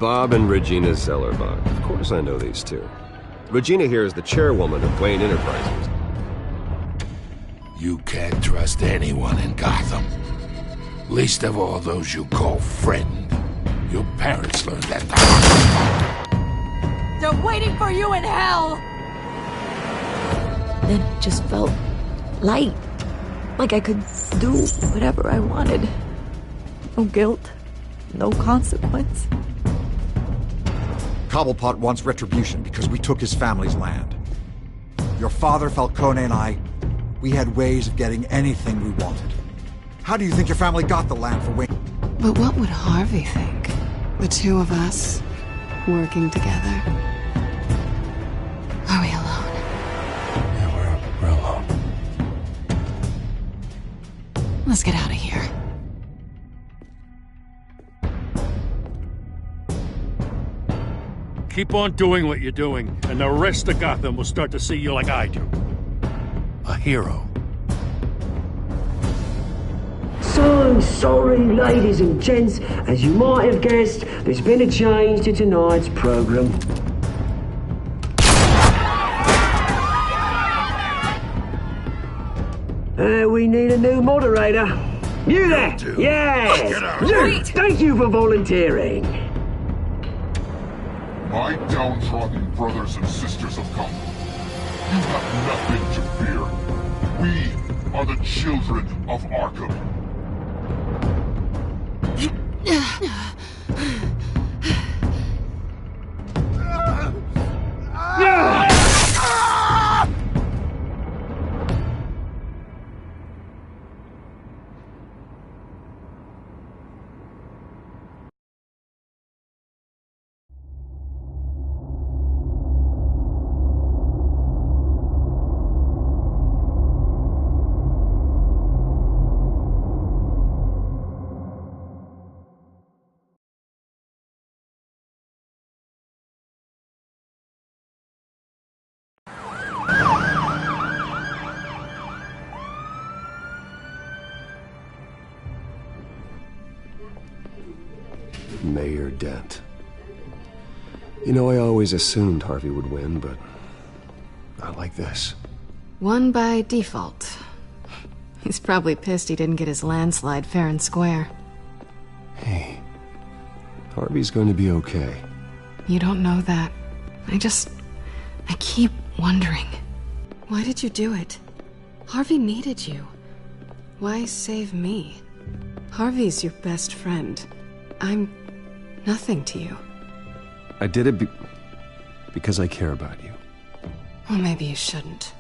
Bob and Regina Zellerbach. Of course I know these two. Regina here is the chairwoman of Wayne Enterprises. You can't trust anyone in Gotham. Least of all those you call friend. Your parents learned that the hard way. They're waiting for you in hell! Then it just felt light. Like I could do whatever I wanted. No guilt. No consequence. Cobblepot wants retribution because we took his family's land. Your father, Falcone, and I, we had ways of getting anything we wanted. How do you think your family got the land for Wayne? But what would Harvey think? The two of us, working together. Are we alone? Yeah, we're alone. Let's get out of here. Keep on doing what you're doing, and the rest of Gotham will start to see you like I do. A hero. So sorry, ladies and gents. As you might have guessed, there's been a change to tonight's program. We need a new moderator. You there? Yes! You! Thank you for volunteering. My downtrodden brothers and sisters of Gotham, you have nothing to fear. We are the children of Arkham. Mayor Dent. You know, I always assumed Harvey would win, but not like this. Won by default. He's probably pissed he didn't get his landslide fair and square. Hey, Harvey's going to be okay. You don't know that. I keep wondering. Why did you do it? Harvey needed you. Why save me? Harvey's your best friend. I'm nothing to you. I did it because I care about you. Well, maybe you shouldn't.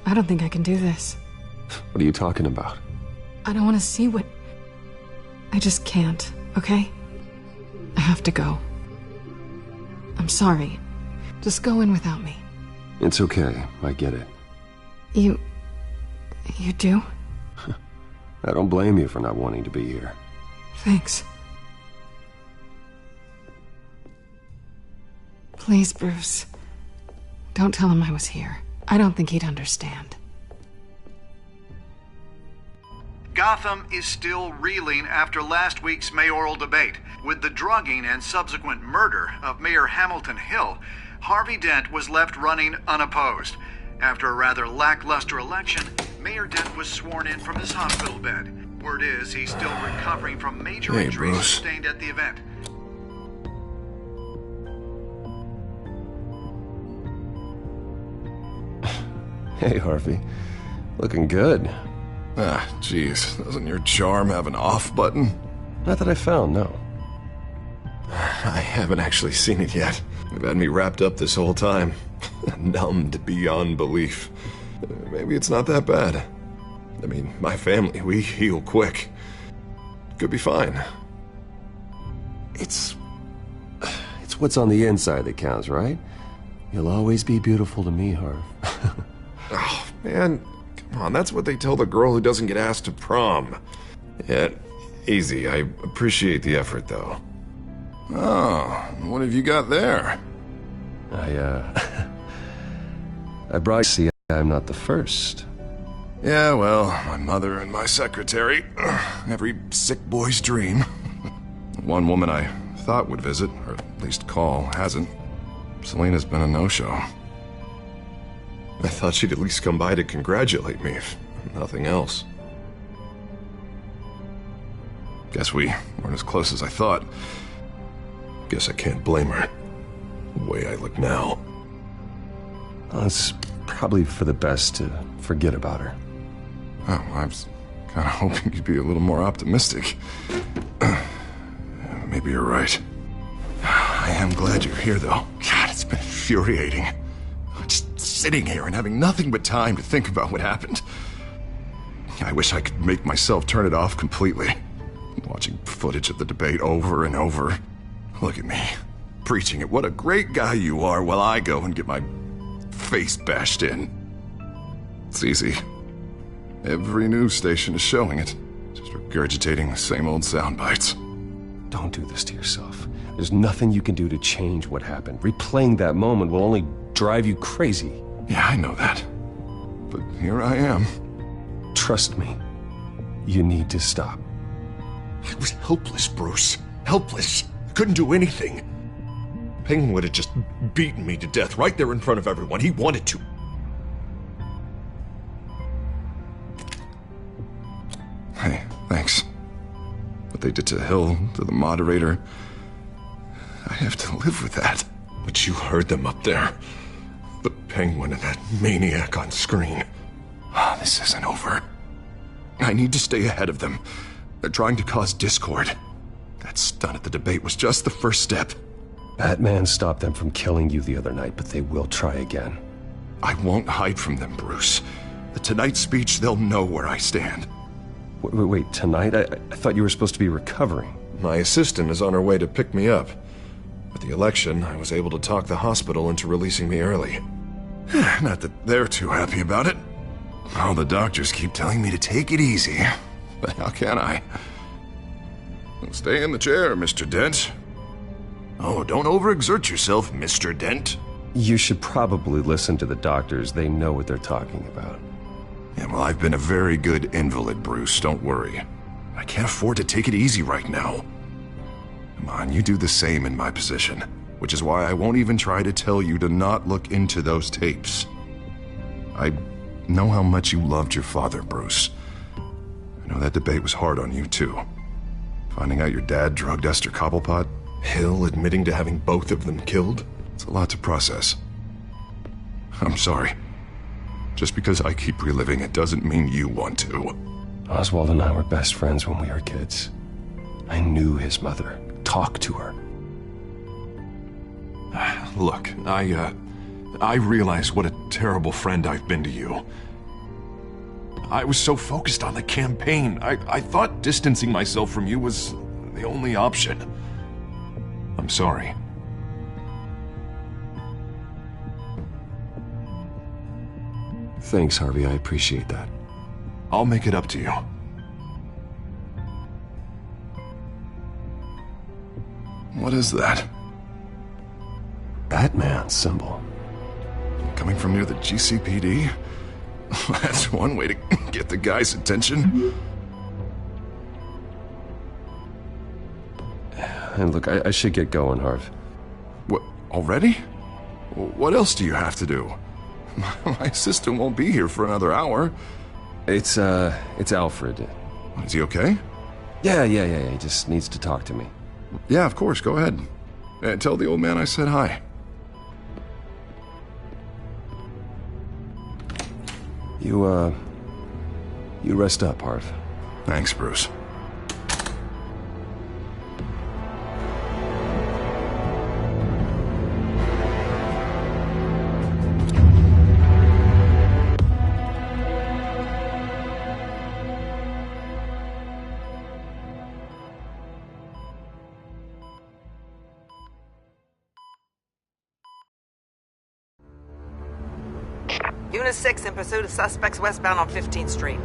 I don't think I can do this. What are you talking about? I don't want to see what... I just can't, okay? I have to go. I'm sorry. Just go in without me. It's okay. I get it. You do? I don't blame you for not wanting to be here. Thanks. Please, Bruce. Don't tell him I was here. I don't think he'd understand. Gotham is still reeling after last week's mayoral debate. With the drugging and subsequent murder of Mayor Hamilton Hill, Harvey Dent was left running unopposed. After a rather lackluster election, Mayor Dent was sworn in from his hospital bed. Word is he's still recovering from major injuries sustained at the event. Hey, Harvey. Looking good. Ah, jeez. Doesn't your charm have an off button? Not that I found, no. I haven't actually seen it yet. You've had me wrapped up this whole time. Numbed beyond belief. Maybe it's not that bad. I mean, my family, we heal quick. Could be fine. It's what's on the inside that counts, right? You'll always be beautiful to me, Harv. Oh, man. Come on, that's what they tell the girl who doesn't get asked to prom. Yeah, easy. I appreciate the effort, though. Oh, what have you got there? I brought... See, I'm not the first. Yeah, well, my mother and my secretary. Every sick boy's dream. one woman I thought would visit, or at least call, hasn't. Selena's been a no-show. I thought she'd at least come by to congratulate me, if nothing else. Guess we weren't as close as I thought. Guess I can't blame her, the way I look now. Well, it's probably for the best to forget about her. Oh, I was kind of hoping you'd be a little more optimistic. Maybe you're right. I am glad you're here, though. God, it's been infuriating. Just sitting here and having nothing but time to think about what happened. I wish I could make myself turn it off completely. Watching footage of the debate over and over. Look at me, preaching at what a great guy you are while I go and get my face bashed in. It's easy. Every news station is showing it. Just regurgitating the same old sound bites. Don't do this to yourself. There's nothing you can do to change what happened. Replaying that moment will only drive you crazy. Yeah, I know that. But here I am. Trust me. You need to stop. I was helpless, Bruce. Helpless. I couldn't do anything. Penguin would have just beaten me to death right there in front of everyone. He wanted to. Hey, thanks. What they did to Hill, to the moderator, I have to live with that. But you heard them up there. The Penguin and that maniac on screen. This isn't over. I need to stay ahead of them. They're trying to cause discord. That stunt at the debate was just the first step. Batman stopped them from killing you the other night, but they will try again. I won't hide from them, Bruce. The Tonight speech, they'll know where I stand. Wait, tonight? I thought you were supposed to be recovering. My assistant is on her way to pick me up. With the election, I was able to talk the hospital into releasing me early. Not that they're too happy about it. All the doctors keep telling me to take it easy. But how can I? Stay in the chair, Mr. Dent. Oh, don't overexert yourself, Mr. Dent. You should probably listen to the doctors. They know what they're talking about. Yeah, well, I've been a very good invalid, Bruce. Don't worry. I can't afford to take it easy right now. Come on, you do the same in my position. Which is why I won't even try to tell you to not look into those tapes. I know how much you loved your father, Bruce. I know that debate was hard on you, too. Finding out your dad drugged Esther Cobblepot, Hill admitting to having both of them killed, it's a lot to process. I'm sorry. Just because I keep reliving it doesn't mean you want to. Oswald and I were best friends when we were kids. I knew his mother. Talked to her. Look, I realize what a terrible friend I've been to you. I was so focused on the campaign. I thought distancing myself from you was the only option. I'm sorry. Thanks, Harvey. I appreciate that. I'll make it up to you. What is that? Batman symbol. Coming from near the GCPD? That's one way to get the guy's attention. And look, I should get going, Harv. What, already? What else do you have to do? My assistant won't be here for another hour. It's Alfred. Is he okay? Yeah. He just needs to talk to me. Yeah, of course. Go ahead. Tell the old man I said hi. You rest up, Harv. Thanks, Bruce. Unit 6 in pursuit of suspects westbound on 15th Street.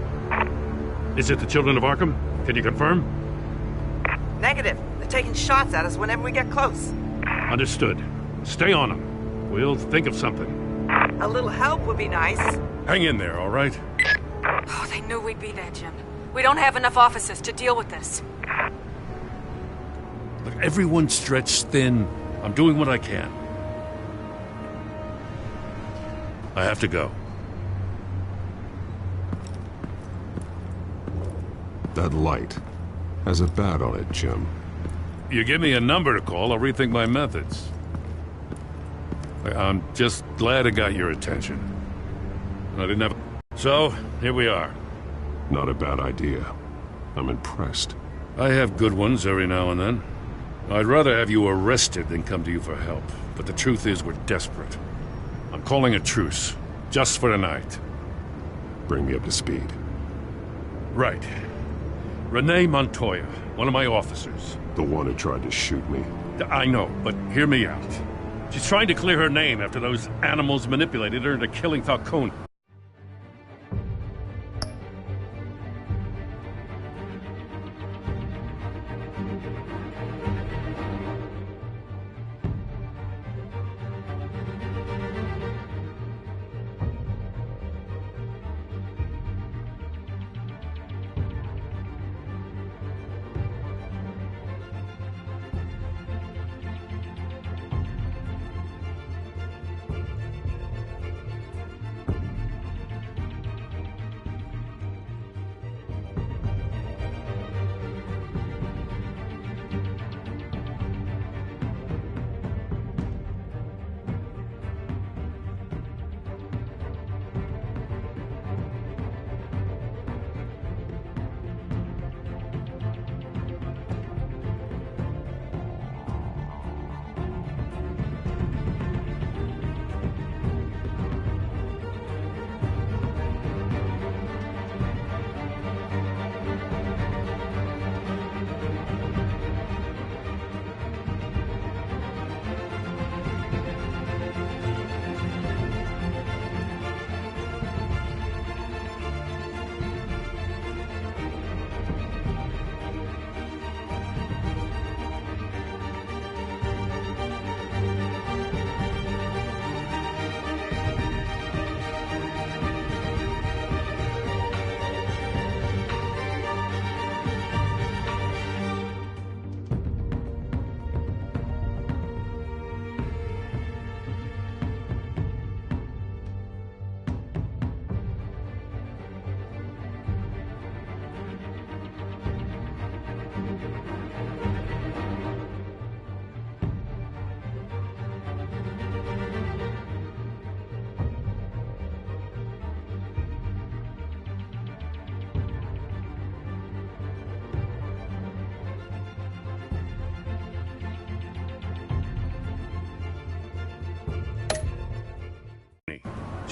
Is it the Children of Arkham? Can you confirm? Negative. They're taking shots at us whenever we get close. Understood. Stay on them. We'll think of something. A little help would be nice. Hang in there, all right? Oh, they knew we'd be there, Jim. We don't have enough officers to deal with this. Look, everyone's stretched thin. I'm doing what I can. I have to go. That light has a bat on it, Jim. You give me a number to call, I'll rethink my methods. I'm just glad it got your attention. I didn't have... So, here we are. Not a bad idea. I'm impressed. I have good ones every now and then. I'd rather have you arrested than come to you for help. But the truth is, we're desperate. I'm calling a truce. Just for tonight. Bring me up to speed. Right. Renee Montoya, one of my officers. The one who tried to shoot me. I know, but hear me out. She's trying to clear her name after those animals manipulated her into killing Falcone.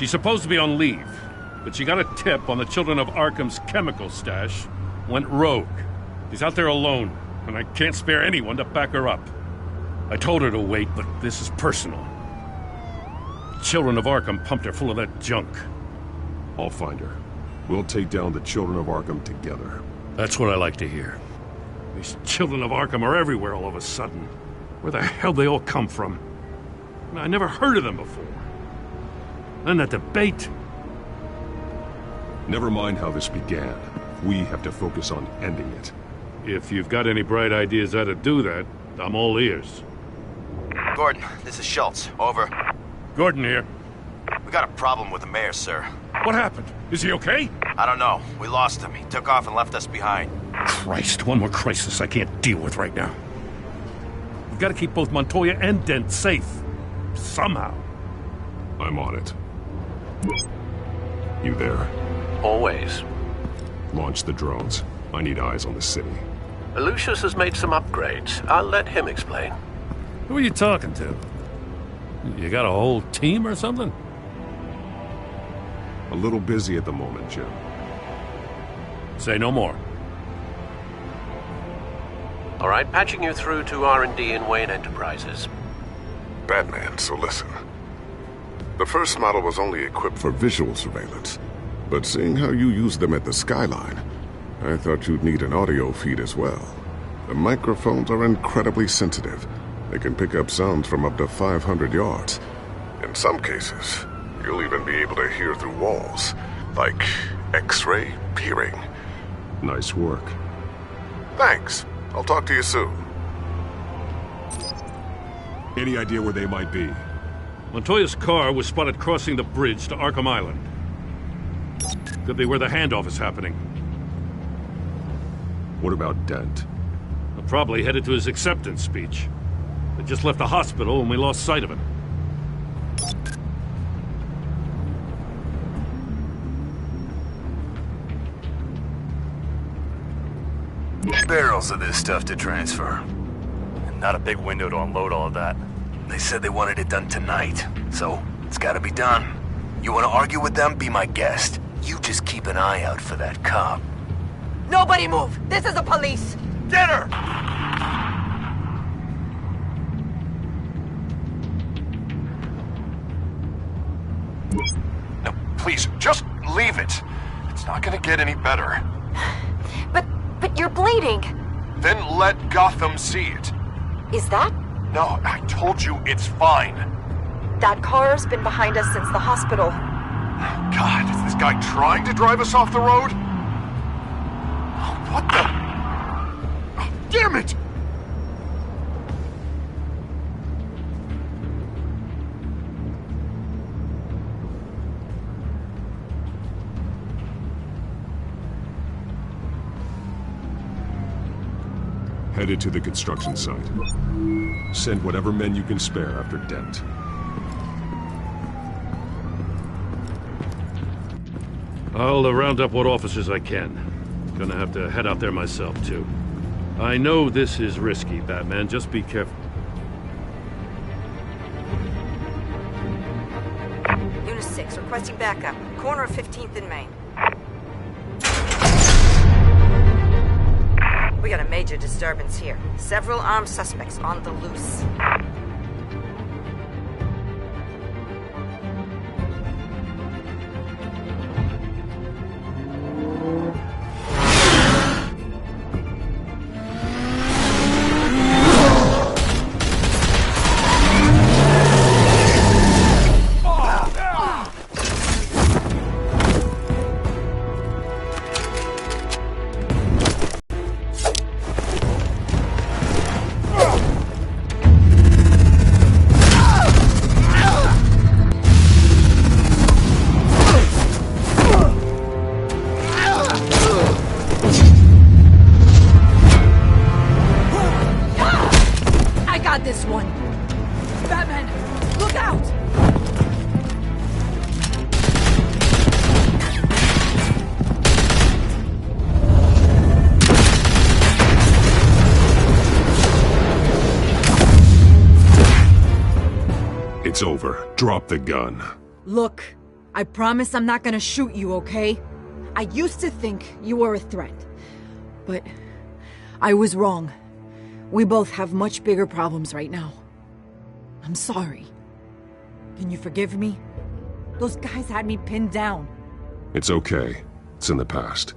She's supposed to be on leave, but she got a tip on the Children of Arkham's chemical stash, went rogue. She's out there alone, and I can't spare anyone to back her up. I told her to wait, but this is personal. Children of Arkham pumped her full of that junk. I'll find her. We'll take down the Children of Arkham together. That's what I like to hear. These Children of Arkham are everywhere all of a sudden. Where the hell they all come from? I never heard of them before. And that debate. Never mind how this began. We have to focus on ending it. If you've got any bright ideas how to do that, I'm all ears. Gordon, this is Schultz. Over. Gordon here. We got a problem with the mayor, sir. What happened? Is he okay? I don't know. We lost him. He took off and left us behind. Christ, one more crisis I can't deal with right now. We've got to keep both Montoya and Dent safe. Somehow. I'm on it. You there? Always. Launch the drones. I need eyes on the city. Lucius has made some upgrades. I'll let him explain. Who are you talking to? You got a whole team or something? A little busy at the moment, Jim. Say no more. All right, patching you through to R&D in Wayne Enterprises. Batman, so listen. The first model was only equipped for visual surveillance, but seeing how you use them at the Skyline, I thought you'd need an audio feed as well. The microphones are incredibly sensitive. They can pick up sounds from up to 500 yards. In some cases, you'll even be able to hear through walls, like X-ray peering. Nice work. Thanks. I'll talk to you soon. Any idea where they might be? Montoya's car was spotted crossing the bridge to Arkham Island. Could be where the handoff is happening. What about Dent? Probably headed to his acceptance speech. They just left the hospital and we lost sight of him. Barrels of this stuff to transfer. And not a big window to unload all of that. They said they wanted it done tonight, so it's gotta be done. You wanna argue with them? Be my guest. You just keep an eye out for that cop. Nobody move! This is the police! Get her! No, please, just leave it. It's not gonna get any better. But you're bleeding. Then let Gotham see it. Is that? No, I told you it's fine. That car's been behind us since the hospital. God, is this guy trying to drive us off the road? What the? Damn it! Headed to the construction site. Send whatever men you can spare after Dent. I'll round up what officers I can. Gonna have to head out there myself, too. I know this is risky, Batman. Just be careful. Unit 6, requesting backup. Corner of 15th and Main. We got a major disturbance here. Several armed suspects on the loose. This one. Batman, look out! It's over. Drop the gun. Look, I promise I'm not gonna shoot you, okay? I used to think you were a threat, but I was wrong. We both have much bigger problems right now. I'm sorry. Can you forgive me? Those guys had me pinned down. It's okay. It's in the past.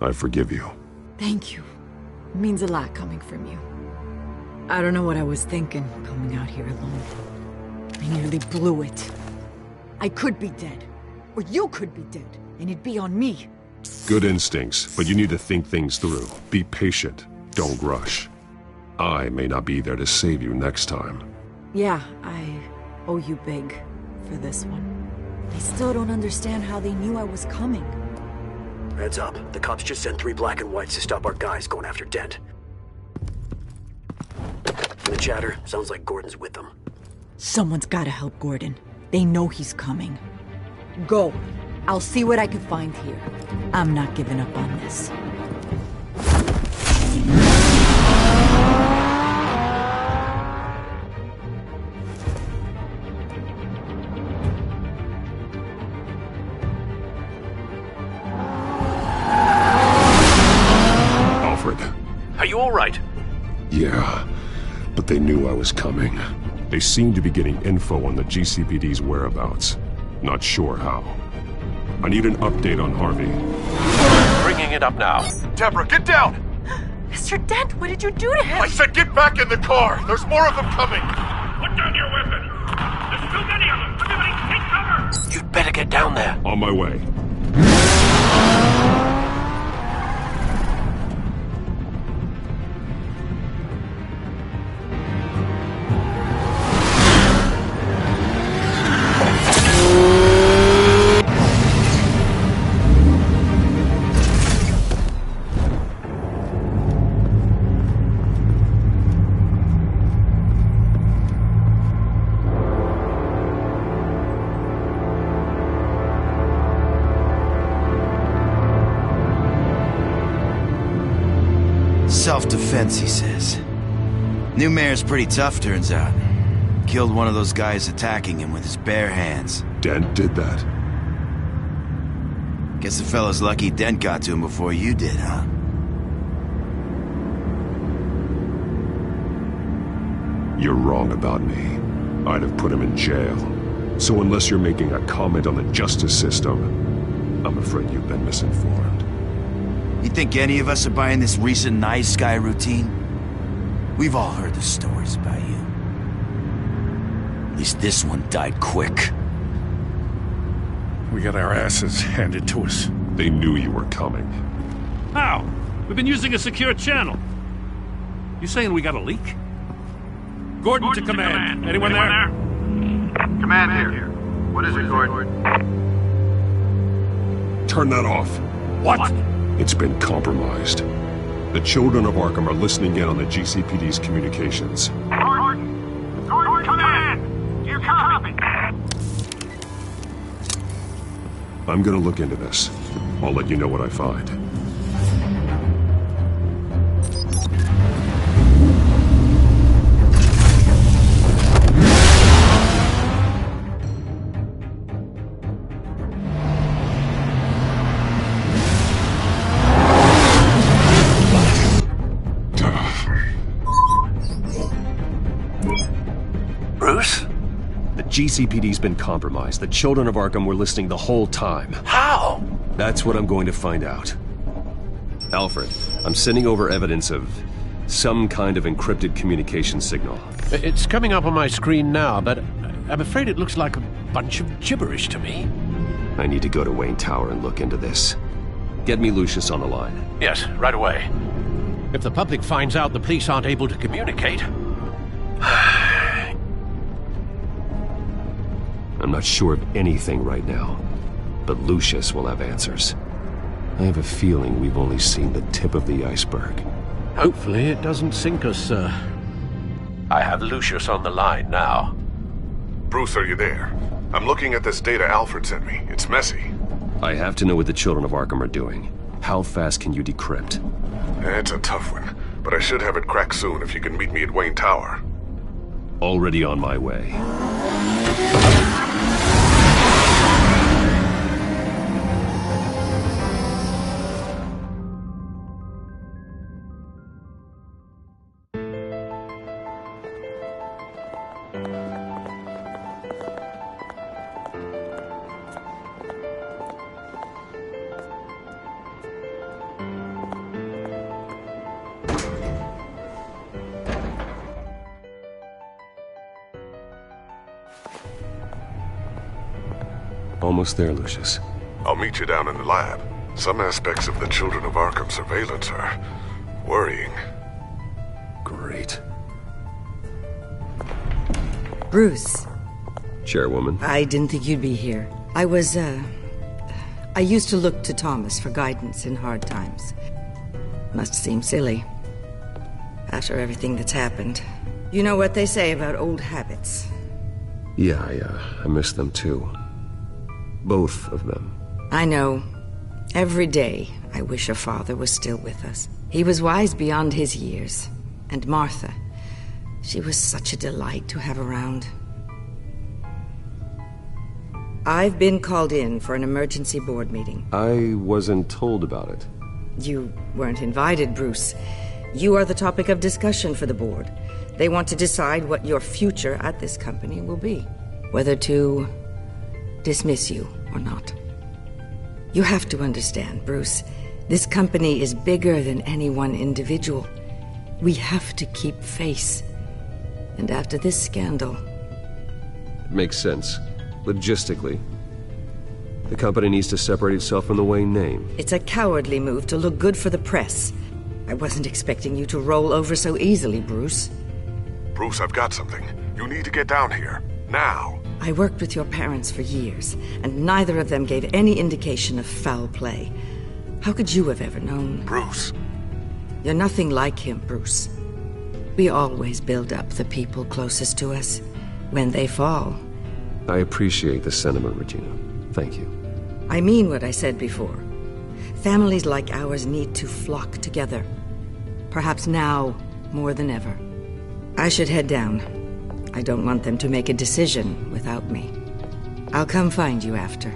I forgive you. Thank you. It means a lot coming from you. I don't know what I was thinking, coming out here alone. I nearly blew it. I could be dead. Or you could be dead, and it'd be on me. Good instincts, but you need to think things through. Be patient. Don't rush. I may not be there to save you next time. Yeah, I owe you big for this one. I still don't understand how they knew I was coming. Heads up. The cops just sent 3 black and whites to stop our guys going after Dent. From the chatter, sounds like Gordon's with them. Someone's gotta help Gordon. They know he's coming. Go. I'll see what I can find here. I'm not giving up on this. Are you all right? Yeah, but they knew I was coming. They seem to be getting info on the GCPD's whereabouts. Not sure how. I need an update on Harvey. Bringing it up now. Deborah, get down! Mr. Dent, what did you do to him? I said get back in the car! There's more of them coming! Put down your weapon! There's too many of them! Everybody take cover! You'd better get down there. On my way. defense, he says. New mayor's pretty tough, turns out. Killed one of those guys attacking him with his bare hands. Dent did that? Guess the fella's lucky Dent got to him before you did, huh? You're wrong about me. I'd have put him in jail. So unless you're making a comment on the justice system, I'm afraid you've been misinformed. You think any of us are buying this recent nice guy routine? We've all heard the stories about you. At least this one died quick. We got our asses handed to us. They knew you were coming. How? We've been using a secure channel. You saying we got a leak? Gordon to command. Anyone there? Command here. What is it, Gordon? Turn that off. What? It's been compromised. The children of Arkham are listening in on the GCPD's communications. Gordon, command! Do you copy? I'm gonna look into this. I'll let you know what I find. Bruce? The GCPD's been compromised. The children of Arkham were listening the whole time. How? That's what I'm going to find out. Alfred, I'm sending over evidence of some kind of encrypted communication signal. It's coming up on my screen now, but I'm afraid it looks like a bunch of gibberish to me. I need to go to Wayne Tower and look into this. Get me Lucius on the line. Yes, right away. If the public finds out the police aren't able to communicate... I'm not sure of anything right now, but Lucius will have answers. I have a feeling we've only seen the tip of the iceberg. Hopefully it doesn't sink us, sir. I have Lucius on the line now. Bruce, are you there? I'm looking at this data Alfred sent me. It's messy. I have to know what the children of Arkham are doing. How fast can you decrypt? It's a tough one, but I should have it cracked soon if you can meet me at Wayne Tower. Already on my way. Almost there, Lucius. I'll meet you down in the lab. Some aspects of the Children of Arkham surveillance are worrying. Great. Bruce. Chairwoman. I didn't think you'd be here. I used to look to Thomas for guidance in hard times. Must seem silly. After everything that's happened. You know what they say about old habits. Yeah, I miss them too. Both of them. I know. Every day, I wish your father was still with us. He was wise beyond his years. And Martha, she was such a delight to have around. I've been called in for an emergency board meeting. I wasn't told about it. You weren't invited, Bruce. You are the topic of discussion for the board. They want to decide what your future at this company will be. Whether to dismiss you or not. You have to understand, Bruce. This company is bigger than any one individual. We have to keep face. And after this scandal... It makes sense. Logistically. The company needs to separate itself from the Wayne name. It's a cowardly move to look good for the press. I wasn't expecting you to roll over so easily, Bruce. Bruce, I've got something. You need to get down here. Now. I worked with your parents for years, and neither of them gave any indication of foul play. How could you have ever known? Bruce. You're nothing like him, Bruce. We always build up the people closest to us. When they fall... I appreciate the sentiment, Regina. Thank you. I mean what I said before. Families like ours need to flock together. Perhaps now, more than ever. I should head down. I don't want them to make a decision without me. I'll come find you after.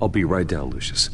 I'll be right down, Lucius.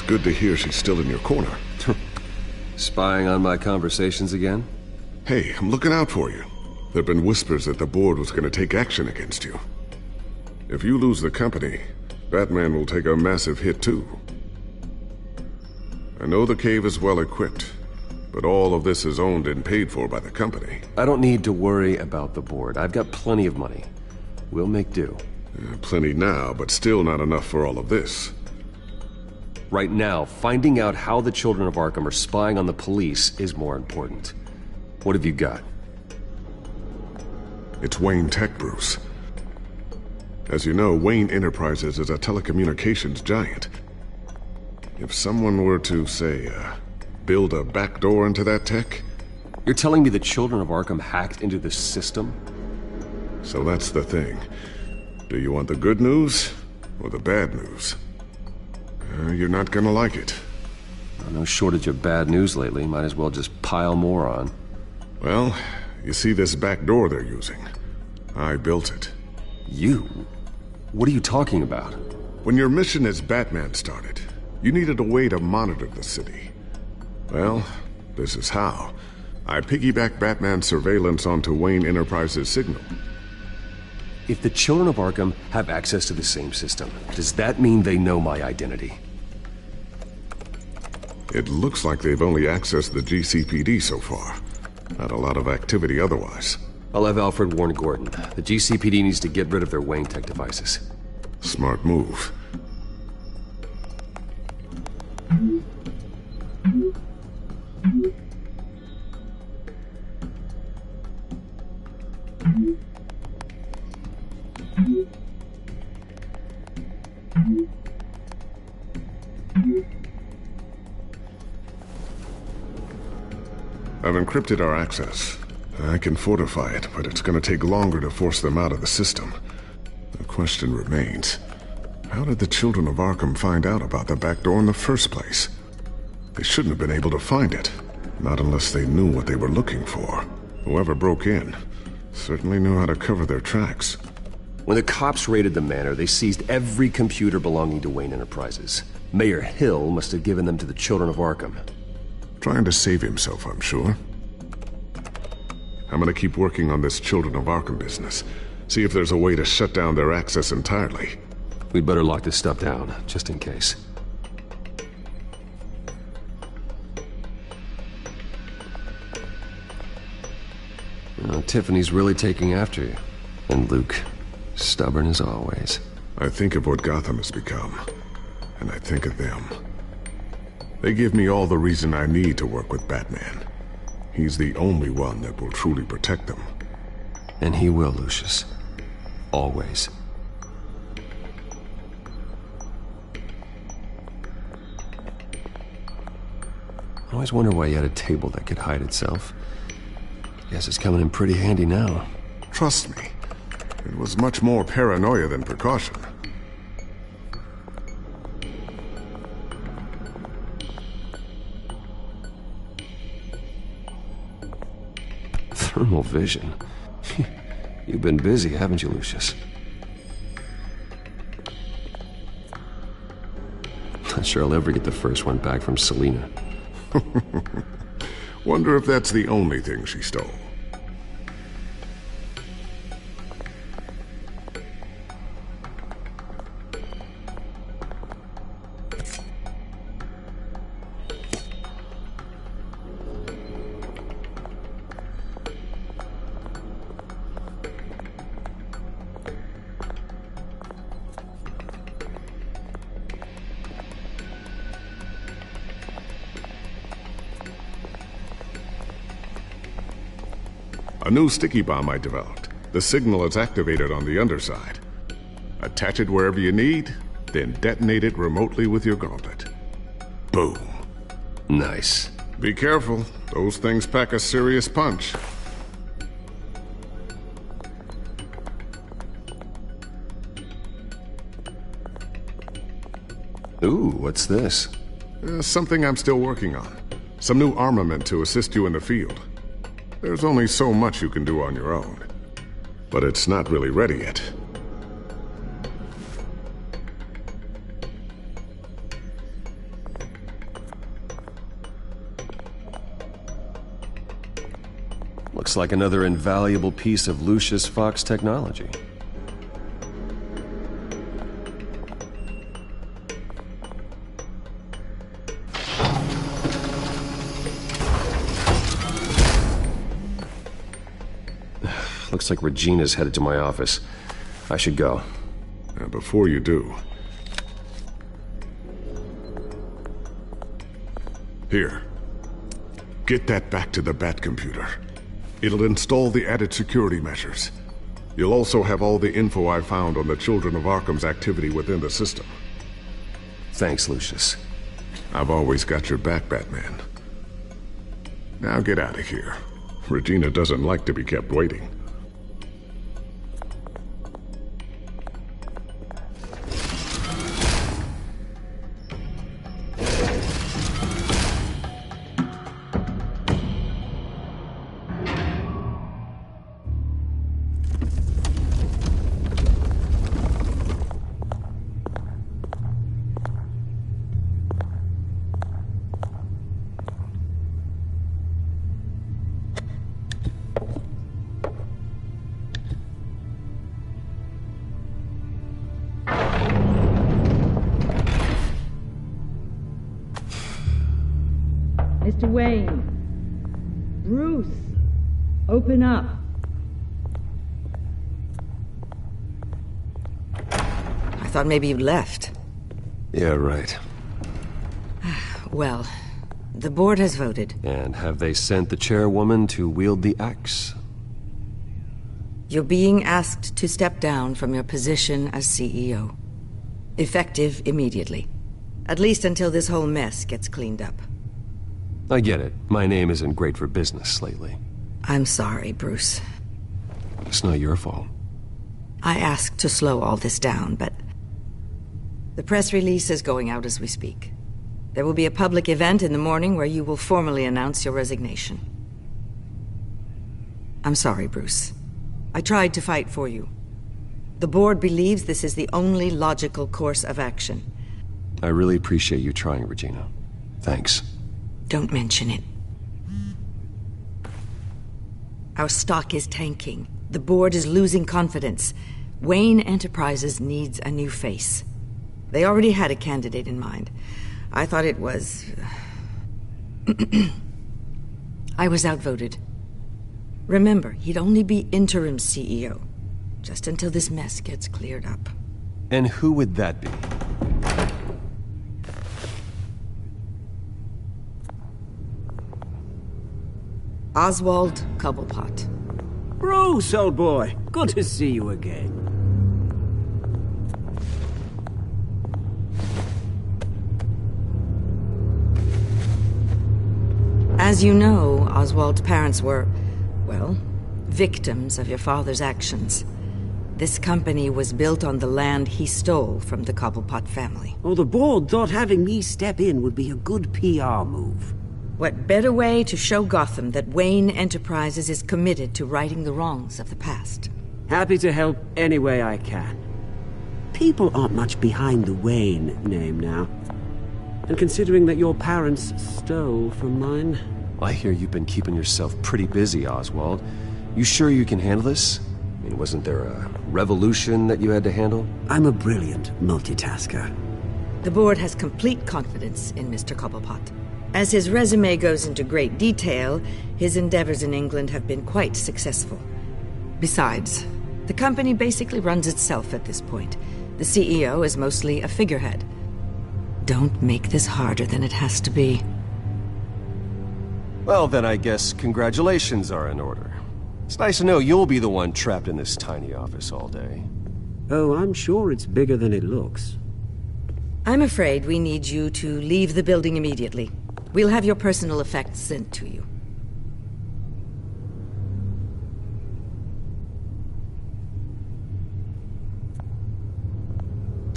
Good to hear she's still in your corner. Spying on my conversations again? Hey, I'm looking out for you. There've been whispers that the board was going to take action against you. If you lose the company, Batman will take a massive hit too. I know the cave is well equipped, but all of this is owned and paid for by the company. I don't need to worry about the board. I've got plenty of money. We'll make do. Plenty now, but still not enough for all of this. Right now, finding out how the children of Arkham are spying on the police is more important. What have you got? It's Wayne Tech, Bruce. As you know, Wayne Enterprises is a telecommunications giant. If someone were to, say, build a backdoor into that tech... You're telling me the children of Arkham hacked into this system? So that's the thing. Do you want the good news or the bad news? You're not gonna like it. No shortage of bad news lately. Might as well just pile more on. Well, you see this back door they're using? I built it. You? What are you talking about? When your mission as Batman started, you needed a way to monitor the city. Well, this is how. I piggybacked Batman's surveillance onto Wayne Enterprises' signal. If the children of Arkham have access to the same system, does that mean they know my identity? It looks like they've only accessed the GCPD so far. Not a lot of activity otherwise. I'll have Alfred warn Gordon. The GCPD needs to get rid of their Wayne Tech devices. Smart move. I've encrypted our access. I can fortify it, but it's going to take longer to force them out of the system. The question remains, how did the children of Arkham find out about the back door in the first place? They shouldn't have been able to find it, not unless they knew what they were looking for. Whoever broke in certainly knew how to cover their tracks. When the cops raided the manor, they seized every computer belonging to Wayne Enterprises. Mayor Hill must have given them to the children of Arkham. Trying to save himself, I'm sure. I'm gonna keep working on this Children of Arkham business. See if there's a way to shut down their access entirely. We'd better lock this stuff down, just in case. Tiffany's really taking after you. And Luke, stubborn as always. I think of what Gotham has become, and I think of them. They give me all the reason I need to work with Batman. He's the only one that will truly protect them. And he will, Lucius. Always. I always wonder why you had a table that could hide itself. Guess it's coming in pretty handy now. Trust me, it was much more paranoia than precaution. Thermal vision. You've been busy, haven't you, Lucius? Not sure I'll ever get the first one back from Selena. Wonder if that's the only thing she stole. A new sticky bomb I developed. The signal is activated on the underside. Attach it wherever you need, then detonate it remotely with your gauntlet. Boom. Nice. Be careful. Those things pack a serious punch. Ooh, what's this? Something I'm still working on. Some new armament to assist you in the field. There's only so much you can do on your own. But it's not really ready yet. Looks like another invaluable piece of Lucius Fox technology. Looks like Regina's headed to my office. I should go. Before you do... Here. Get that back to the Bat computer. It'll install the added security measures. You'll also have all the info I found on the Children of Arkham's activity within the system. Thanks, Lucius. I've always got your back, Batman. Now get out of here. Regina doesn't like to be kept waiting. Mr. Wayne. Bruce. Open up. I thought maybe you'd left. Yeah, right. Well, the board has voted. And have they sent the chairwoman to wield the axe? You're being asked to step down from your position as CEO. Effective immediately. At least until this whole mess gets cleaned up. I get it. My name isn't great for business lately. I'm sorry, Bruce. It's not your fault. I asked to slow all this down, but... the press release is going out as we speak. There will be a public event in the morning where you will formally announce your resignation. I'm sorry, Bruce. I tried to fight for you. The board believes this is the only logical course of action. I really appreciate you trying, Regina. Thanks. Don't mention it. Our stock is tanking. The board is losing confidence. Wayne Enterprises needs a new face. They already had a candidate in mind. I thought it was... I was outvoted. Remember, he'd only be interim CEO. Just until this mess gets cleared up. And who would that be? Oswald Cobblepot. Bruce, old boy. Good to see you again. As you know, Oswald's parents were, well, victims of your father's actions. This company was built on the land he stole from the Cobblepot family. Oh, the board thought having me step in would be a good PR move. What better way to show Gotham that Wayne Enterprises is committed to righting the wrongs of the past? Happy to help any way I can. People aren't much behind the Wayne name now. And considering that your parents stole from mine... I hear you've been keeping yourself pretty busy, Oswald. You sure you can handle this? I mean, wasn't there a revolution that you had to handle? I'm a brilliant multitasker. The board has complete confidence in Mr. Cobblepot. As his resume goes into great detail, his endeavors in England have been quite successful. Besides, the company basically runs itself at this point. The CEO is mostly a figurehead. Don't make this harder than it has to be. Well, then I guess congratulations are in order. It's nice to know you'll be the one trapped in this tiny office all day. Oh, I'm sure it's bigger than it looks. I'm afraid we need you to leave the building immediately. We'll have your personal effects sent to you.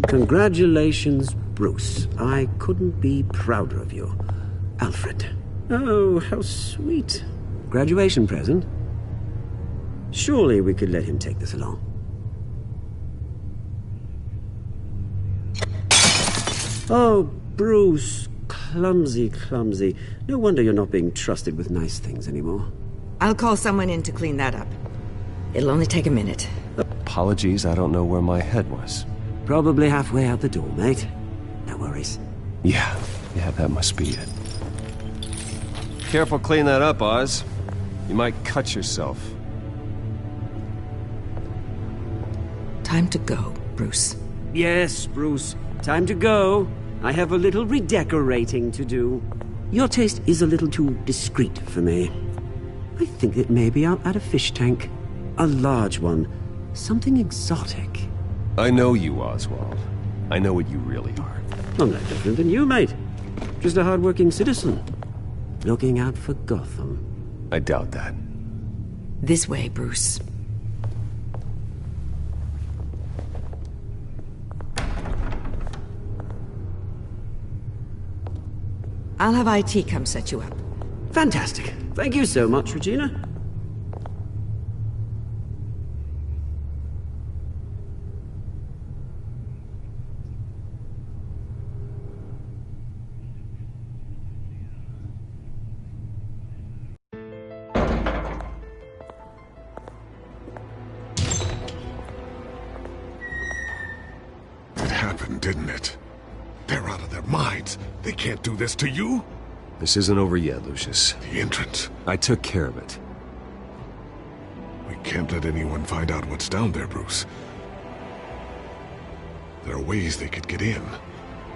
Congratulations, Bruce. I couldn't be prouder of you. Alfred. Oh, how sweet. Graduation present? Surely we could let him take this along. Oh, Bruce. Clumsy, clumsy. No wonder you're not being trusted with nice things anymore. I'll call someone in to clean that up. It'll only take a minute. Apologies, I don't know where my head was. Probably halfway out the door, mate. No worries. Yeah, that must be it. Careful clean that up, Oz. You might cut yourself. Time to go, Bruce. Yes, Bruce. Time to go. I have a little redecorating to do. Your taste is a little too discreet for me. I think that maybe I'll add a fish tank. A large one. Something exotic. I know you, Oswald. I know what you really are. I'm no different than you, mate. Just a hard-working citizen. Looking out for Gotham. I doubt that. This way, Bruce. I'll have IT come set you up. Fantastic. Thank you so much, Regina. It happened, didn't it? They're out of their minds. They can't do this to you. This isn't over yet, Lucius. The entrance. I took care of it. We can't let anyone find out what's down there, Bruce. There are ways they could get in.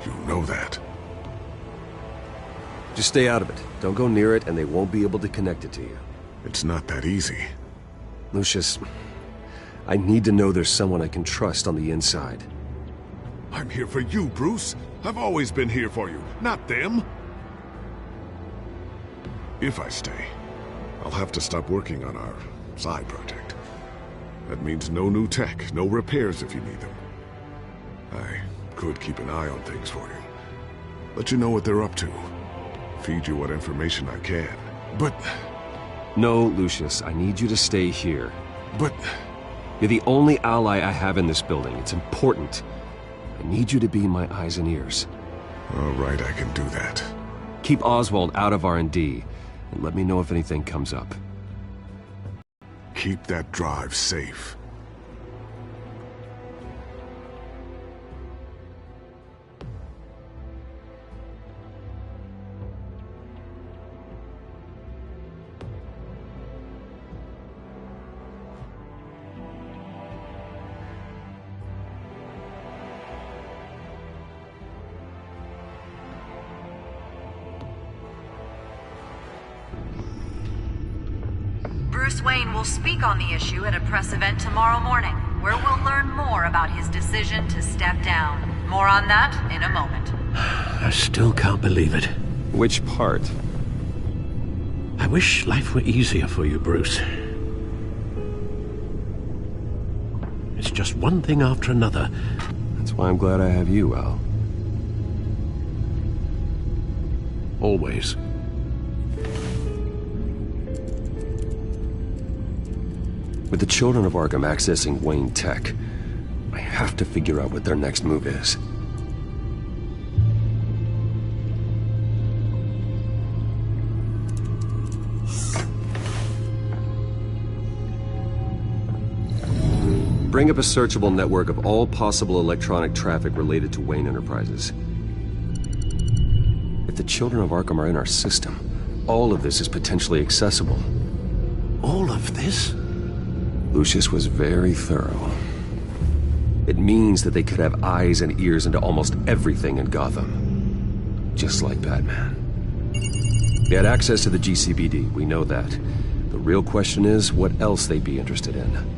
You know that. Just stay out of it. Don't go near it, and they won't be able to connect it to you. It's not that easy. Lucius, I need to know there's someone I can trust on the inside. I'm here for you, Bruce. I've always been here for you, not them. If I stay, I'll have to stop working on our side project. That means no new tech, no repairs if you need them. I could keep an eye on things for you. Let you know what they're up to. Feed you what information I can. But... No, Lucius, I need you to stay here. But... You're the only ally I have in this building. It's important. I need you to be my eyes and ears. All right, I can do that. Keep Oswald out of R&D, and let me know if anything comes up. Keep that drive safe. Bruce Wayne will speak on the issue at a press event tomorrow morning, where we'll learn more about his decision to step down. More on that in a moment. I still can't believe it. Which part? I wish life were easier for you, Bruce. It's just one thing after another. That's why I'm glad I have you, Al. Always. With the children of Arkham accessing Wayne Tech, I have to figure out what their next move is. Bring up a searchable network of all possible electronic traffic related to Wayne Enterprises. If the children of Arkham are in our system, all of this is potentially accessible. All of this? Lucius was very thorough. It means that they could have eyes and ears into almost everything in Gotham. Just like Batman. They had access to the GCPD, we know that. The real question is, what else they'd be interested in.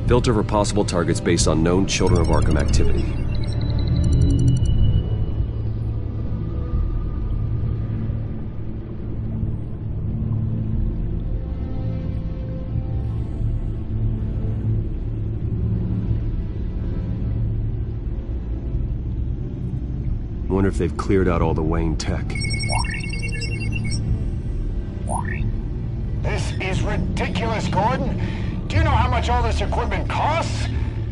Filter for possible targets based on known Children of Arkham activity. I wonder if they've cleared out all the Wayne tech. This is ridiculous, Gordon. Do you know how much all this equipment costs?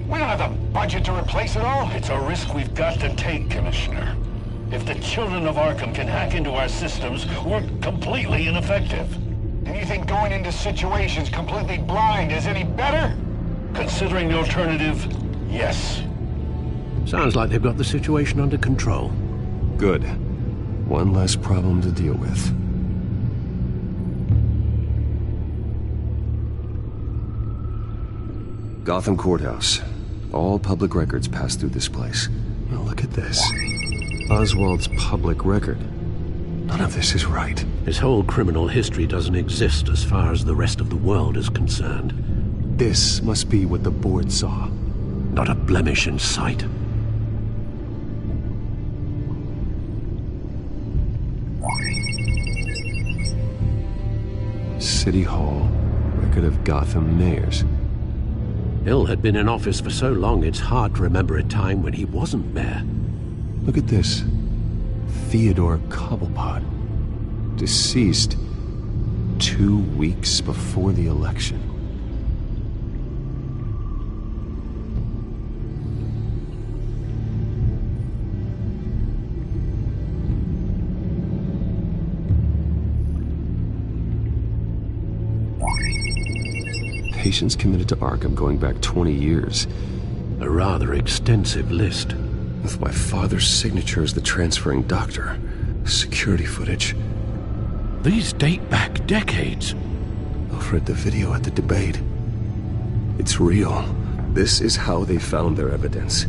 We don't have the budget to replace it all. It's a risk we've got to take, Commissioner. If the Children of Arkham can hack into our systems, we're completely ineffective. And you think going into situations completely blind is any better? Considering the alternative, yes. Sounds like they've got the situation under control. Good. One less problem to deal with. Gotham Courthouse. All public records pass through this place. Now look at this. Oswald's public record. None of this is right. His whole criminal history doesn't exist as far as the rest of the world is concerned. This must be what the board saw. Not a blemish in sight. City Hall. Record of Gotham mayors. Hill had been in office for so long, it's hard to remember a time when he wasn't mayor. Look at this. Theodore Cobblepot. Deceased 2 weeks before the election. Patients committed to Arkham going back 20 years. A rather extensive list. With my father's signature as the transferring doctor. Security footage. These date back decades. Over at the video at the debate. It's real. This is how they found their evidence.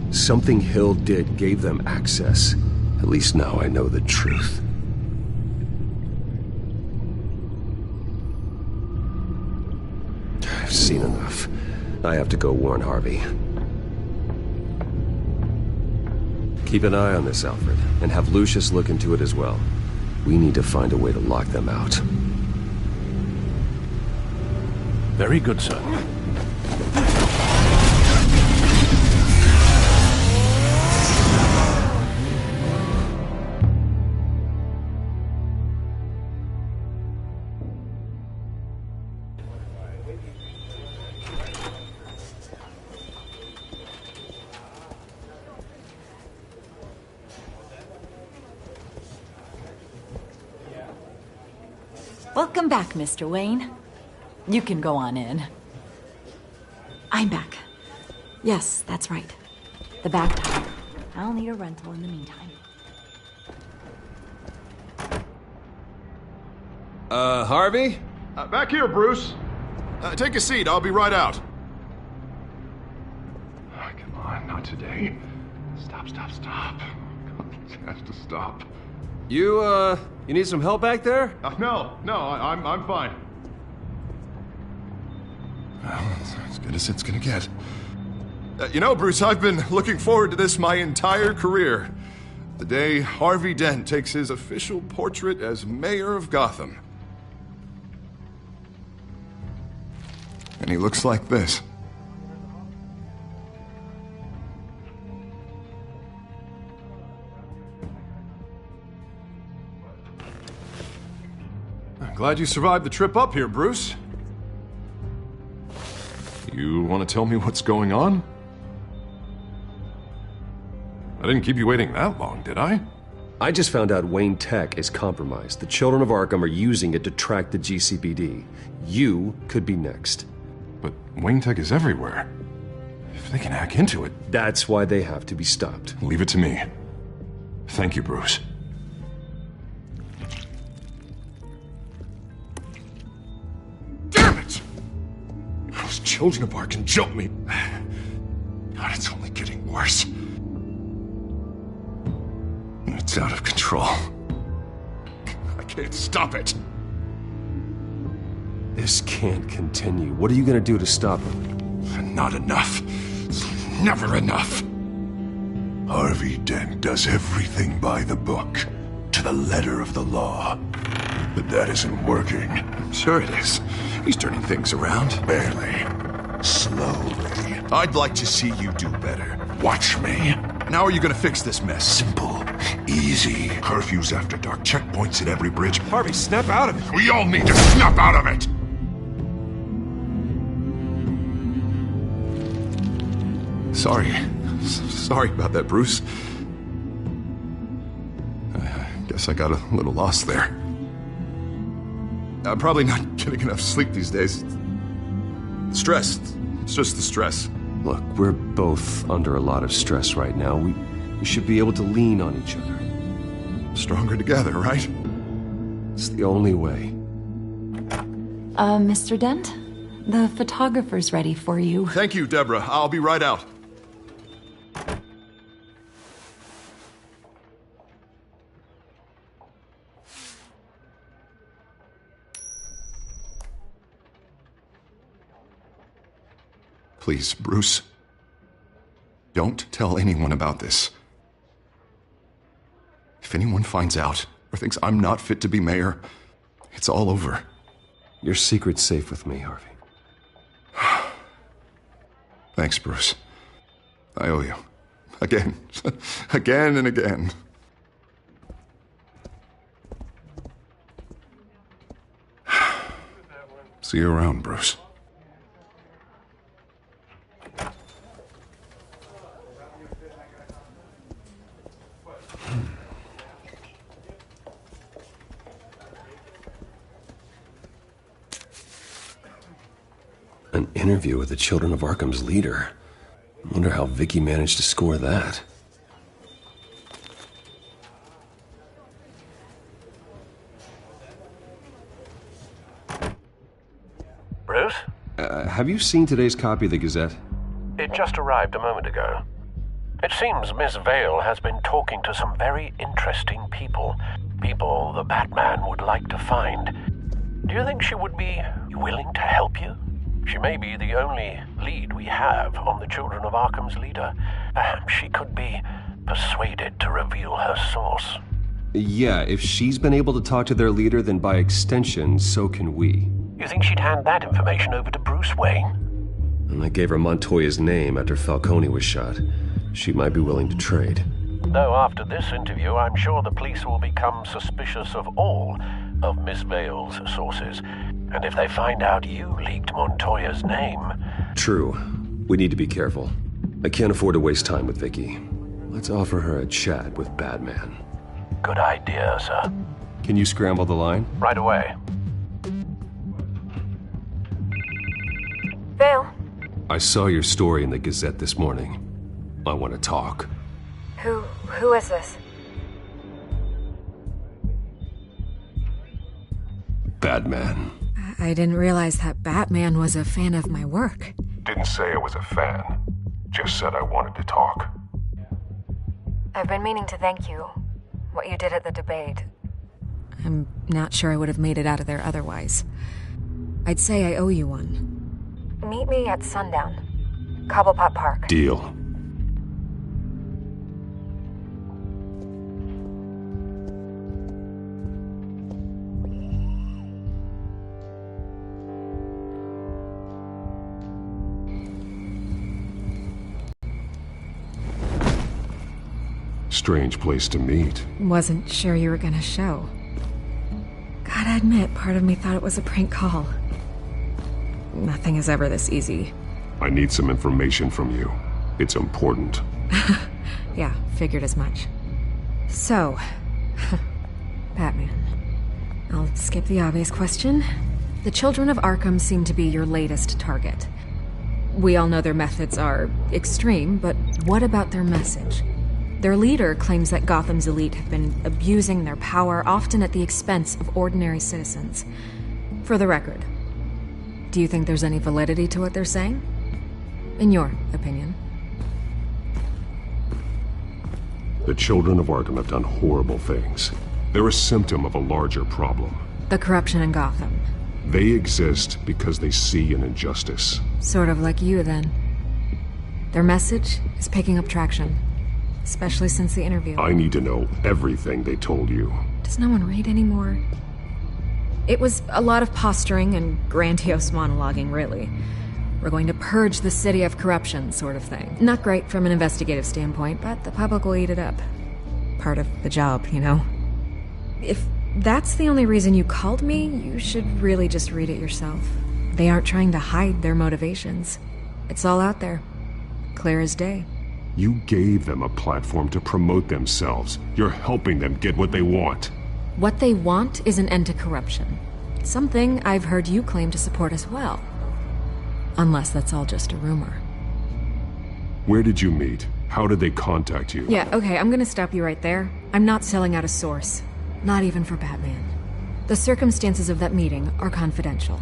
Something Hill did gave them access. At least now I know the truth. I've seen enough. I have to go warn Harvey. Keep an eye on this, Alfred, and have Lucius look into it as well. We need to find a way to lock them out. Very good, sir. Welcome back, Mr. Wayne. You can go on in. I'm back. Yes, that's right. The back tire. I'll need a rental in the meantime. Harvey? Back here, Bruce. Take a seat. I'll be right out. Oh, come on, not today. Stop. God, this has to stop. You need some help back there? No, I'm fine. Well, it's as good as it's gonna get. You know, Bruce, I've been looking forward to this my entire career. The day Harvey Dent takes his official portrait as mayor of Gotham. And he looks like this. I'm glad you survived the trip up here, Bruce. You want to tell me what's going on? I didn't keep you waiting that long, did I? I just found out Wayne Tech is compromised. The Children of Arkham are using it to track the GCPD. You could be next. But Wayne Tech is everywhere. If they can hack into it... That's why they have to be stopped. Leave it to me. Thank you, Bruce. Damn it! Those children of Ark can jump me. God, it's only getting worse. It's out of control. I can't stop it. This can't continue. What are you gonna do to stop him? Not enough. It's never enough. Harvey Dent does everything by the book, to the letter of the law. But that isn't working. Sure it is. He's turning things around. Barely. Slowly. I'd like to see you do better. Watch me. Now are you gonna fix this mess? Simple. Easy. Curfews after dark. Checkpoints at every bridge. Harvey, snap out of it. We all need to snap out of it! Sorry about that, Bruce. I guess I got a little lost there. I'm probably not getting enough sleep these days. Stress. It's just the stress. Look, we're both under a lot of stress right now. We should be able to lean on each other. Stronger together, right? It's the only way. Mr. Dent? The photographer's ready for you. Thank you, Deborah. I'll be right out. Please, Bruce. Don't tell anyone about this. If anyone finds out or thinks I'm not fit to be mayor, it's all over. Your secret's safe with me, Harvey. Thanks, Bruce. I owe you. Again. Again and again. See you around, Bruce. An interview with the Children of Arkham's leader. I wonder how Vicky managed to score that. Bruce? Have you seen today's copy of the Gazette? It just arrived a moment ago. It seems Miss Vale has been talking to some very interesting people. People the Batman would like to find. Do you think she would be willing to help you? She may be the only lead we have on the Children of Arkham's leader. Perhaps she could be persuaded to reveal her source. Yeah, if she's been able to talk to their leader, then by extension, so can we. You think she'd hand that information over to Bruce Wayne? And I gave her Montoya's name after Falcone was shot. She might be willing to trade. Though after this interview, I'm sure the police will become suspicious of all of Miss Vale's sources. And if they find out you leaked Montoya's name... True. We need to be careful. I can't afford to waste time with Vicky. Let's offer her a chat with Batman. Good idea, sir. Can you scramble the line? Right away. Vale? I saw your story in the Gazette this morning. I want to talk. Who is this? Batman. I didn't realize that Batman was a fan of my work. Didn't say I was a fan. Just said I wanted to talk. I've been meaning to thank you. What you did at the debate. I'm not sure I would have made it out of there otherwise. I'd say I owe you one. Meet me at sundown. Cobblepot Park. Deal. Strange place to meet. Wasn't sure you were gonna show. Gotta admit, part of me thought it was a prank call. Nothing is ever this easy. I need some information from you. It's important. Yeah, figured as much. So, Batman. I'll skip the obvious question. The Children of Arkham seem to be your latest target. We all know their methods are extreme, but what about their message? Their leader claims that Gotham's elite have been abusing their power, often at the expense of ordinary citizens. For the record, do you think there's any validity to what they're saying? In your opinion? The children of Arkham have done horrible things. They're a symptom of a larger problem. The corruption in Gotham. They exist because they see an injustice. Sort of like you, then. Their message is picking up traction. Especially since the interview. I need to know everything they told you. Does no one read anymore? It was a lot of posturing and grandiose monologuing, really. We're going to purge the city of corruption, sort of thing. Not great from an investigative standpoint, but the public will eat it up. Part of the job, you know? If that's the only reason you called me, you should really just read it yourself. They aren't trying to hide their motivations. It's all out there. Clear as day. You gave them a platform to promote themselves. You're helping them get what they want. What they want is an end to corruption. Something I've heard you claim to support as well. Unless that's all just a rumor. Where did you meet? How did they contact you? Yeah, okay, I'm gonna stop you right there. I'm not selling out a source. Not even for Batman. The circumstances of that meeting are confidential.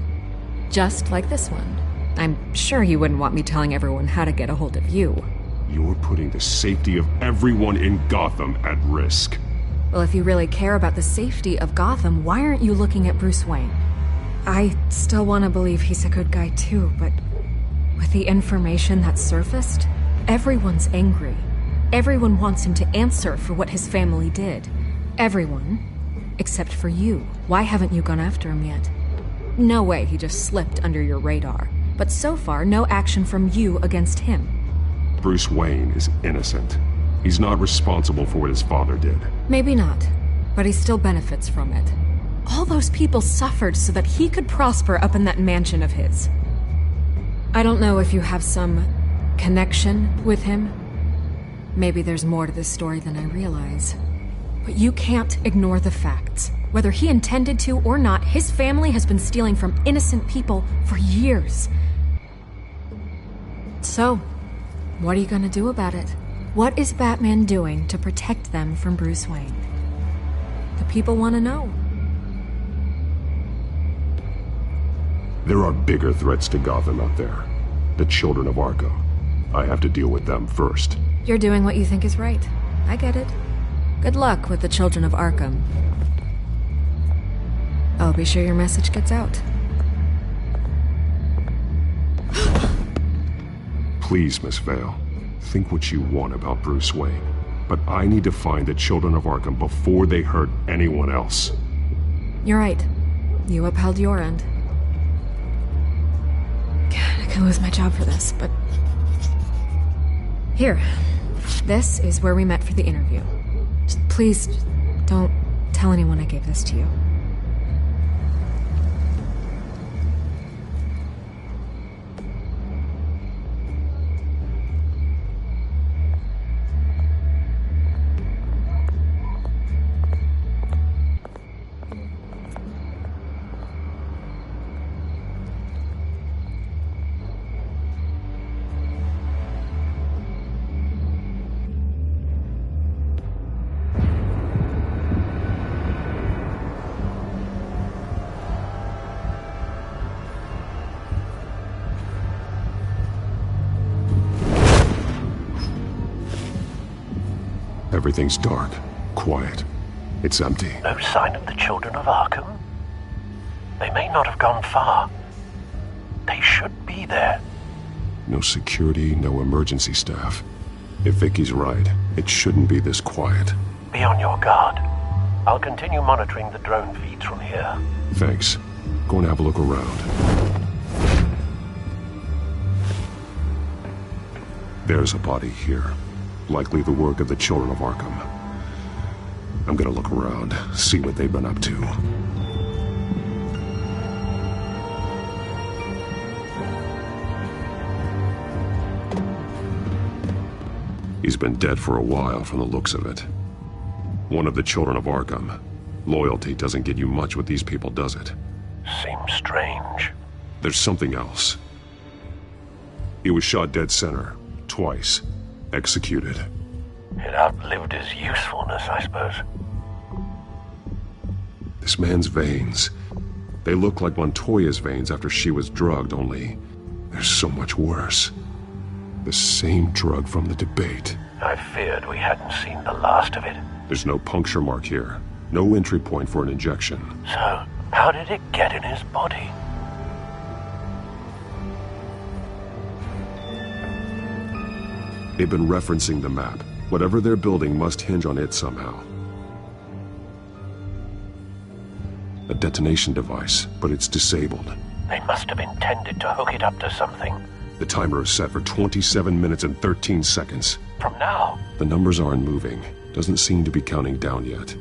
Just like this one. I'm sure you wouldn't want me telling everyone how to get a hold of you. You're putting the safety of everyone in Gotham at risk. Well, if you really care about the safety of Gotham, why aren't you looking at Bruce Wayne? I still want to believe he's a good guy too, but with the information that surfaced, everyone's angry. Everyone wants him to answer for what his family did. Everyone, except for you. Why haven't you gone after him yet? No way he just slipped under your radar. But so far, no action from you against him. Bruce Wayne is innocent. He's not responsible for what his father did. Maybe not, but he still benefits from it. All those people suffered so that he could prosper up in that mansion of his. I don't know if you have some connection with him. Maybe there's more to this story than I realize. But you can't ignore the facts. Whether he intended to or not, his family has been stealing from innocent people for years. So, what are you gonna do about it? What is Batman doing to protect them from Bruce Wayne? The people want to know. There are bigger threats to Gotham out there. The children of Arkham. I have to deal with them first. You're doing what you think is right. I get it. Good luck with the children of Arkham. I'll be sure your message gets out. Please, Miss Vale. Think what you want about Bruce Wayne. But I need to find the children of Arkham before they hurt anyone else. You're right. You upheld your end. God, I could lose my job for this, but... Here. This is where we met for the interview. Just please, don't tell anyone I gave this to you. Everything's dark, quiet. It's empty. No sign of the children of Arkham? They may not have gone far. They should be there. No security, no emergency staff. If Vicky's right, it shouldn't be this quiet. Be on your guard. I'll continue monitoring the drone feeds from here. Thanks. Go and have a look around. There's a body here. Likely the work of the children of Arkham. I'm gonna look around, see what they've been up to. He's been dead for a while from the looks of it. One of the children of Arkham. Loyalty doesn't get you much with these people, does it? Seems strange. There's something else. He was shot dead center. Twice. Executed. It outlived his usefulness, I suppose. This man's veins. They look like Montoya's veins after she was drugged, only they're so much worse. The same drug from the debate. I feared we hadn't seen the last of it. There's no puncture mark here. No entry point for an injection. So, how did it get in his body? They've been referencing the map. Whatever they're building must hinge on it somehow. A detonation device, but it's disabled. They must have intended to hook it up to something. The timer is set for 27 minutes and 13 seconds. From now? The numbers aren't moving. Doesn't seem to be counting down yet.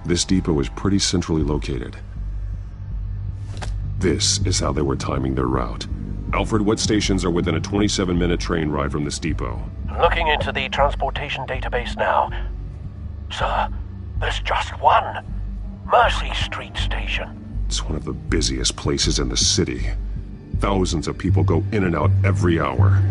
This depot is pretty centrally located. This is how they were timing their route. Alfred, what stations are within a 27-minute train ride from this depot? Looking into the transportation database now. Sir, there's just one. Mercy Street Station. It's one of the busiest places in the city. Thousands of people go in and out every hour.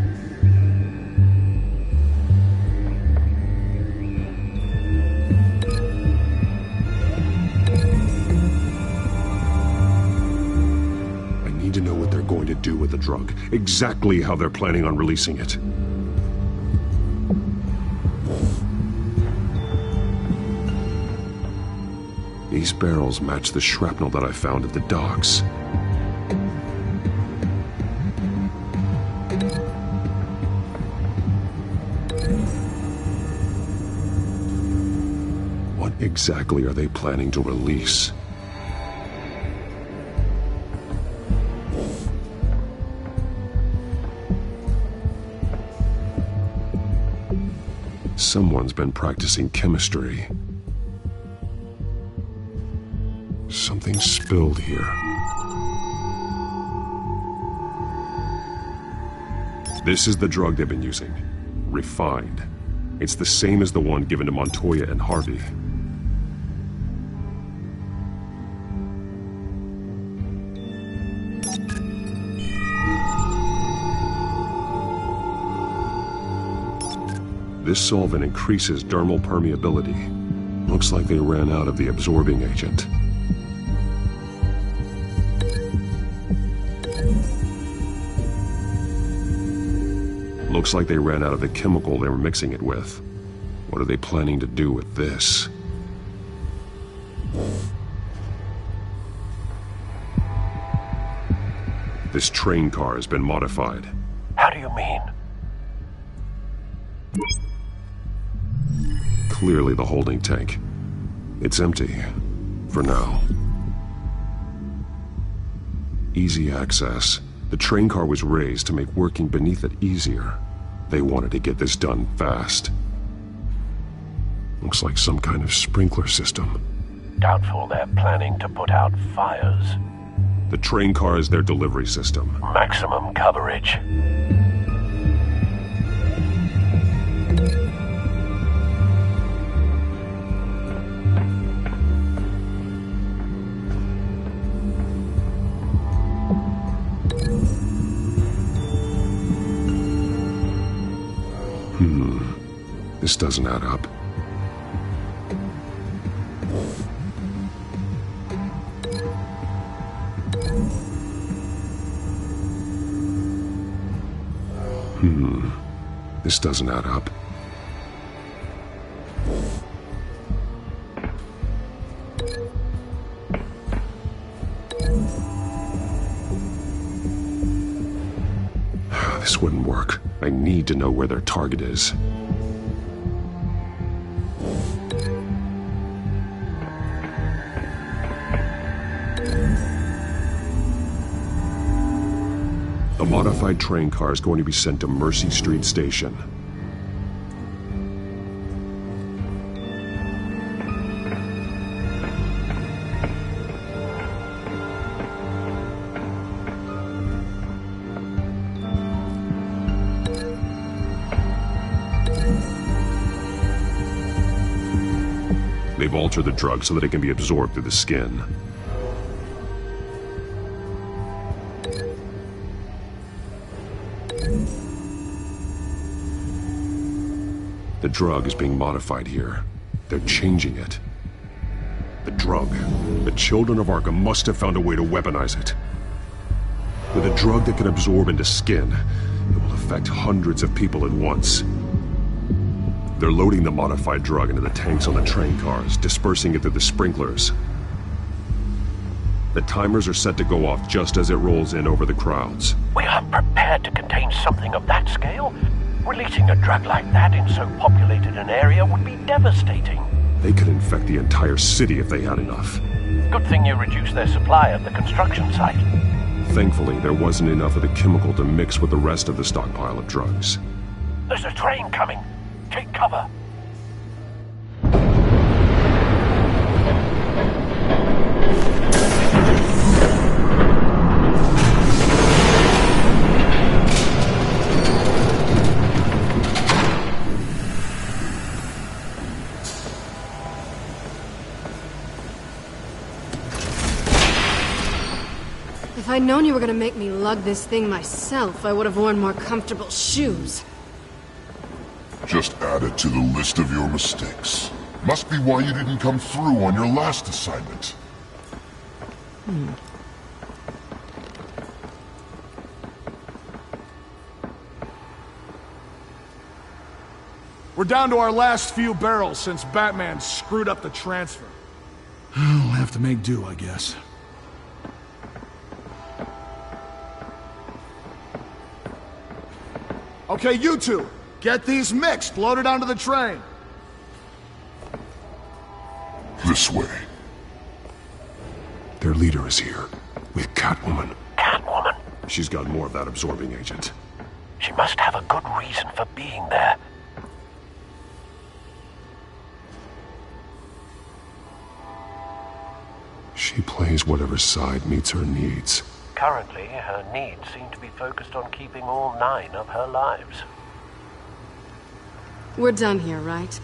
To know what they're going to do with the drug, exactly how they're planning on releasing it. These barrels match the shrapnel that I found at the docks. What exactly are they planning to release? Someone's been practicing chemistry. Something spilled here. This is the drug they've been using. Refined. It's the same as the one given to Montoya and Harvey. This solvent increases dermal permeability. Looks like they ran out of the absorbing agent. Looks like they ran out of the chemical they were mixing it with. What are they planning to do with this? This train car has been modified. How do you mean? Clearly the holding tank. It's empty. For now. Easy access. The train car was raised to make working beneath it easier. They wanted to get this done fast. Looks like some kind of sprinkler system. Doubtful they're planning to put out fires. The train car is their delivery system. Maximum coverage. This doesn't add up. This doesn't add up. This wouldn't work. I need to know where their target is. The modified train car is going to be sent to Mercy Street Station. altered the drug so that it can be absorbed through the skin. The drug is being modified here. They're changing it. The drug. The children of Arkham must have found a way to weaponize it. With a drug that can absorb into skin, it will affect hundreds of people at once. They're loading the modified drug into the tanks on the train cars, dispersing it through the sprinklers. The timers are set to go off just as it rolls in over the crowds. We aren't prepared to contain something of that scale. Releasing a drug like that in so populated an area would be devastating. They could infect the entire city if they had enough. Good thing you reduced their supply at the construction site. Thankfully, there wasn't enough of the chemical to mix with the rest of the stockpile of drugs. There's a train coming. Take cover. If I'd known you were gonna make me lug this thing myself, I would have worn more comfortable shoes. Just add it to the list of your mistakes. Must be why you didn't come through on your last assignment. We're down to our last few barrels since Batman screwed up the transfer. We'll have to make do, I guess. Okay, you two, get these mixed, loaded onto the train. This way. Their leader is here, with Catwoman. Catwoman? She's got more of that absorbing agent. She must have a good reason for being there. She plays whatever side meets her needs. Currently, her needs seem to be focused on keeping all 9 of her lives. We're done here, right?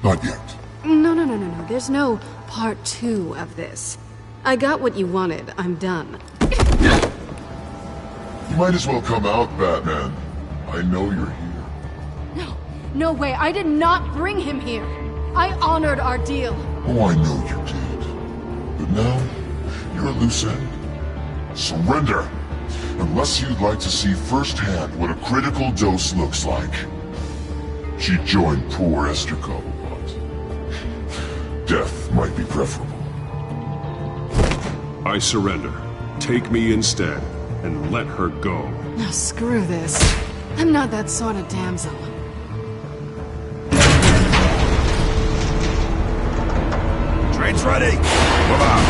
Not yet. No. There's no part 2 of this. I got what you wanted. I'm done. You might as well come out, Batman. I know you're here. No way. I did not bring him here. I honored our deal. Oh, I know you did. But now, you're a loose end. Surrender, unless you'd like to see firsthand what a critical dose looks like. She joined poor Esther Cobblepot. Death might be preferable. I surrender. Take me instead, and let her go. Now screw this. I'm not that sort of damsel. Train's ready! Move out!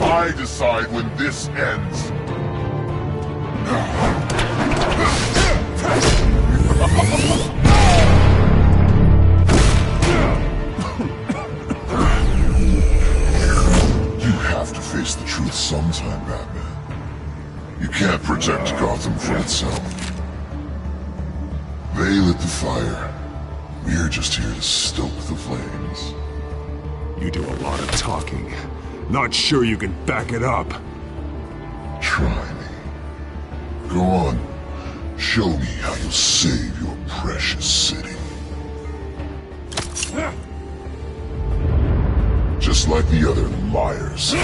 I decide when this ends. You have to face the truth sometime, Batman. You can't protect Gotham for itself. They lit the fire. We're just here to stoke the flames. You do a lot of talking. Not sure you can back it up. Try me. Go on. Show me how you'll save your precious city. Just like the other liars.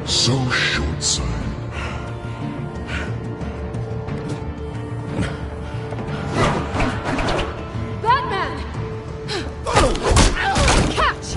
So short-sighted. Batman! Catch!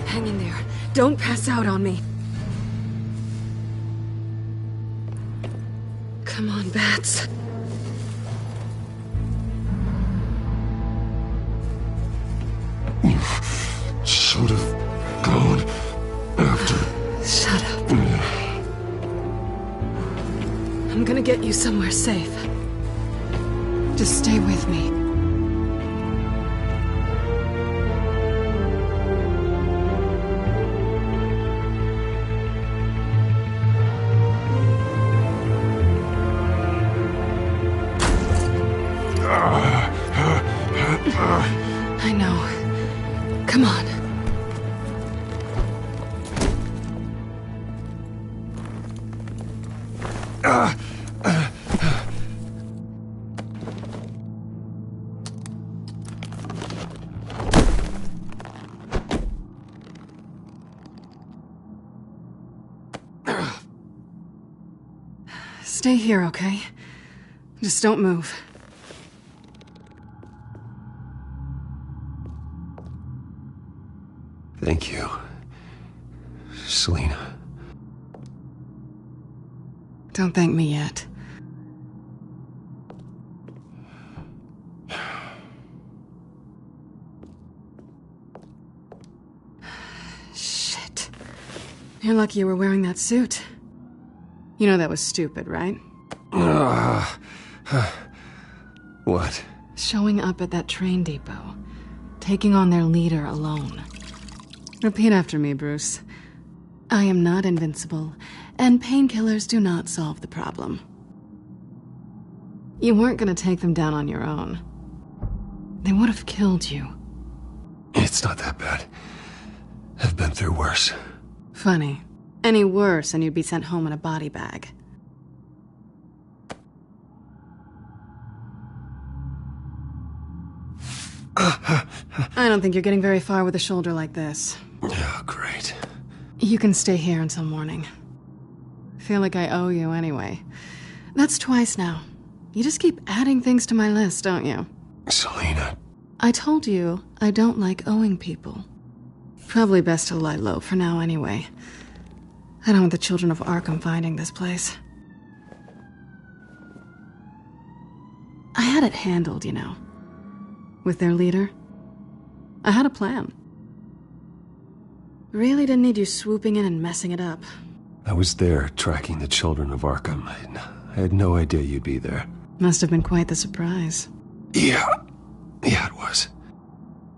Hang in there. Don't pass out on me. Come on, Bats. You should have gone after. Shut up. I'm gonna get you somewhere safe. Just stay with me. I know. Come on. Stay here, okay? Just don't move. Thank you, Selina. Don't thank me yet. Shit. You're lucky you were wearing that suit. You know that was stupid, right? What? Showing up at that train depot. Taking on their leader alone. Repeat after me, Bruce. I am not invincible, and painkillers do not solve the problem. You weren't gonna take them down on your own. They would have killed you. It's not that bad. I've been through worse. Funny. Any worse and you'd be sent home in a body bag. I don't think you're getting very far with a shoulder like this. Oh, great. You can stay here until morning. Feel like I owe you anyway. That's twice now. You just keep adding things to my list, don't you? Selina. I told you I don't like owing people. Probably best to lie low for now anyway. I don't want the children of Arkham finding this place. I had it handled, you know. with their leader. I had a plan. Really didn't need you swooping in and messing it up. I was there tracking the children of Arkham. I had no idea you'd be there. Must have been quite the surprise. Yeah, it was.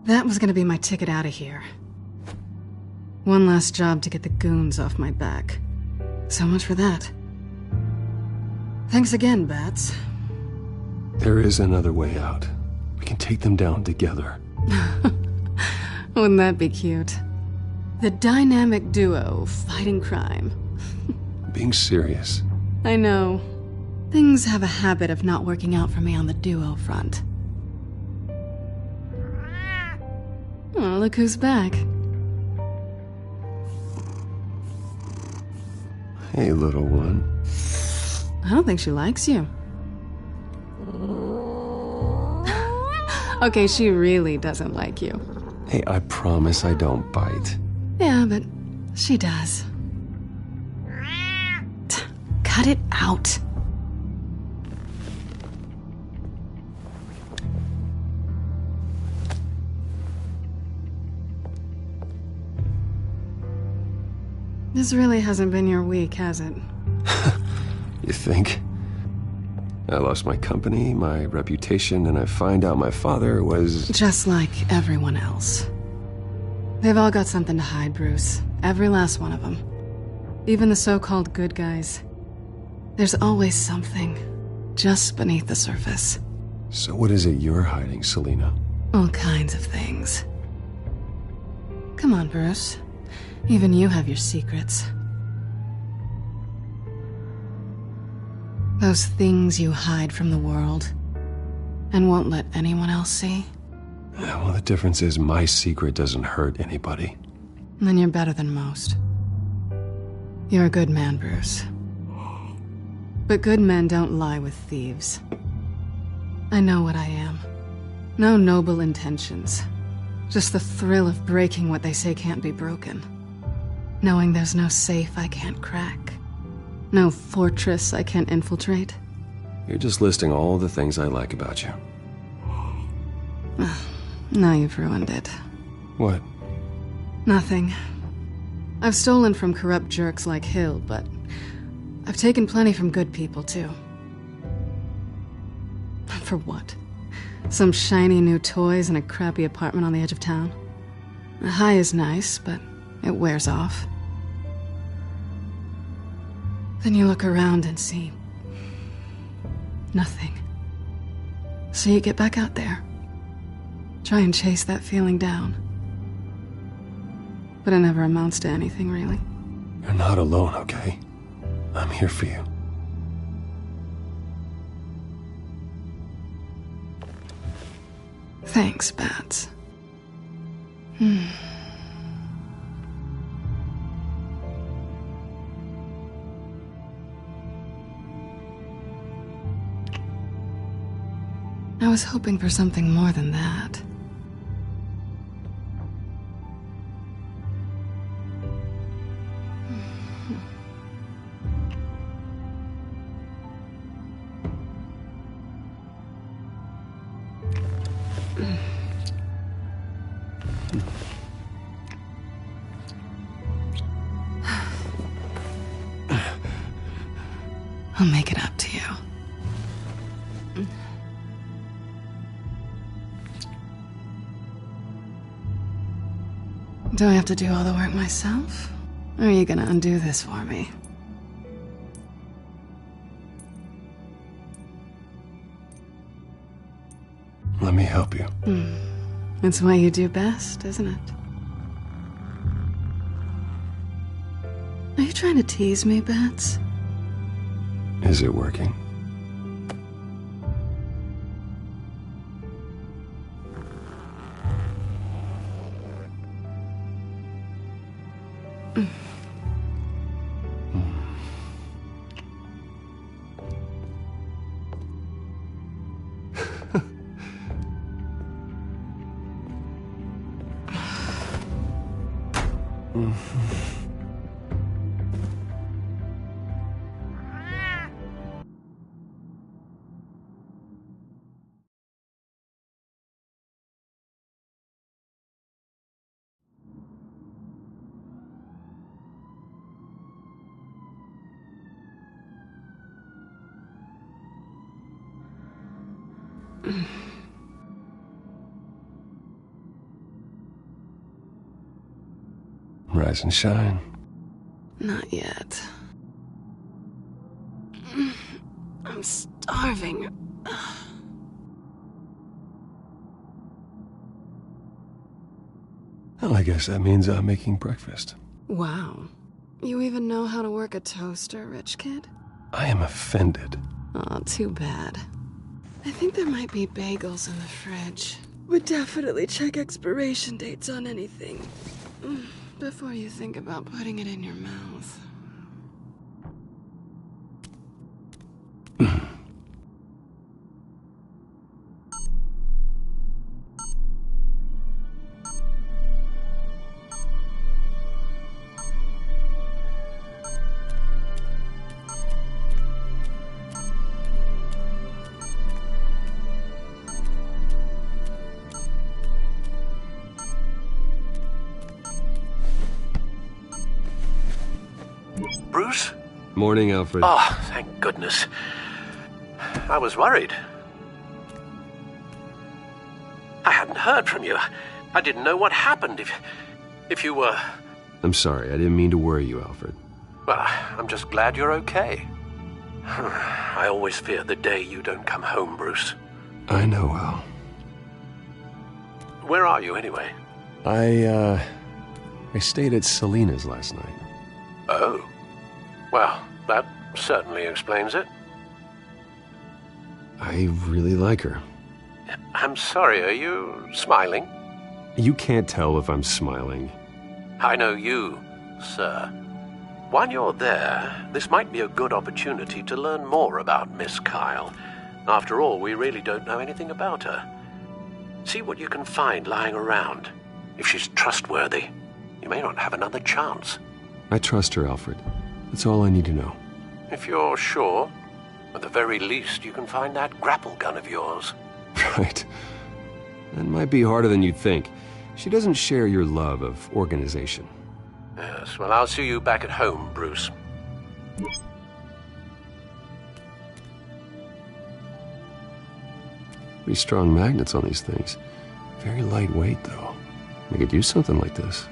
That was gonna be my ticket out of here. One last job to get the goons off my back. So much for that. Thanks again, Bats. There is another way out. We can take them down together. Wouldn't that be cute? The dynamic duo fighting crime. Being serious. I know. Things have a habit of not working out for me on the duo front. Oh, look who's back. Hey, little one. I don't think she likes you. Okay, she really doesn't like you. Hey, I promise I don't bite. Yeah, but she does. Cut it out. This really hasn't been your week, has it? You think? I lost my company, my reputation, and I find out my father was... Just like everyone else. They've all got something to hide, Bruce. Every last one of them. Even the so-called good guys. There's always something just beneath the surface. So what is it you're hiding, Selina? All kinds of things. Come on, Bruce. Even you have your secrets. Those things you hide from the world and won't let anyone else see. Yeah, well, the difference is my secret doesn't hurt anybody. Then you're better than most. You're a good man, Bruce. But good men don't lie with thieves. I know what I am. No noble intentions. Just the thrill of breaking what they say can't be broken. Knowing there's no safe I can't crack. No fortress I can't infiltrate. You're just listing all the things I like about you. Now you've ruined it. What? Nothing. I've stolen from corrupt jerks like Hill, but I've taken plenty from good people, too. For what? Some shiny new toys and a crappy apartment on the edge of town? A high is nice, but it wears off. Then you look around and see nothing. So you get back out there. Try and chase that feeling down. But it never amounts to anything, really. You're not alone, okay? I'm here for you. Thanks, Bats. I was hoping for something more than that. I'll make it up to you. Do I have to do all the work myself? Or are you gonna undo this for me? Let me help you. It's what you do best, isn't it? Are you trying to tease me, Bats? Is it working? Rise and shine. Not yet. I'm starving. Well, I guess that means I'm making breakfast. Wow. You even know how to work a toaster, rich kid? I am offended. Aw, too bad. I think there might be bagels in the fridge. Would definitely check expiration dates on anything before you think about putting it in your mouth. Bruce? Morning, Alfred. Oh, thank goodness. I was worried. I hadn't heard from you. I didn't know what happened if you were... I'm sorry, I didn't mean to worry you, Alfred. Well, I'm just glad you're okay. I always fear the day you don't come home, Bruce. I know, Al. Where are you, anyway? I stayed at Selena's last night. Oh. Well, that certainly explains it. I really like her. I'm sorry, are you smiling? You can't tell if I'm smiling. I know you, sir. While you're there, this might be a good opportunity to learn more about Miss Kyle. After all, we really don't know anything about her. See what you can find lying around. If she's trustworthy, you may not have another chance. I trust her, Alfred. That's all I need to know. If you're sure, at the very least, you can find that grapple gun of yours. Right. That might be harder than you'd think. She doesn't share your love of organization. Yes, well, I'll see you back at home, Bruce. Pretty strong magnets on these things. Very lightweight, though. They could use something like this.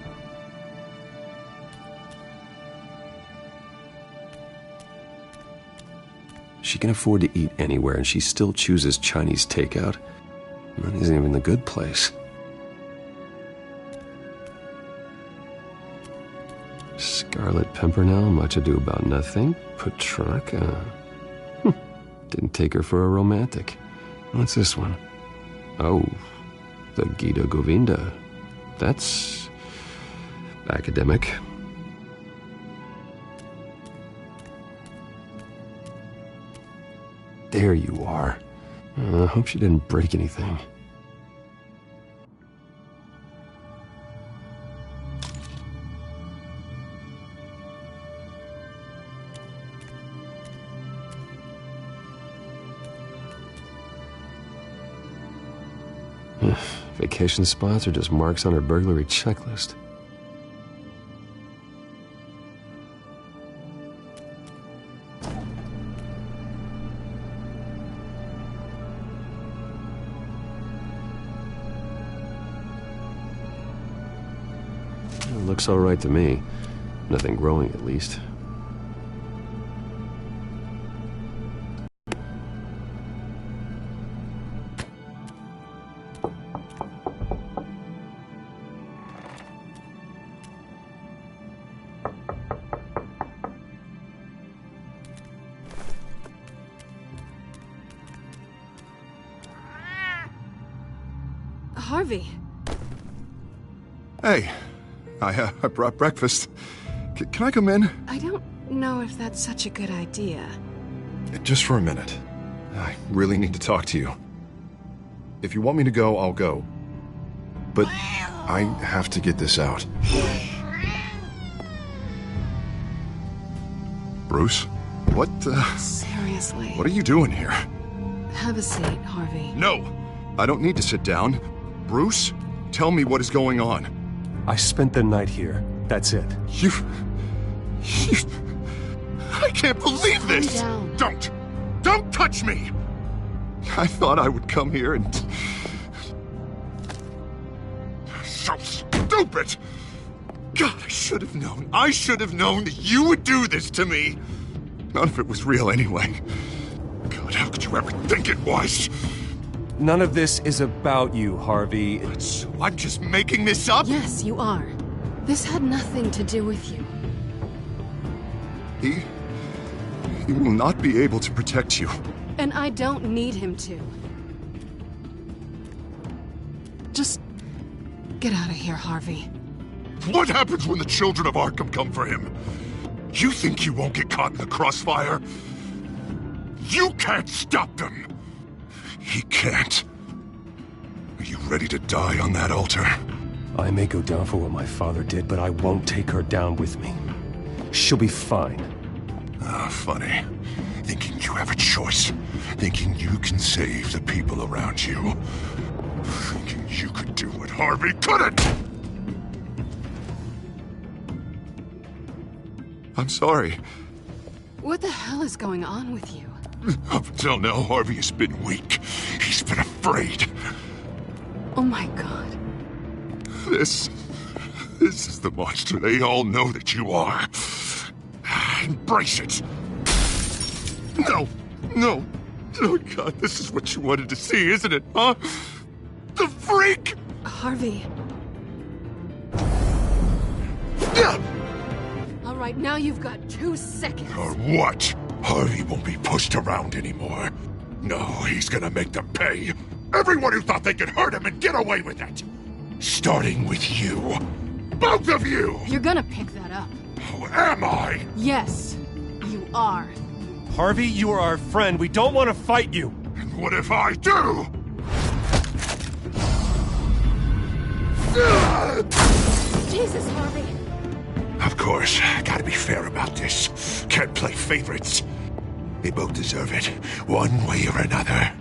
She can afford to eat anywhere, and she still chooses Chinese takeout. That isn't even the good place. Scarlet Pimpernel, Much Ado About Nothing, Petrarca. Didn't take her for a romantic. What's this one? Oh, the Gita Govinda. That's academic. There you are. I hope she didn't break anything. Vacation spots are just marks on her burglary checklist. Looks all right to me. Nothing growing, at least. Harvey. Hey. I brought breakfast. Can I come in? I don't know if that's such a good idea. Just for a minute. I really need to talk to you. If you want me to go, I'll go. But I have to get this out. Bruce? What, Seriously. What are you doing here? Have a seat, Harvey. No! I don't need to sit down. Bruce, tell me what is going on. I spent the night here. That's it. You... I can't believe this! Calm down. Don't touch me! I thought I would come here and... So stupid! God, I should have known. I should have known that you would do this to me. None of it was real anyway. God, how could you ever think it was? None of this is about you, Harvey. So I'm just making this up? Yes, you are. This had nothing to do with you. He will not be able to protect you. And I don't need him to. Just get out of here, Harvey. What happens when the children of Arkham come for him? You think you won't get caught in the crossfire? You can't stop them! He can't. Are you ready to die on that altar? I may go down for what my father did, but I won't take her down with me. She'll be fine. Ah, funny. Thinking you have a choice. Thinking you can save the people around you. Thinking you could do what Harvey couldn't! I'm sorry. What the hell is going on with you? Up until now, Harvey has been weak. He's been afraid. Oh my God. This is the monster they all know that you are. Embrace it. No. Oh God, this is what you wanted to see, isn't it, huh? The freak! Harvey. All right, now you've got 2 seconds. Or what? Harvey won't be pushed around anymore. No, he's gonna make them pay. Everyone who thought they could hurt him and get away with it. Starting with you. Both of you! You're gonna pick that up. Oh, am I? Yes, you are. Harvey, you are our friend. We don't want to fight you. And what if I do? Jesus, Harvey. Of course, gotta be fair about this. Can't play favorites. They both deserve it, one way or another.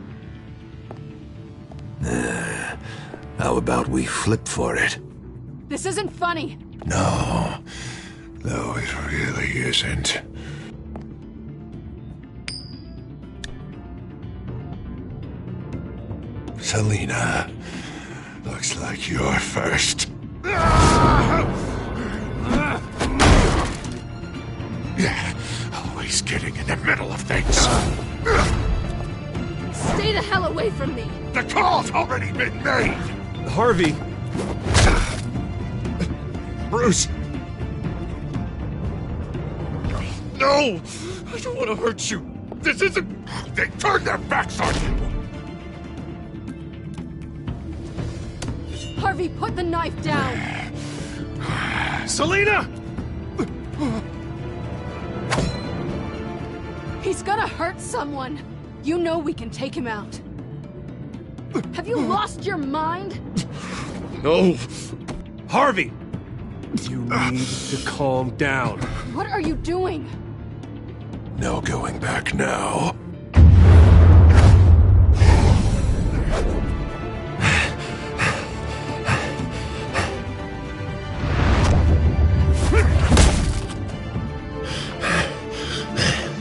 How about we flip for it? This isn't funny. No, it really isn't. Selina, looks like you're first. Yeah, always getting in the middle of things. Stay the hell away from me. The call's already been made. Harvey. Bruce. No, I don't want to hurt you. This isn't... They turned their backs on you. Harvey, put the knife down. Selina! He's gonna hurt someone. You know we can take him out. Have you lost your mind? No. Harvey! You need to calm down. What are you doing? No going back now.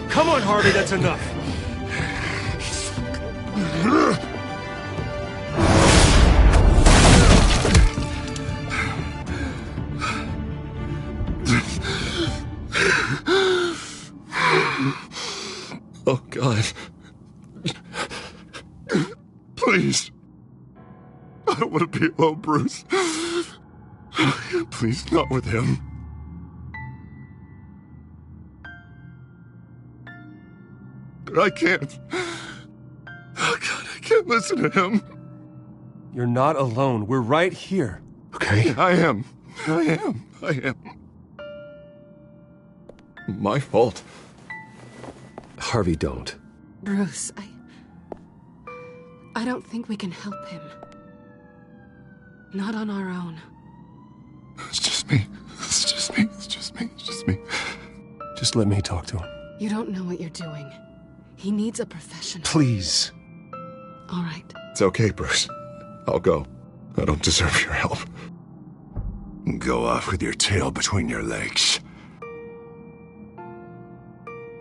Come on, Harvey, that's enough. Oh, God. Please. I don't want to be alone, Bruce. Please, not with him. But I can't. Oh, God, I can't listen to him. You're not alone. We're right here. Okay, I am. My fault. Harvey, don't. Bruce, I don't think we can help him. Not on our own. It's just me. Just let me talk to him. You don't know what you're doing. He needs a professional. Please. All right. It's okay, Bruce. I'll go. I don't deserve your help. Go off with your tail between your legs.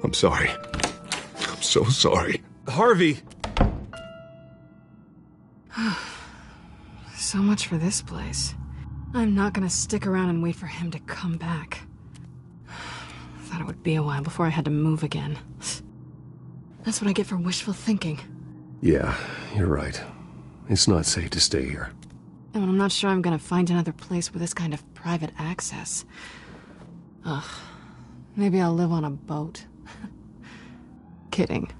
I'm sorry. I'm so sorry. Harvey! So much for this place. I'm not gonna stick around and wait for him to come back. Thought it would be a while before I had to move again. That's what I get for wishful thinking. Yeah, you're right. It's not safe to stay here. And I'm not sure I'm gonna find another place with this kind of private access. Ugh. Maybe I'll live on a boat. Kidding.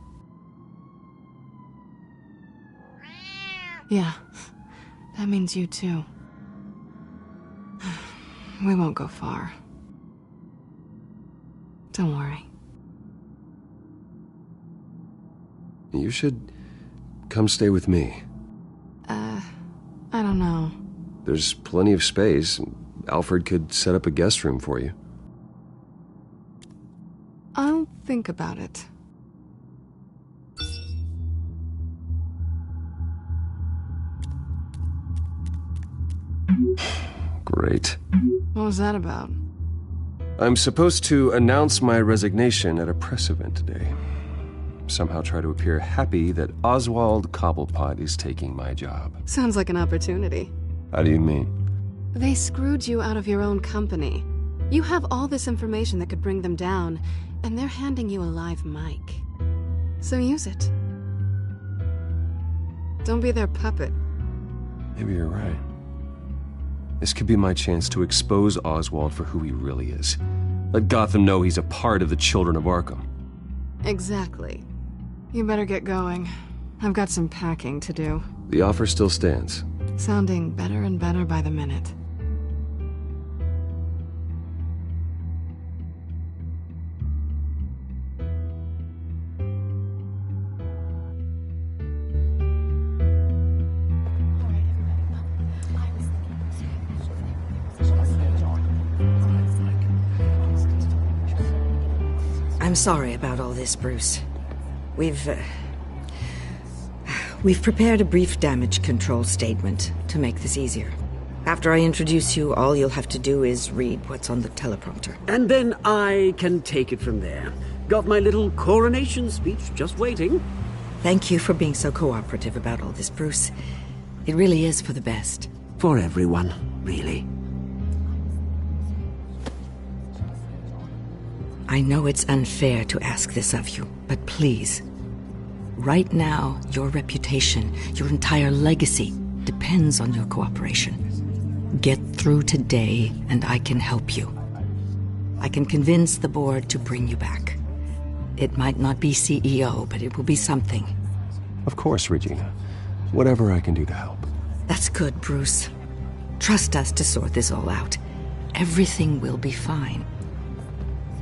Yeah. That means you too. We won't go far. Don't worry. You should come stay with me. I don't know. There's plenty of space. Alfred could set up a guest room for you. I'll think about it. Great. What was that about? I'm supposed to announce my resignation at a press event today. Somehow try to appear happy that Oswald Cobblepot is taking my job. Sounds like an opportunity. How do you mean? They screwed you out of your own company. You have all this information that could bring them down, and they're handing you a live mic. So use it. Don't be their puppet. Maybe you're right. This could be my chance to expose Oswald for who he really is. Let Gotham know he's a part of the Children of Arkham. Exactly. You better get going. I've got some packing to do. The offer still stands. Sounding better and better by the minute. I'm sorry about all this, Bruce. We've prepared a brief damage control statement to make this easier. After I introduce you, all you'll have to do is read what's on the teleprompter. And then I can take it from there. Got my little coronation speech just waiting. Thank you for being so cooperative about all this, Bruce. It really is for the best. For everyone, really. I know it's unfair to ask this of you, but please. Right now, your reputation, your entire legacy, depends on your cooperation. Get through today, and I can help you. I can convince the board to bring you back. It might not be CEO, but it will be something. Of course, Regina. Whatever I can do to help. That's good, Bruce. Trust us to sort this all out. Everything will be fine.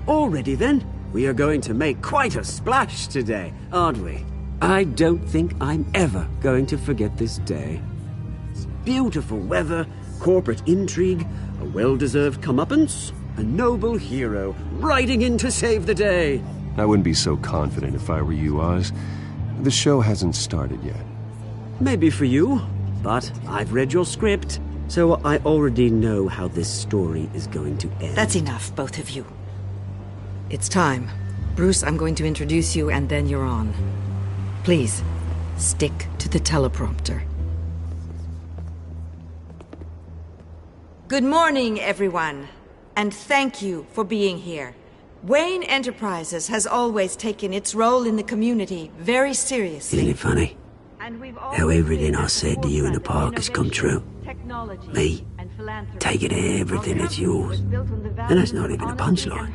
Already then, we are going to make quite a splash today, aren't we? I don't think I'm ever going to forget this day. Beautiful weather, corporate intrigue, a well-deserved comeuppance, a noble hero riding in to save the day. I wouldn't be so confident if I were you, Oz. The show hasn't started yet. Maybe for you, but I've read your script, so I already know how this story is going to end. That's enough, both of you. It's time. Bruce, I'm going to introduce you, and then you're on. Please, stick to the teleprompter. Good morning, everyone, and thank you for being here. Wayne Enterprises has always taken its role in the community very seriously. Isn't it funny? How everything I said to you in the park has come true. Me, taking everything that's yours. And that's not even a punchline.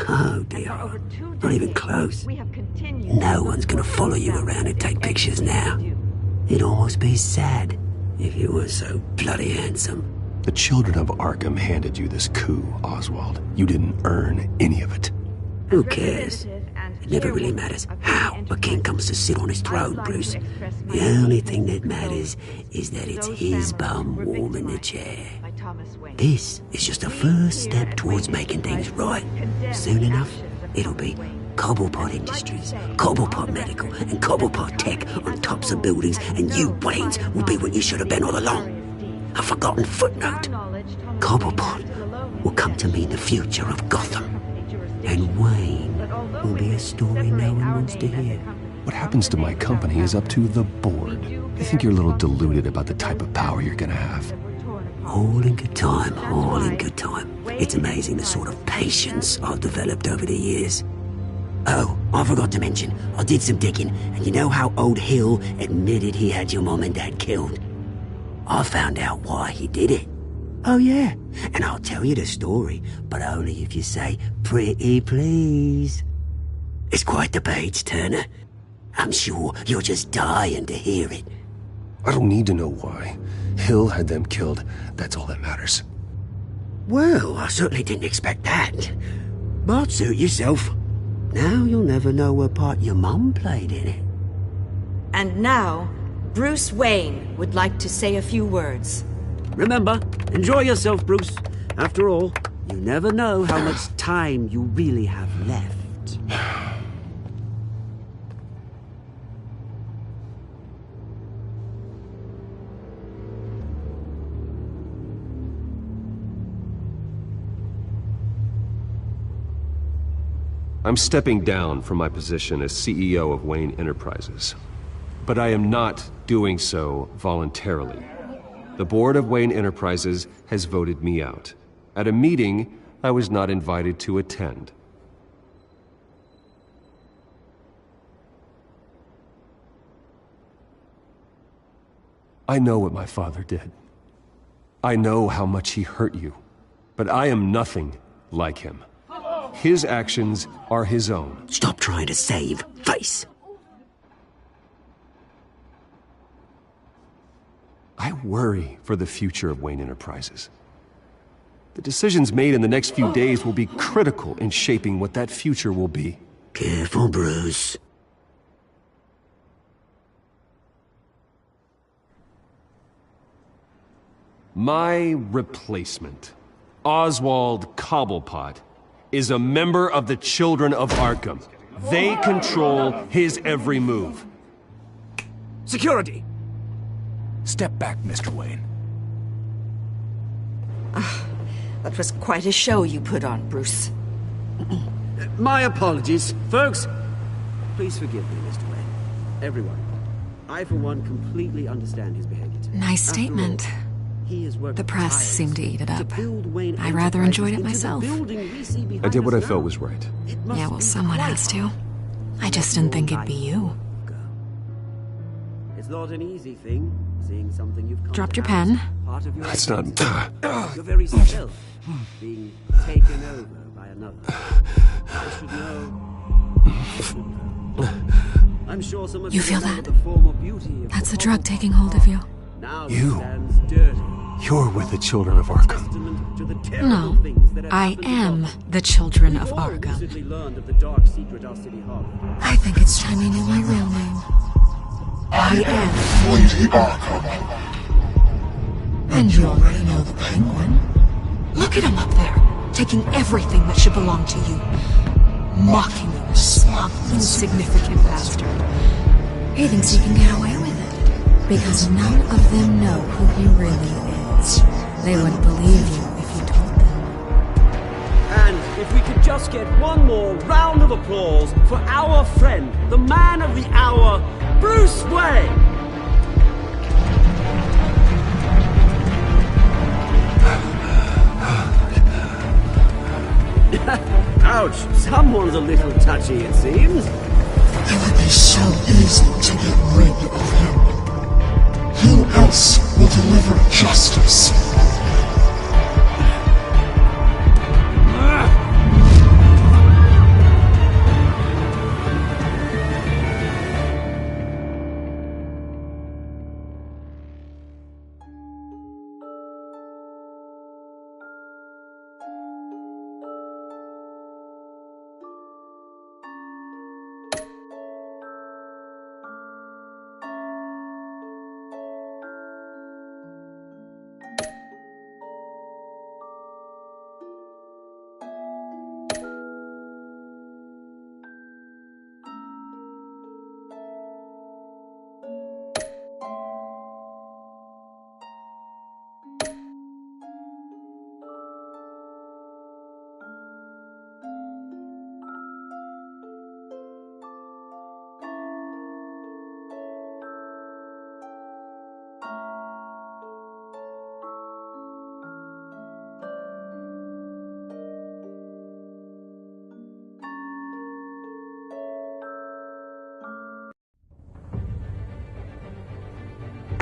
No, dear. Not even close. No one's gonna follow you around and take pictures now. It'd almost be sad if you were so bloody handsome. The Children of Arkham handed you this coup, Oswald. You didn't earn any of it. Who cares? It never really matters how a king comes to sit on his throne, Bruce. The only thing that matters is that it's his bum warm in the chair. This is just a first step towards making things right. Soon enough, it'll be Cobblepot Industries, Cobblepot Medical, and Cobblepot Tech on tops of buildings, and you, Waynes, will be what you should have been all along. A forgotten footnote. Cobblepot will come to mean the future of Gotham. And Wayne will be a story no one wants to hear. What happens to my company is up to the board. I think you're a little deluded about the type of power you're gonna have. All in good time, all in good time. It's amazing the sort of patience I've developed over the years. Oh, I forgot to mention, I did some digging, and you know how old Hill admitted he had your mom and dad killed? I found out why he did it. Oh yeah, and I'll tell you the story, but only if you say, pretty please. It's quite the page turner. I'm sure you're just dying to hear it. I don't need to know why. Hill had them killed. That's all that matters. Well, I certainly didn't expect that. But suit yourself. Now you'll never know what part your mum played in it. And now, Bruce Wayne would like to say a few words. Remember, enjoy yourself, Bruce. After all, you never know how much time you really have left. I'm stepping down from my position as CEO of Wayne Enterprises. But I am not doing so voluntarily. The board of Wayne Enterprises has voted me out, at a meeting I was not invited to attend. I know what my father did. I know how much he hurt you, but I am nothing like him. His actions are his own. Stop trying to save face. I worry for the future of Wayne Enterprises. The decisions made in the next few days will be critical in shaping what that future will be. Careful, Bruce. My replacement, Oswald Cobblepot, is a member of the Children of Arkham. They control his every move. Security! Step back, Mr. Wayne. That was quite a show you put on, Bruce. My apologies, folks. Please forgive me, Mr. Wayne. Everyone. I, for one, completely understand his behavior today. Nice statement. The press seemed to eat it up. I rather enjoyed it myself. I did what I felt was right. Yeah, well, someone has to. I just didn't think it'd be you. It's not an easy thing, seeing something you've come Dropped to your have pen. as part of your That's not... your very self being taken over by another. I should know. I'm sure some of You feel that? the form of beauty of That's the drug taking hold of you. now You. stands dirty. You're with the Children of Arkham. To the terrible No, things that have I happened am to us. the Children of We've all Arkham. recently learned of the dark secret our city harbors. I think it's time you knew my real name. I am. Lady Arkham. And you already know the Penguin. Look at him up there, taking everything that should belong to you. Mocking you, smug, insignificant bastard. He thinks he can get away with it. Because none of them know who he really is. They wouldn't believe you if you told them. And if we could just get one more round of applause for our friend, the man of the hour, Bruce Wayne! Ouch, someone's a little touchy, it seems. It would be so easy to get rid of him. Who else will deliver justice?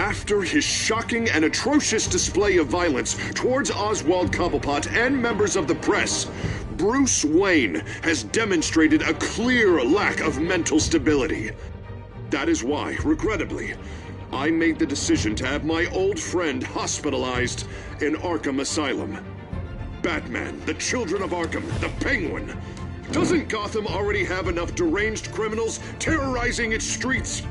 After his shocking and atrocious display of violence towards Oswald Cobblepot and members of the press, Bruce Wayne has demonstrated a clear lack of mental stability. That is why, regrettably, I made the decision to have my old friend hospitalized in Arkham Asylum. Batman, the Children of Arkham, the Penguin. Doesn't Gotham already have enough deranged criminals terrorizing its streets?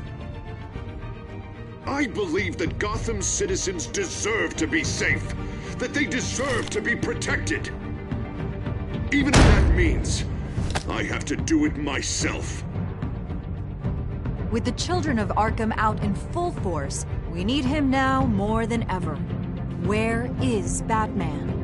I believe that Gotham's citizens deserve to be safe, that they deserve to be protected. Even if that means I have to do it myself. With the Children of Arkham out in full force, we need him now more than ever. Where is Batman?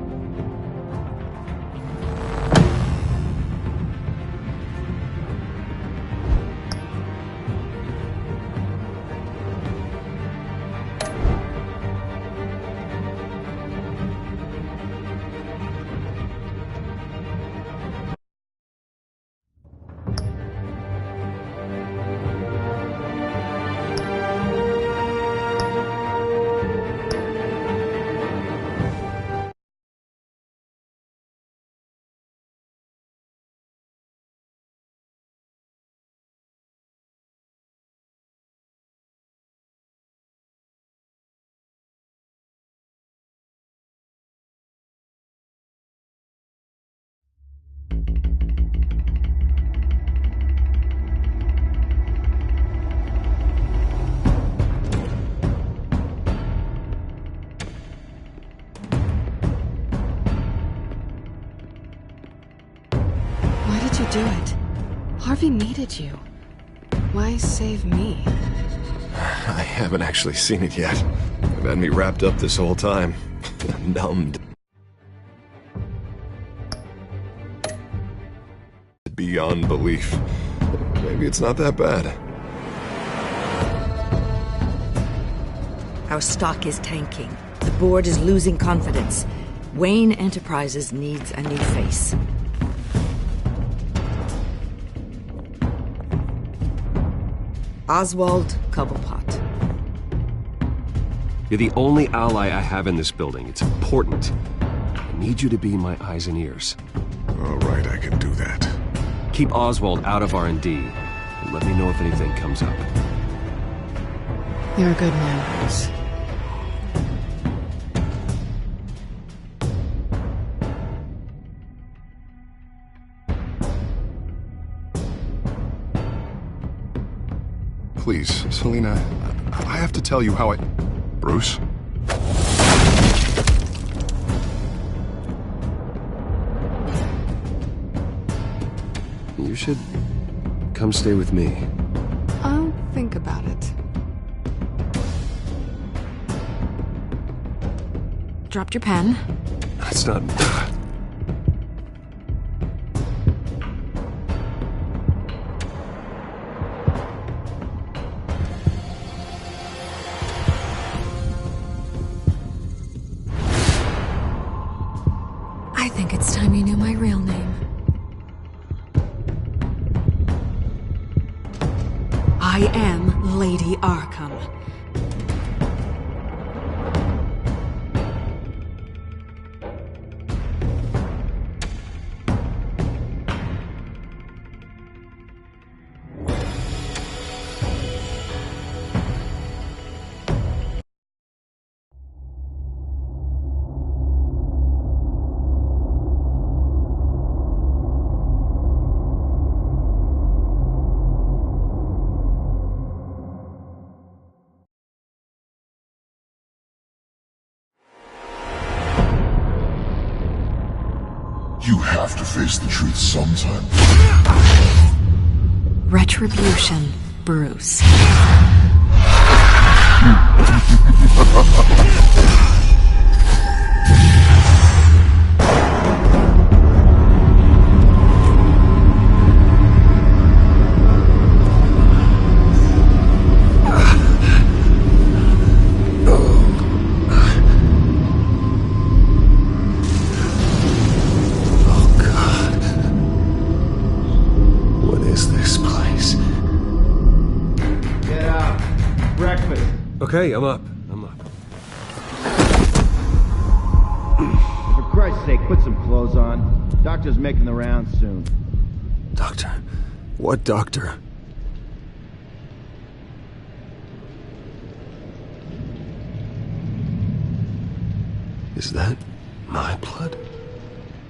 Do it. Harvey needed you. Why save me? I haven't actually seen it yet. I've had me wrapped up this whole time. Numbed. Beyond belief. Maybe it's not that bad. Our stock is tanking. The board is losing confidence. Wayne Enterprises needs a new face. Oswald Cobblepot. You're the only ally I have in this building. It's important. I need you to be my eyes and ears. All right, I can do that. Keep Oswald out of R&D, and let me know if anything comes up. You're a good man, Bruce. Please, Selina, I have to tell you how I... Bruce? You should come stay with me. I'll think about it. Dropped your pen. That's not... I think it's time you knew my real name. I am Lady Arkham. You have to face the truth sometime. Retribution, Bruce. Okay, I'm up. Christ's sake, put some clothes on. Doctor's making the rounds soon. Doctor? What doctor? Is that my blood?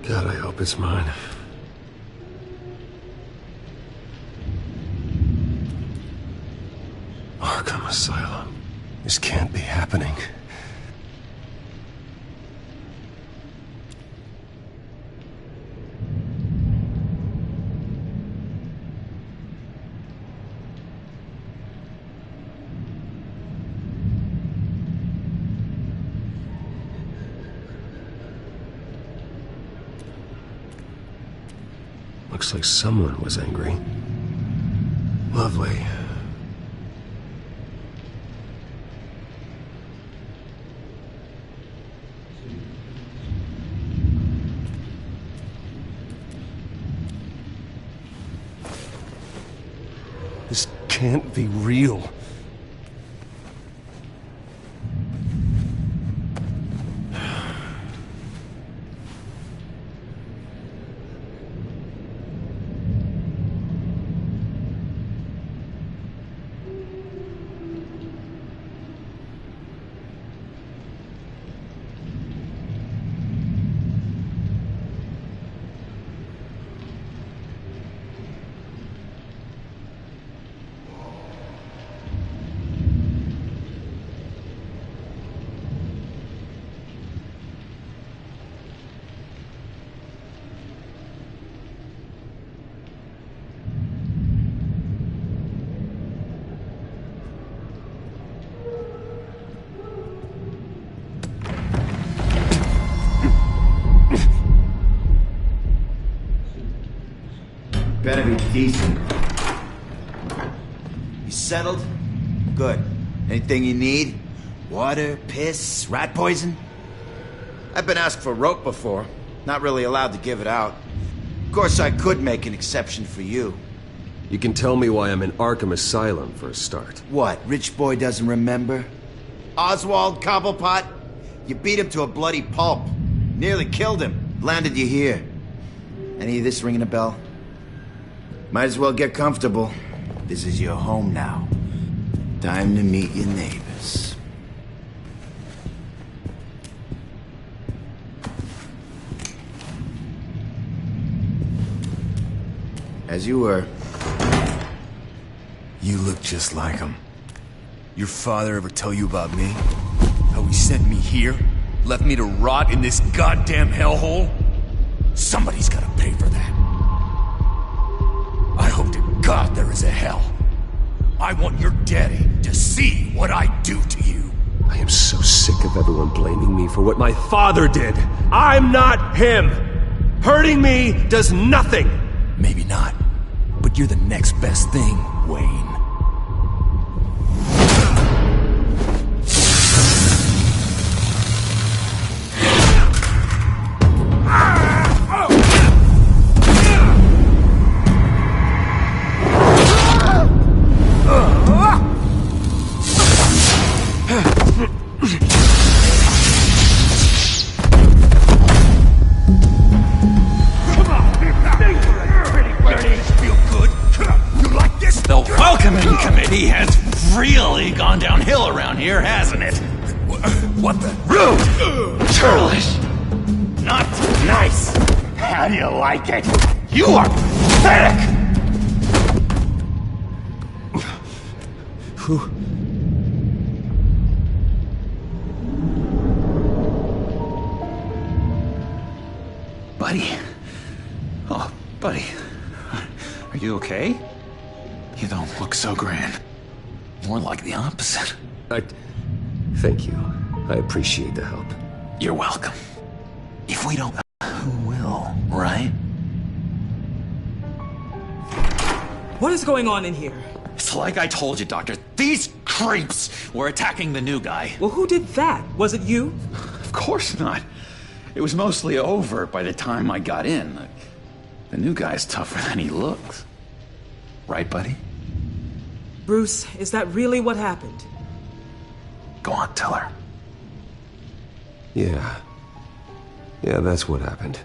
God, I hope it's mine. Arkham Asylum. This can't be happening. Looks like someone was angry. Lovely. This can't be real. Better be decent. You settled? Good. Anything you need? Water, piss, rat poison? I've been asked for rope before. Not really allowed to give it out. Of course, I could make an exception for you. You can tell me why I'm in Arkham Asylum for a start. What, rich boy doesn't remember? Oswald Cobblepot? You beat him to a bloody pulp. Nearly killed him. Landed you here. Any of this ringing a bell? Might as well get comfortable. This is your home now. Time to meet your neighbors. As you were. You look just like him. Your father ever tell you about me? How he sent me here? Left me to rot in this goddamn hellhole? Somebody's gotta pay for that. I hope to God there is a hell. I want your daddy to see what I do to you. I am so sick of everyone blaming me for what my father did. I'm not him. Hurting me does nothing. Maybe not, but you're the next best thing, Wayne. He has really gone downhill around here, hasn't it? What the? Rude! Churlish! Not nice! How do you like it? You are pathetic! Buddy? Oh, buddy. Are you okay? You don't look so grand. More like the opposite. Thank you. I appreciate the help. You're welcome. If we don't, who will, right? What is going on in here? It's like I told you, Doctor. These creeps were attacking the new guy. Well, who did that? Was it you? Of course not. It was mostly over by the time I got in. The new guy's tougher than he looks. Right, buddy? Bruce, is that really what happened? Go on, tell her. Yeah. Yeah, that's what happened.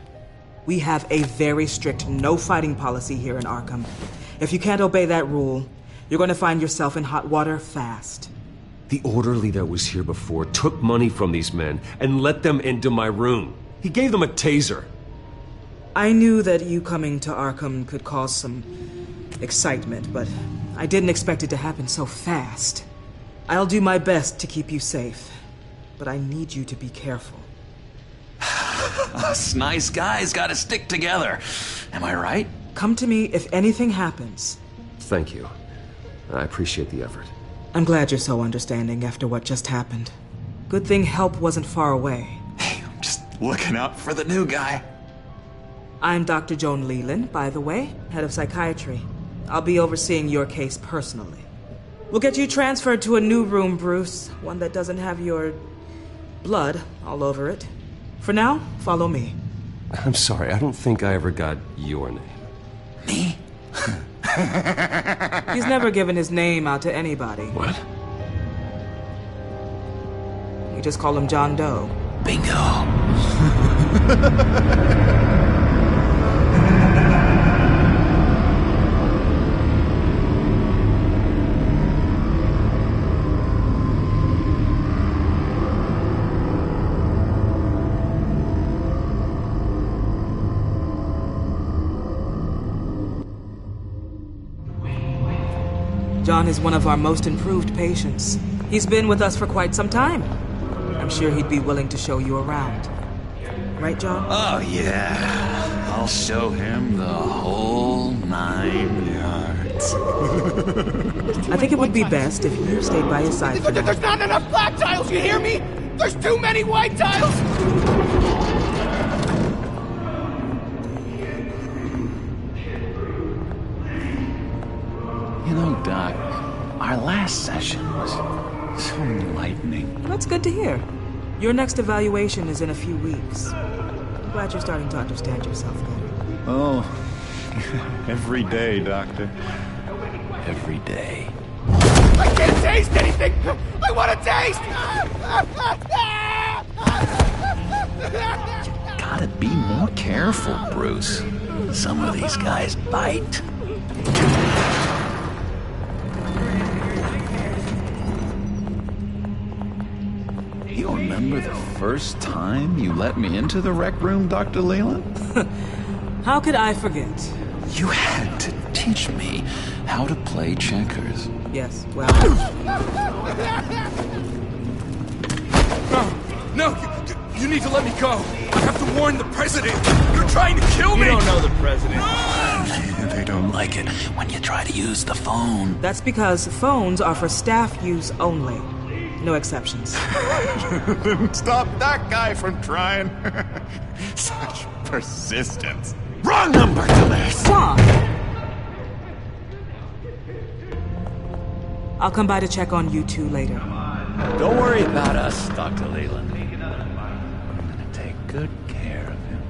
We have a very strict no-fighting policy here in Arkham. If you can't obey that rule, you're going to find yourself in hot water fast. The orderly that was here before took money from these men and let them into my room. He gave them a taser. I knew that you coming to Arkham could cause some excitement, but I didn't expect it to happen so fast. I'll do my best to keep you safe, but I need you to be careful. Us nice guys gotta stick together. Am I right? Come to me if anything happens. Thank you. I appreciate the effort. I'm glad you're so understanding after what just happened. Good thing help wasn't far away. Hey, I'm just looking out for the new guy. I'm Dr. Joan Leland, by the way, head of psychiatry. I'll be overseeing your case personally. We'll get you transferred to a new room, Bruce. One that doesn't have your blood all over it. For now, follow me. I'm sorry, I don't think I ever got your name. Me? He's never given his name out to anybody. What? We just call him John Doe. Bingo. John is one of our most improved patients. He's been with us for quite some time. I'm sure he'd be willing to show you around. Right, John? Oh, yeah. I'll show him the whole 9 yards. I think it would be best if you stayed by his side for now. There's not enough black tiles, you hear me? There's too many white tiles! You know, Doc, our last session was so enlightening. That's good to hear. Your next evaluation is in a few weeks. I'm glad you're starting to understand yourself better. Oh, every day, Doctor. Every day. I can't taste anything! I want to taste! You gotta be more careful, Bruce. Some of these guys bite. You remember the first time you let me into the rec room, Dr. Leland? How could I forget? You had to teach me how to play checkers. Yes, well... No, you need to let me go. I have to warn the president. You're trying to kill me. You don't know the president. They don't like it when you try to use the phone. That's because phones are for staff use only. No exceptions. Stop that guy from trying. Such persistence. Wrong number to this. John! I'll come by to check on you two later. Don't worry about us, Dr. Leland. I'm gonna take good care of him.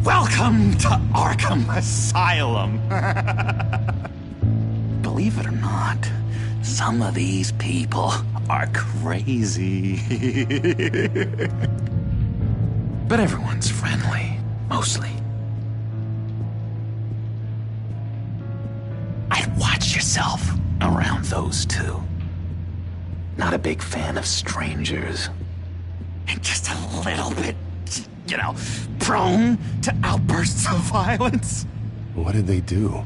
Welcome to Arkham Asylum. Believe it or not, some of these people are crazy. But everyone's friendly, mostly. I'd watch yourself around those two. Not a big fan of strangers. And just a little bit, you know, prone to outbursts of violence. What did they do?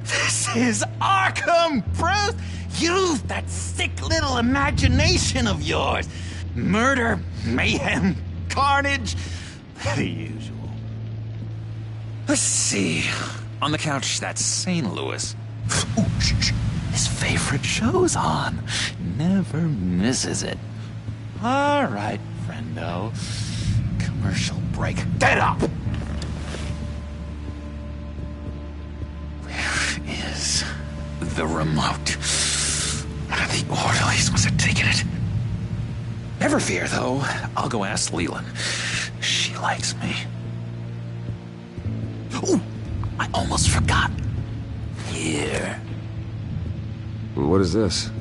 This is Arkham, Bruce! Use that sick little imagination of yours. Murder, mayhem, carnage, the usual. Let's see. On the couch, that's St. Louis. Ooh, shh. His favorite show's on. Never misses it. All right, friendo. Commercial break. Get up! Where is the remote? The orderlies must have taken it. Never fear, though. I'll go ask Leland. She likes me. Ooh, I almost forgot. Here. What is this?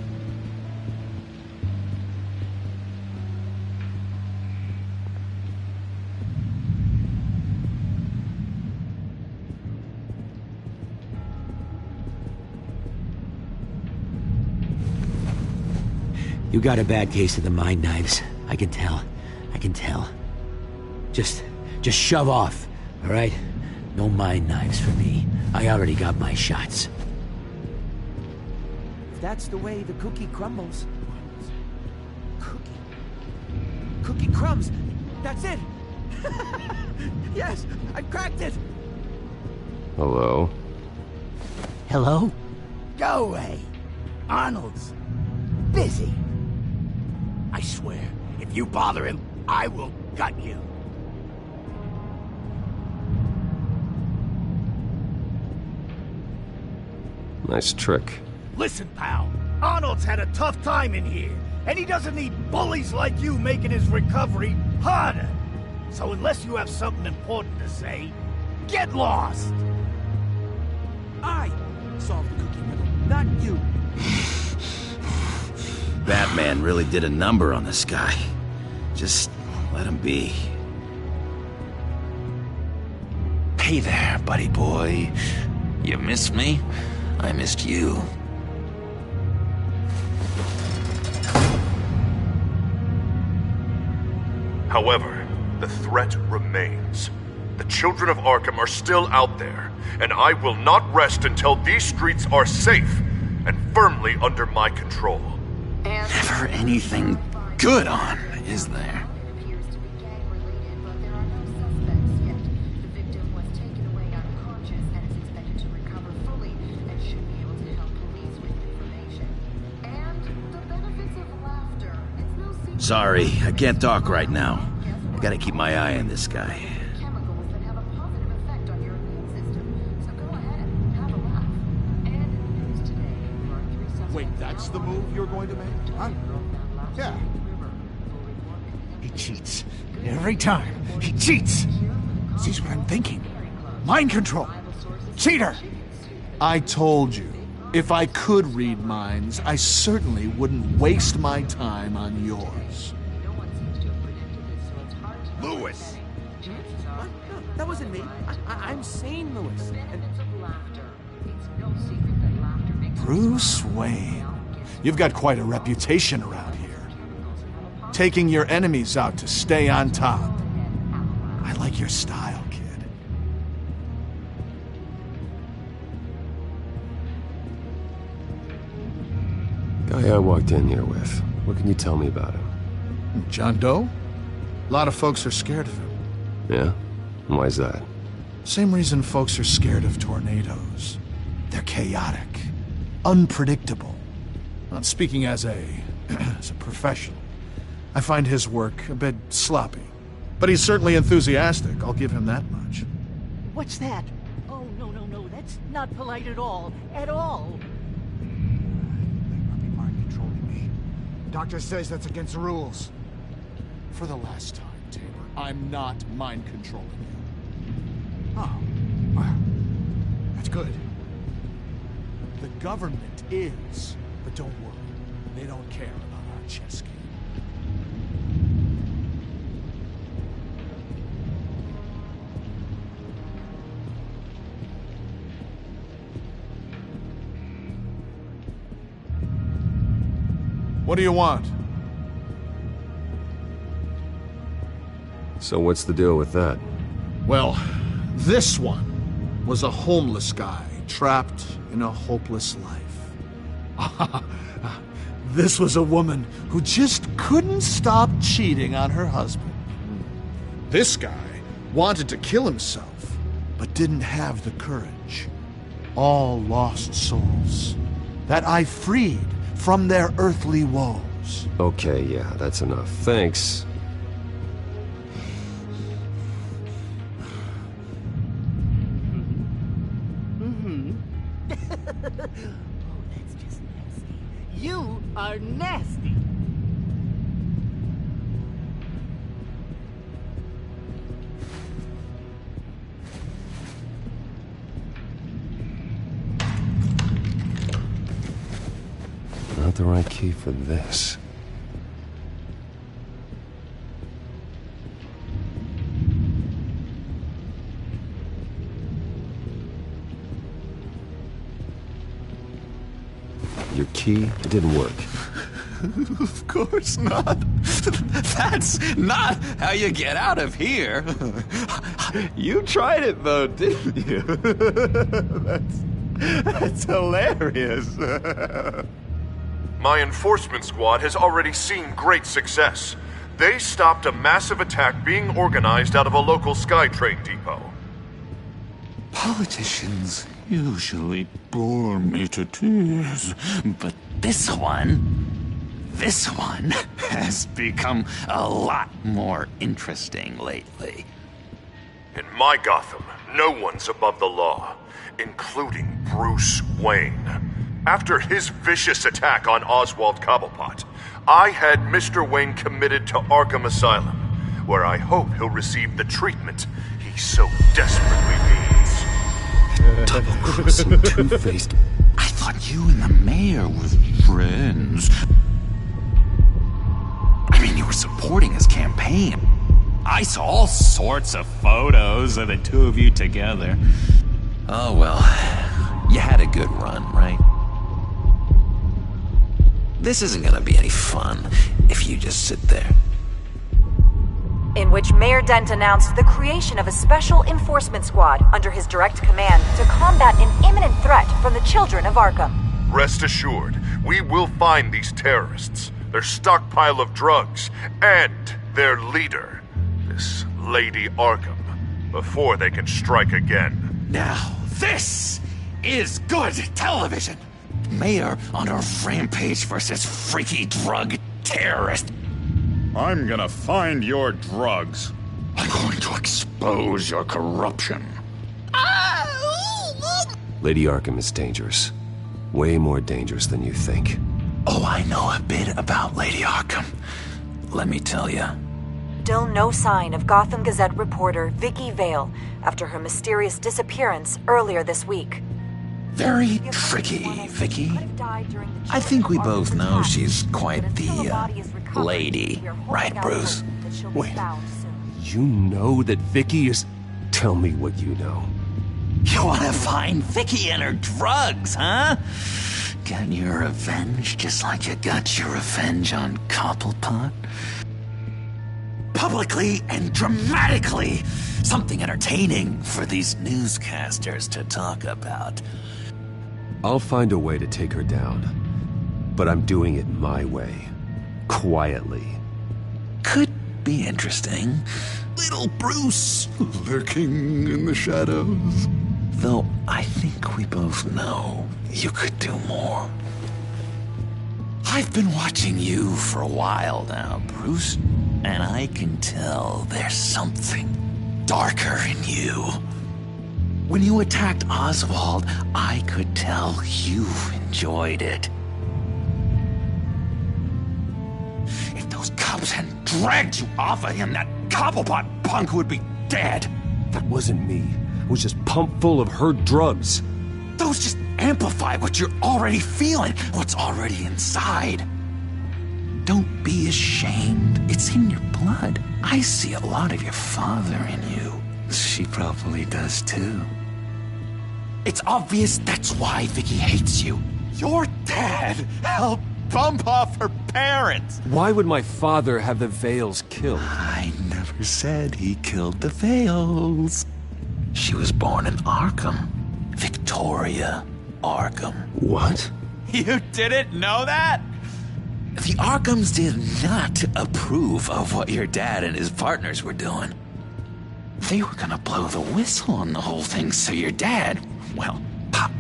You got a bad case of the mind knives. I can tell. I can tell. Just shove off, all right? No mind knives for me. I already got my shots. If that's the way the cookie crumbles... Cookie crumbs! That's it! Yes! I cracked it! Hello? Hello? Go away! Arnold's busy. I swear, if you bother him, I will gut you. Nice trick. Listen, pal. Arnold's had a tough time in here, and he doesn't need bullies like you making his recovery harder. So unless you have something important to say, get lost! I solved the cookie riddle, not you. Batman really did a number on this guy. Just let him be. Hey there, buddy boy. You missed me? I missed you. However, the threat remains. The children of Arkham are still out there, and I will not rest until these streets are safe and firmly under my control. Never anything good on, is there? Sorry, I can't talk right now. I gotta keep my eye on this guy. Wait, that's the move you're going to make? Huh? Yeah. He cheats. Every time. He cheats! Sees what I'm thinking. Mind control. Cheater! I told you, if I could read minds, I certainly wouldn't waste my time on yours. Lewis! What? No, that wasn't me. I'm sane, Lewis. Bruce Wayne. You've got quite a reputation around here. Taking your enemies out to stay on top. I like your style, kid. Guy I walked in here with. What can you tell me about him? John Doe? A lot of folks are scared of him. Yeah? And why's that? Same reason folks are scared of tornadoes. They're chaotic. Unpredictable. Not speaking as a professional. I find his work a bit sloppy. But he's certainly enthusiastic, I'll give him that much. What's that? Oh, no, that's not polite at all. At all! They might be mind controlling me. Doctor says that's against the rules. For the last time, Taylor, I'm not mind controlling you. Oh, well, that's good. The government is, but don't worry, they don't care about our chess game. What do you want? So what's the deal with that? Well, this one was a homeless guy trapped in a hopeless life. This was a woman who just couldn't stop cheating on her husband. This guy wanted to kill himself, but didn't have the courage. All lost souls that I freed from their earthly woes. Okay, yeah, that's enough. Thanks. are nasty. Not the right key for this. Your key, it didn't work. Of course not. That's not how you get out of here. You tried it though, didn't you? That's hilarious. My enforcement squad has already seen great success. They stopped a massive attack being organized out of a local SkyTrain depot. Politicians usually bore me to tears, but this one has become a lot more interesting lately. In my Gotham, no one's above the law, including Bruce Wayne. After his vicious attack on Oswald Cobblepot, I had Mr. Wayne committed to Arkham Asylum, where I hope he'll receive the treatment he so desperately needs. Double-crossing Two-Faced. I thought you and the mayor were friends. I mean, you were supporting his campaign. I saw all sorts of photos of the two of you together. Oh well, you had a good run, right? This isn't gonna be any fun if you just sit there. In which Mayor Dent announced the creation of a special enforcement squad under his direct command to combat an imminent threat from the children of Arkham. Rest assured, we will find these terrorists, their stockpile of drugs, and their leader, this Lady Arkham, before they can strike again. Now, this is good television! Mayor on a rampage versus freaky drug terrorist. I'm gonna find your drugs. I'm going to expose your corruption. Lady Arkham is dangerous. Way more dangerous than you think. Oh, I know a bit about Lady Arkham. Let me tell you. Still no sign of Gotham Gazette reporter Vicky Vale after her mysterious disappearance earlier this week. Very tricky, Vicky. I think we both know she's quite the lady, right, Bruce? Wait, you know that Vicky is... Tell me what you know. You want to find Vicky and her drugs, huh? Get your revenge just like you got your revenge on Cobblepot? Publicly and dramatically! Something entertaining for these newscasters to talk about. I'll find a way to take her down. But I'm doing it my way. Quietly. Could be interesting. Little Bruce lurking in the shadows. Though I think we both know you could do more. I've been watching you for a while now, Bruce, and I can tell there's something darker in you. When you attacked Oswald, I could tell you enjoyed it. If those cops hadn't dragged you off of him, that Cobblepot punk would be dead. That wasn't me. It was just pumped full of her drugs. Those just amplify what you're already feeling, what's already inside. Don't be ashamed. It's in your blood. I see a lot of your father in you. She probably does too. It's obvious that's why Vicky hates you. Your dad helped bump off her parents. Why would my father have the Vales killed? I never said he killed the Vales. She was born in Arkham. Victoria Arkham. What? You didn't know that? The Arkhams did not approve of what your dad and his partners were doing. They were gonna blow the whistle on the whole thing, so your dad, well, pop.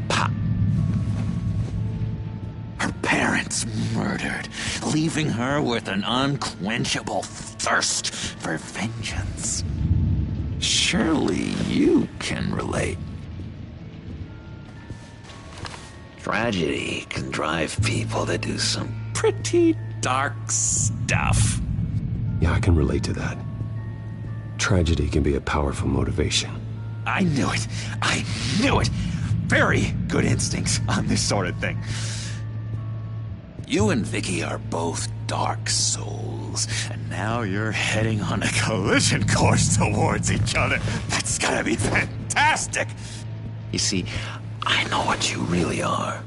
Her parents murdered, leaving her with an unquenchable thirst for vengeance. Surely you can relate. Tragedy can drive people to do some pretty dark stuff. Yeah, I can relate to that. Tragedy can be a powerful motivation. I knew it. I knew it. Very good instincts on this sort of thing. You and Vicky are both dark souls, and now you're heading on a collision course towards each other. That's gotta be fantastic! You see, I know what you really are.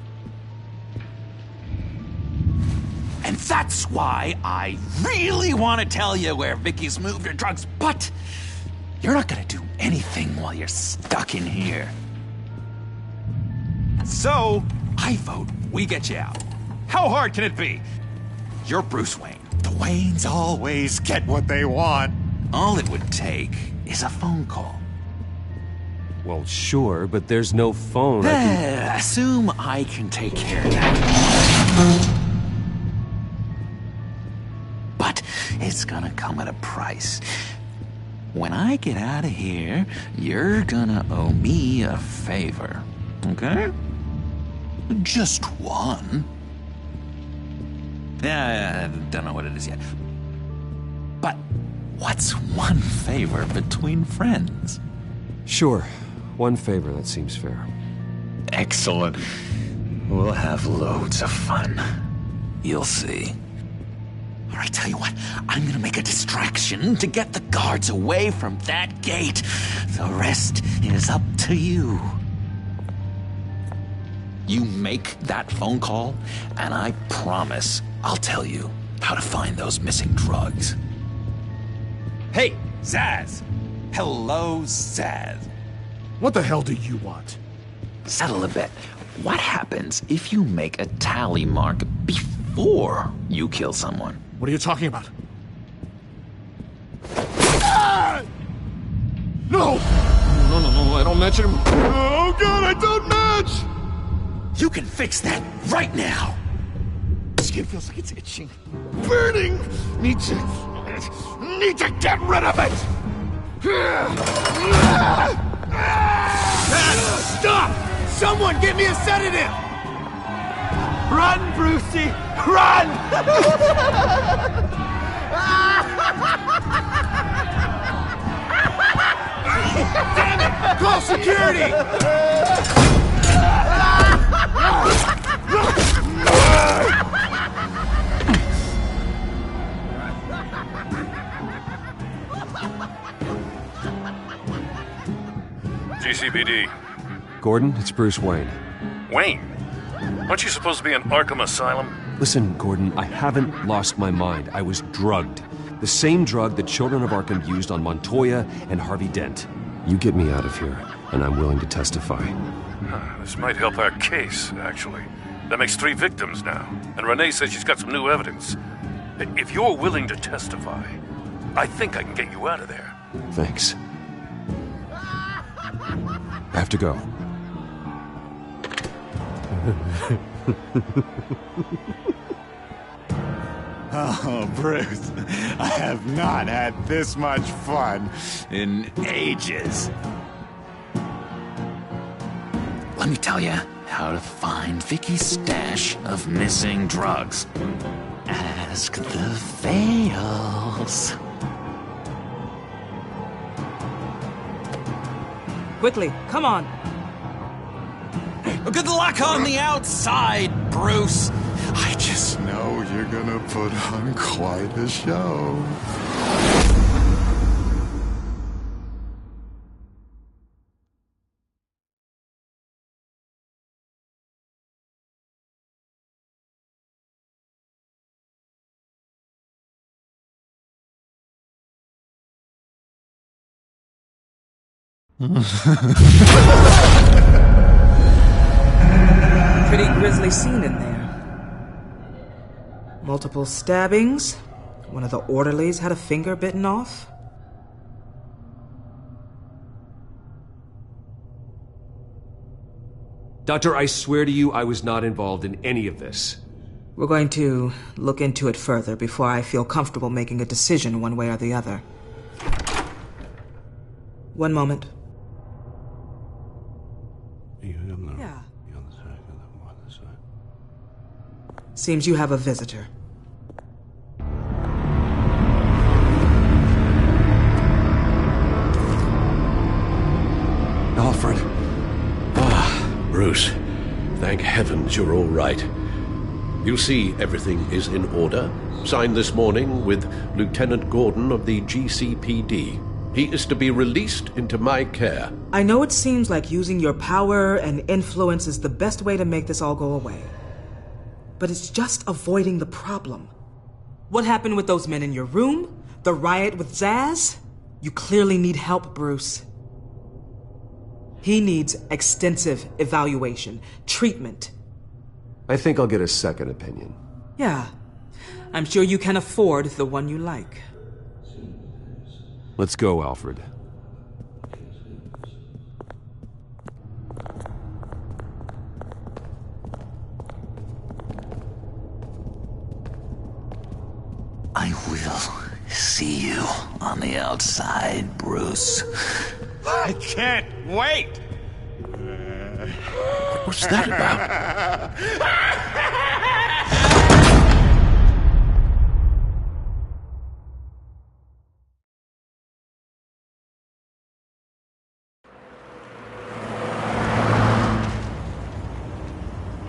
And that's why I really want to tell you where Vicky's moved her drugs, but you're not gonna do anything while you're stuck in here. So, I vote we get you out. How hard can it be? You're Bruce Wayne. The Waynes always get what they want. All it would take is a phone call. Well, sure, but there's no phone. Assume I can take care of that. But it's gonna come at a price. When I get out of here, you're gonna owe me a favor. Okay? Just one. I don't know what it is yet. But what's one favor between friends? Sure. One favor, that seems fair. Excellent. We'll have loads of fun. You'll see. All right, tell you what. I'm gonna make a distraction to get the guards away from that gate. The rest is up to you. You make that phone call, and I promise I'll tell you how to find those missing drugs. Hey, Zaz! Hello, Zaz. What the hell do you want? Settle a bet. What happens if you make a tally mark before you kill someone? What are you talking about? Ah! No! No, I don't match him. Oh, God, I don't match! You can fix that right now. Skin feels like it's itching. Burning! Need to get rid of it! Stop! Someone give me a sedative! Run, Brucey! Run! Damn it! Call security! GCPD. Gordon, it's Bruce Wayne. Wayne? Aren't you supposed to be in Arkham Asylum? Listen, Gordon, I haven't lost my mind. I was drugged. The same drug the children of Arkham used on Montoya and Harvey Dent. You get me out of here, and I'm willing to testify. This might help our case, actually. That makes 3 victims now, and Renee says she's got some new evidence. If you're willing to testify, I think I can get you out of there. Thanks. I have to go. Oh, Bruce, I have not had this much fun in ages. Let me tell you how to find Vicky's stash of missing drugs. Ask the Vales. Quickly, come on. Good luck on the outside, Bruce. I just know you're gonna put on quite a show. Pretty grisly scene in there. Multiple stabbings. One of the orderlies had a finger bitten off. Doctor, I swear to you I was not involved in any of this. We're going to look into it further before I feel comfortable making a decision one way or the other. One moment. Seems you have a visitor. Alfred. Ah, Bruce. Thank heavens you're all right. You see, everything is in order. Signed this morning with Lieutenant Gordon of the GCPD. He is to be released into my care. I know it seems like using your power and influence is the best way to make this all go away. But it's just avoiding the problem. What happened with those men in your room? The riot with Zaz? You clearly need help, Bruce. He needs extensive evaluation, treatment. I think I'll get a second opinion. Yeah, I'm sure you can afford the one you like. Let's go, Alfred. I will see you on the outside, Bruce. I can't wait! What's that about?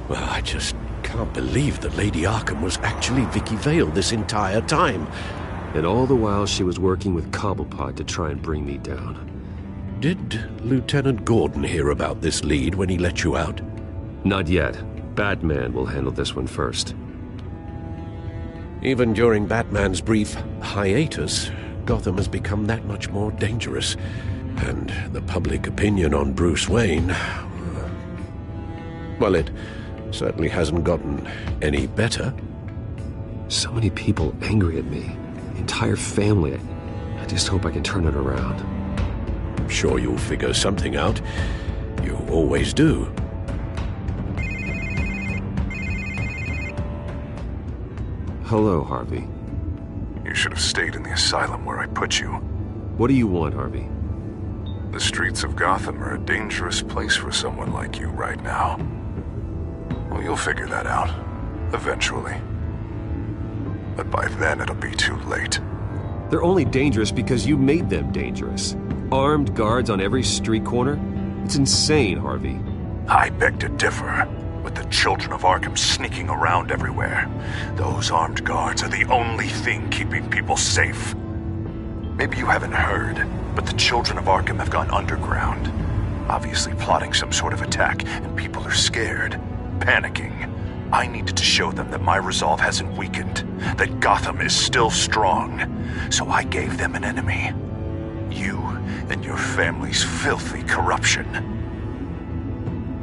Well, I just can't believe that Lady Arkham was actually Vicky Vale this entire time. And all the while she was working with Cobblepot to try and bring me down. Did Lieutenant Gordon hear about this lead when he let you out? Not yet. Batman will handle this one first. Even during Batman's brief hiatus, Gotham has become that much more dangerous. And the public opinion on Bruce Wayne... well, it certainly hasn't gotten any better. So many people angry at me. The entire family. I just hope I can turn it around. I'm sure you'll figure something out. You always do. Hello, Harvey. You should have stayed in the asylum where I put you. What do you want, Harvey? The streets of Gotham are a dangerous place for someone like you right now. Well, you'll figure that out. Eventually. But by then it'll be too late. They're only dangerous because you made them dangerous. Armed guards on every street corner? It's insane, Harvey. I beg to differ. With the children of Arkham sneaking around everywhere, those armed guards are the only thing keeping people safe. Maybe you haven't heard, but the children of Arkham have gone underground. Obviously plotting some sort of attack, and people are scared, panicking. I needed to show them that my resolve hasn't weakened, that Gotham is still strong. So I gave them an enemy. You and your family's filthy corruption.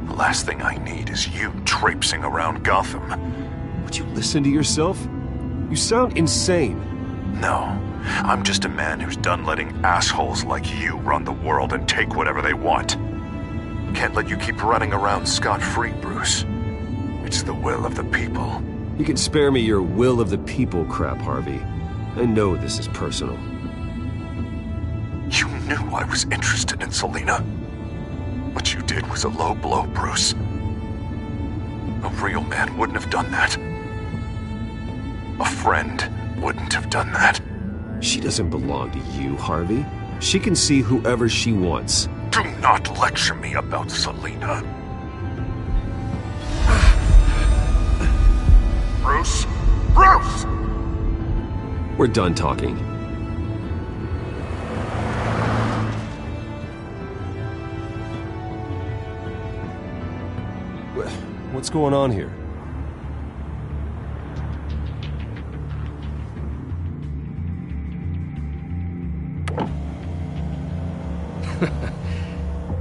The last thing I need is you traipsing around Gotham. Would you listen to yourself? You sound insane. No, I'm just a man who's done letting assholes like you run the world and take whatever they want. Can't let you keep running around scot-free, Bruce. It's the will of the people. You can spare me your will of the people crap, Harvey. I know this is personal. You knew I was interested in Selina. What you did was a low blow, Bruce. A real man wouldn't have done that. A friend wouldn't have done that. She doesn't belong to you, Harvey. She can see whoever she wants. Do not lecture me about Selina. Bruce? Bruce! We're done talking. What's going on here?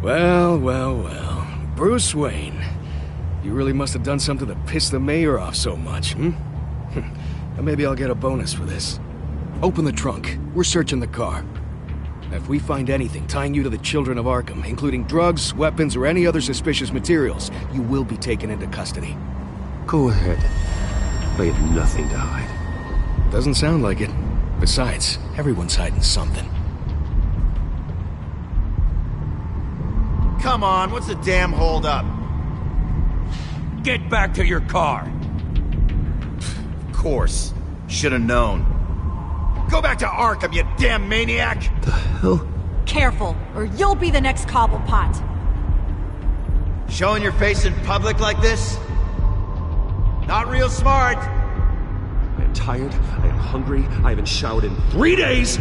Well. Bruce Wayne. You really must have done something to piss the mayor off so much, hmm? Maybe I'll get a bonus for this. Open the trunk. We're searching the car. If we find anything tying you to the children of Arkham, including drugs, weapons, or any other suspicious materials, you will be taken into custody. Go ahead. I have nothing to hide. Doesn't sound like it. Besides, everyone's hiding something. Come on, what's the damn holdup? Get back to your car. course. Should have known. Go back to Arkham, you damn maniac! The hell? Careful, or you'll be the next Cobblepot. Showing your face in public like this? Not real smart. I am tired, I am hungry, I haven't showered in 3 days!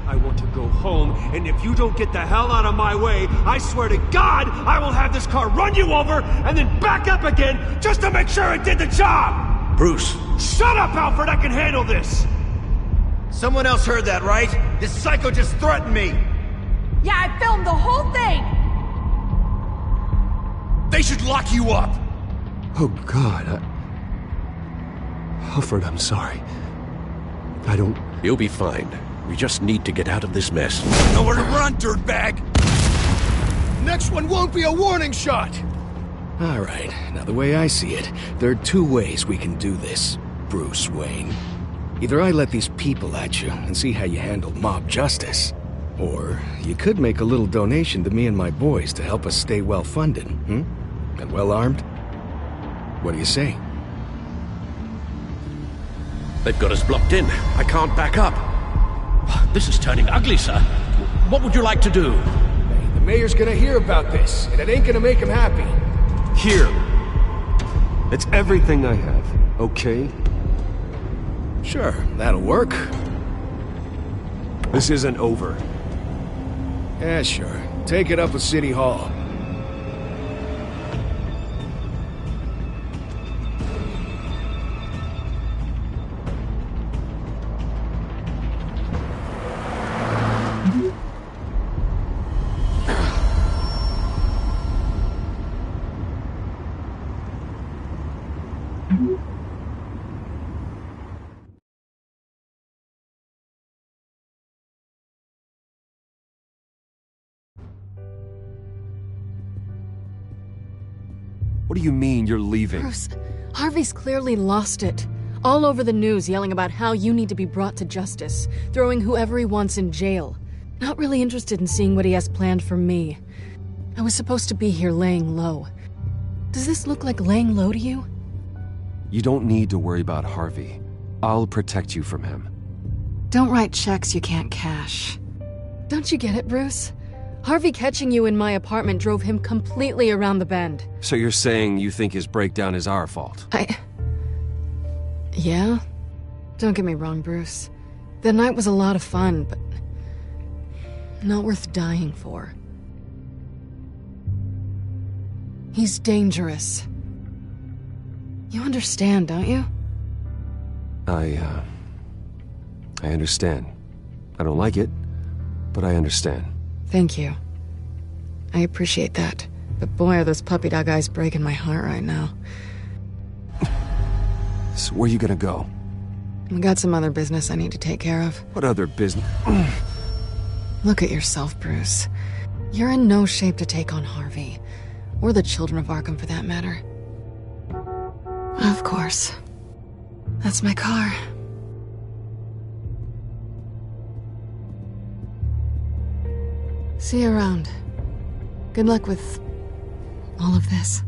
I want to go home, and if you don't get the hell out of my way, I swear to God, I will have this car run you over, and then back up again, just to make sure it did the job! Bruce! Shut up, Alfred, I can handle this! Someone else heard that, right? This psycho just threatened me! Yeah, I filmed the whole thing! They should lock you up! Oh, God, Alfred, I'm sorry. I don't... You'll be fine. We just need to get out of this mess. Nowhere to run, dirtbag! Next one won't be a warning shot! All right, now the way I see it, there are 2 ways we can do this, Bruce Wayne. Either I let these people at you and see how you handle mob justice, or you could make a little donation to me and my boys to help us stay well-funded, and well-armed. What do you say? They've got us blocked in. I can't back up. This is turning ugly, sir. What would you like to do? Hey, the mayor's gonna hear about this, and it ain't gonna make him happy. Here. It's everything I have, okay? Sure, that'll work. This isn't over. Yeah, sure. Take it up with City Hall. What do you mean you're leaving? Bruce, Harvey's clearly lost it. All over the news yelling about how you need to be brought to justice, throwing whoever he wants in jail. Not really interested in seeing what he has planned for me. I was supposed to be here laying low. Does this look like laying low to you? You don't need to worry about Harvey. I'll protect you from him. Don't write checks you can't cash. Don't you get it, Bruce? Harvey catching you in my apartment drove him completely around the bend. So you're saying you think his breakdown is our fault? Yeah? Don't get me wrong, Bruce. The night was a lot of fun, but not worth dying for. He's dangerous. You understand, don't you? I understand. I don't like it, but I understand. Thank you. I appreciate that. But boy, are those puppy dog eyes breaking my heart right now. So where are you gonna go? I got some other business I need to take care of. What other business? Look at yourself, Bruce. You're in no shape to take on Harvey. Or the children of Arkham, for that matter. Of course. That's my car. See you around. Good luck with all of this.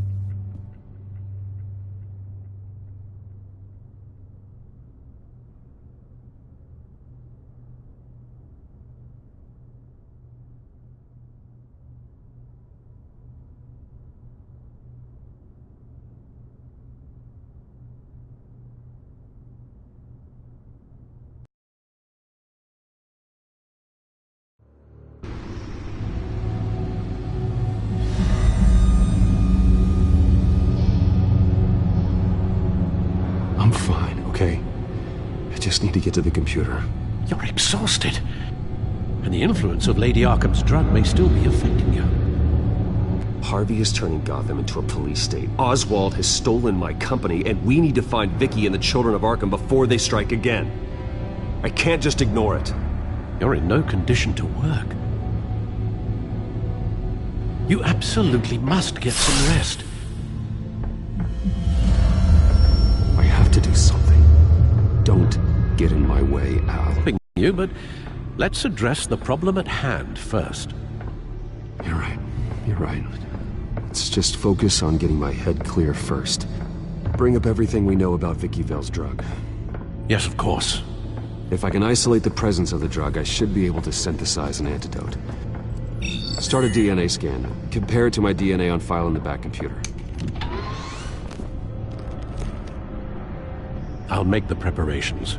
I'm fine, okay? I just need to get to the computer. You're exhausted. And the influence of Lady Arkham's drug may still be affecting you. Harvey is turning Gotham into a police state. Oswald has stolen my company, and we need to find Vicky and the children of Arkham before they strike again. I can't just ignore it. You're in no condition to work. You absolutely must get some rest. I have to do something. Don't get in my way, Al. You, but let's address the problem at hand first. You're right. You're right. Let's just focus on getting my head clear first. Bring up everything we know about Vicky Vale's drug. Yes, of course. If I can isolate the presence of the drug, I should be able to synthesize an antidote. Start a DNA scan. Compare it to my DNA on file in the back computer. I'll make the preparations.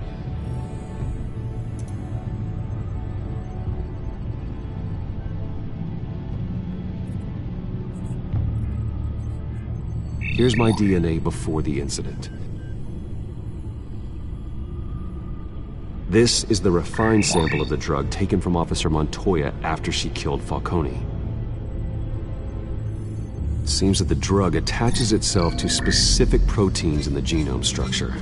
Here's my DNA before the incident. This is the refined sample of the drug taken from Officer Montoya after she killed Falcone. It seems that the drug attaches itself to specific proteins in the genome structure.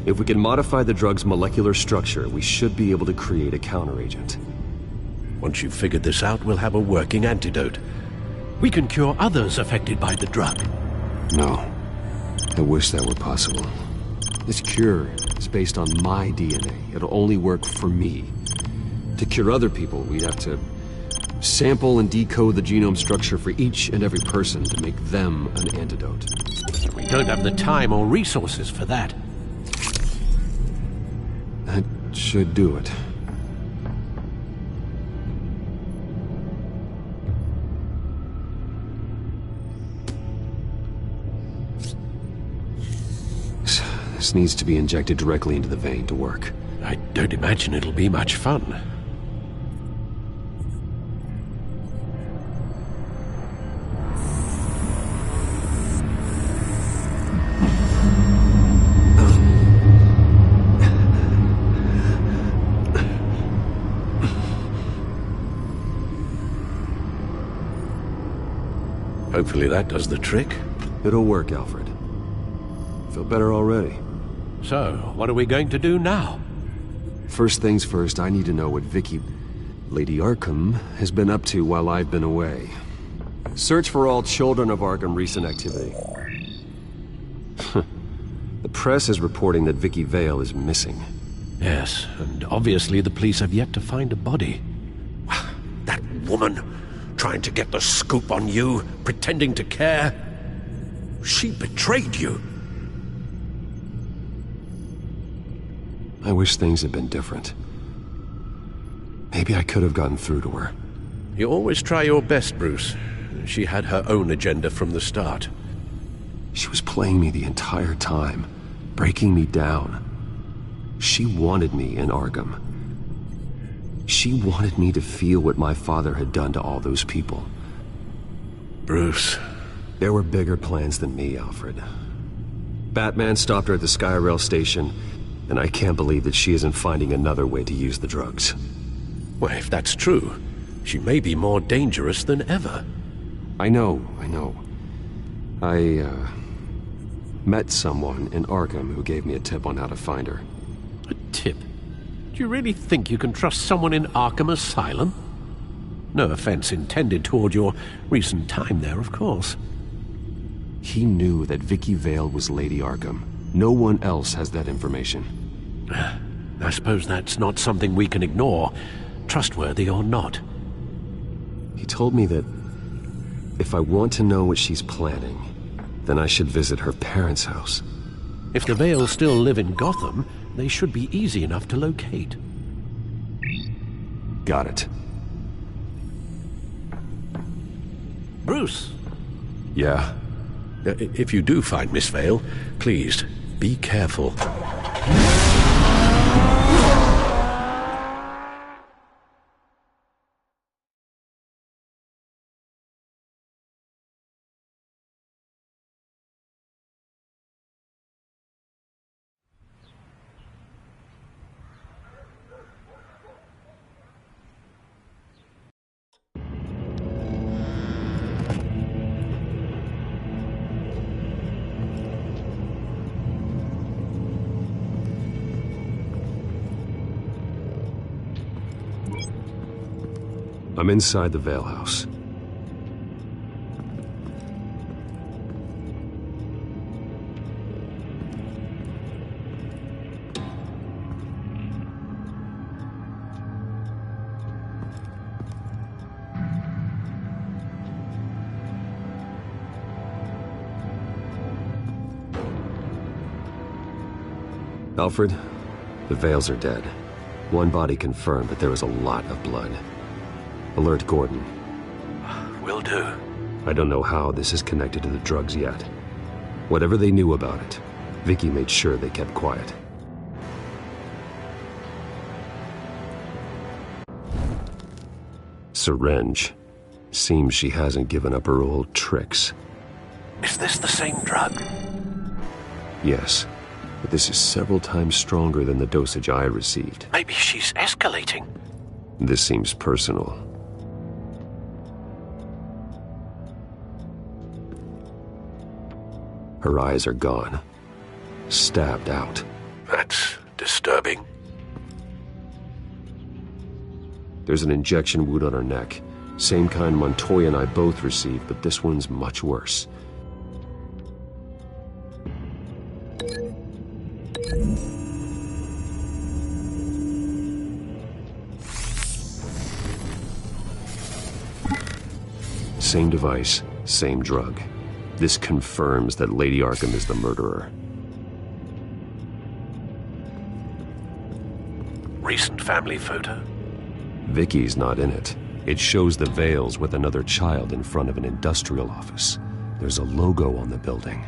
If we can modify the drug's molecular structure, we should be able to create a counteragent. Once you've figured this out, we'll have a working antidote. We can cure others affected by the drug. No. I wish that were possible. This cure is based on my DNA. It'll only work for me. To cure other people, we'd have to sample and decode the genome structure for each and every person to make them an antidote. We don't have the time or resources for that. That should do it. This needs to be injected directly into the vein to work. I don't imagine it'll be much fun. Hopefully that does the trick. It'll work, Alfred. Feel better already. So, what are we going to do now? First things first, I need to know what Lady Arkham, has been up to while I've been away. Search for all children of Arkham recent activity. The press is reporting that Vicky Vale is missing. Yes, and obviously the police have yet to find a body. That woman, trying to get the scoop on you, pretending to care. She betrayed you. I wish things had been different. Maybe I could have gotten through to her. You always try your best, Bruce. She had her own agenda from the start. She was playing me the entire time, breaking me down. She wanted me in Arkham. She wanted me to feel what my father had done to all those people. Bruce. There were bigger plans than me, Alfred. Batman stopped her at the Skyrail station, and I can't believe that she isn't finding another way to use the drugs. Well, if that's true, she may be more dangerous than ever. I know. I met someone in Arkham who gave me a tip on how to find her. A tip? Do you really think you can trust someone in Arkham Asylum? No offense intended toward your recent time there, of course. He knew that Vicky Vale was Lady Arkham. No one else has that information. I suppose that's not something we can ignore, trustworthy or not. He told me that if I want to know what she's planning, then I should visit her parents' house. If the Vales still live in Gotham, they should be easy enough to locate. Got it. Bruce! Yeah? If you do find Miss Vale, please, be careful. I'm inside the Vale house. Alfred, The Vales are dead. One body confirmed, but there is a lot of blood. Alert Gordon. Will do. I don't know how this is connected to the drugs yet. Whatever they knew about it, Vicky made sure they kept quiet. Syringe. Seems she hasn't given up her old tricks. Is this the same drug? Yes, but this is several times stronger than the dosage I received. Maybe she's escalating. This seems personal. Her eyes are gone. Stabbed out. That's disturbing. There's an injection wound on her neck. Same kind Montoya and I both received, but this one's much worse. Same device, same drug. This confirms that Lady Arkham is the murderer. Recent family photo? Vicky's not in it. It shows the Vales with another child in front of an industrial office. There's a logo on the building.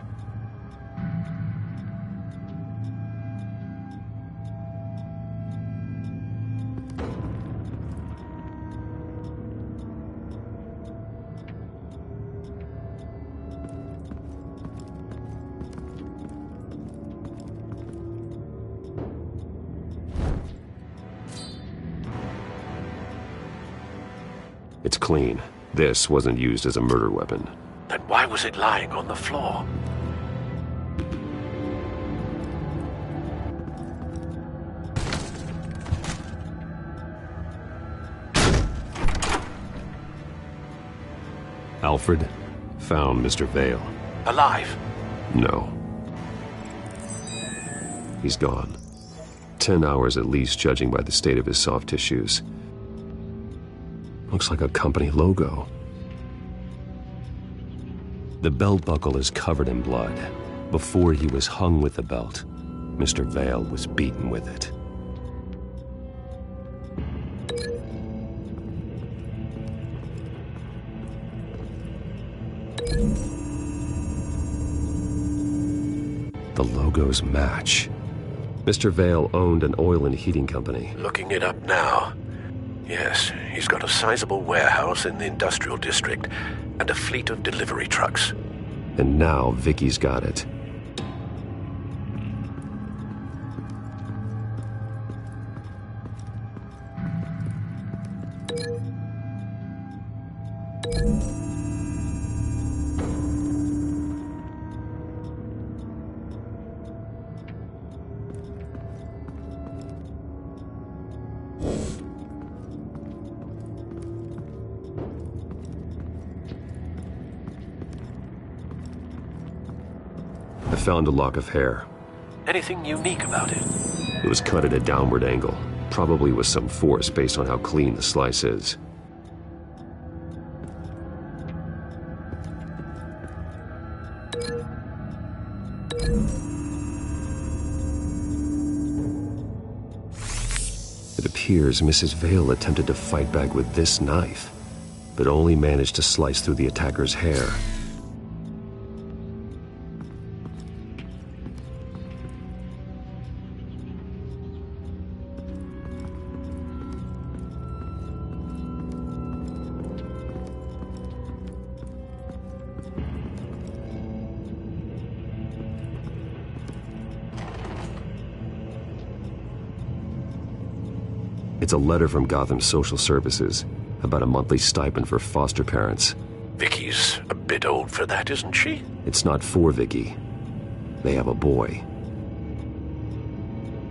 It's clean. This wasn't used as a murder weapon. Then why was it lying on the floor? Alfred found Mr. Vale. Alive? No. He's gone. 10 hours at least, judging by the state of his soft tissues. Looks like a company logo. The belt buckle is covered in blood. Before he was hung with the belt, Mr. Vale was beaten with it. The logos match. Mr. Vale owned an oil and heating company. Looking it up now. Yes, he's got a sizable warehouse in the industrial district and a fleet of delivery trucks. And now Vicky's got it. I found a lock of hair. Anything unique about it? It was cut at a downward angle, probably with some force based on how clean the slice is. It appears Mrs. Vale attempted to fight back with this knife, but only managed to slice through the attacker's hair. It's a letter from Gotham Social Services about a monthly stipend for foster parents. Vicky's a bit old for that, isn't she? It's not for Vicky. They have a boy.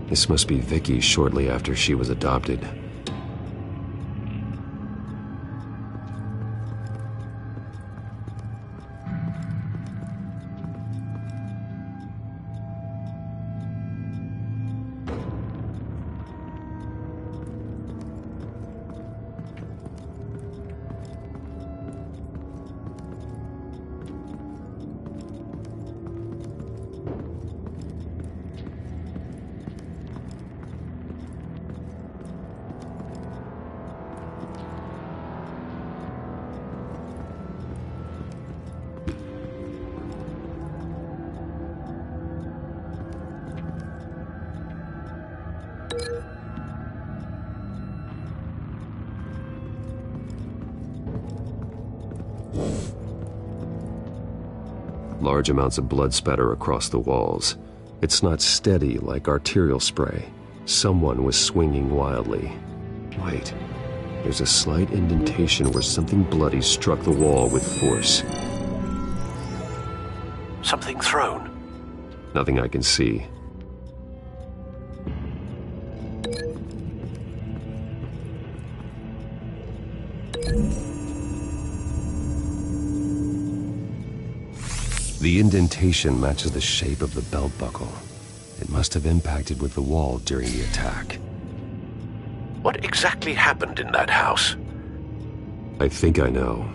This must be Vicky shortly after she was adopted. Large amounts of blood spatter across the walls. It's not steady like arterial spray. Someone was swinging wildly. Wait, there's a slight indentation where something bloody struck the wall with force. Something thrown? Nothing I can see. The indentation matches the shape of the belt buckle. It must have impacted with the wall during the attack. What exactly happened in that house? I think I know.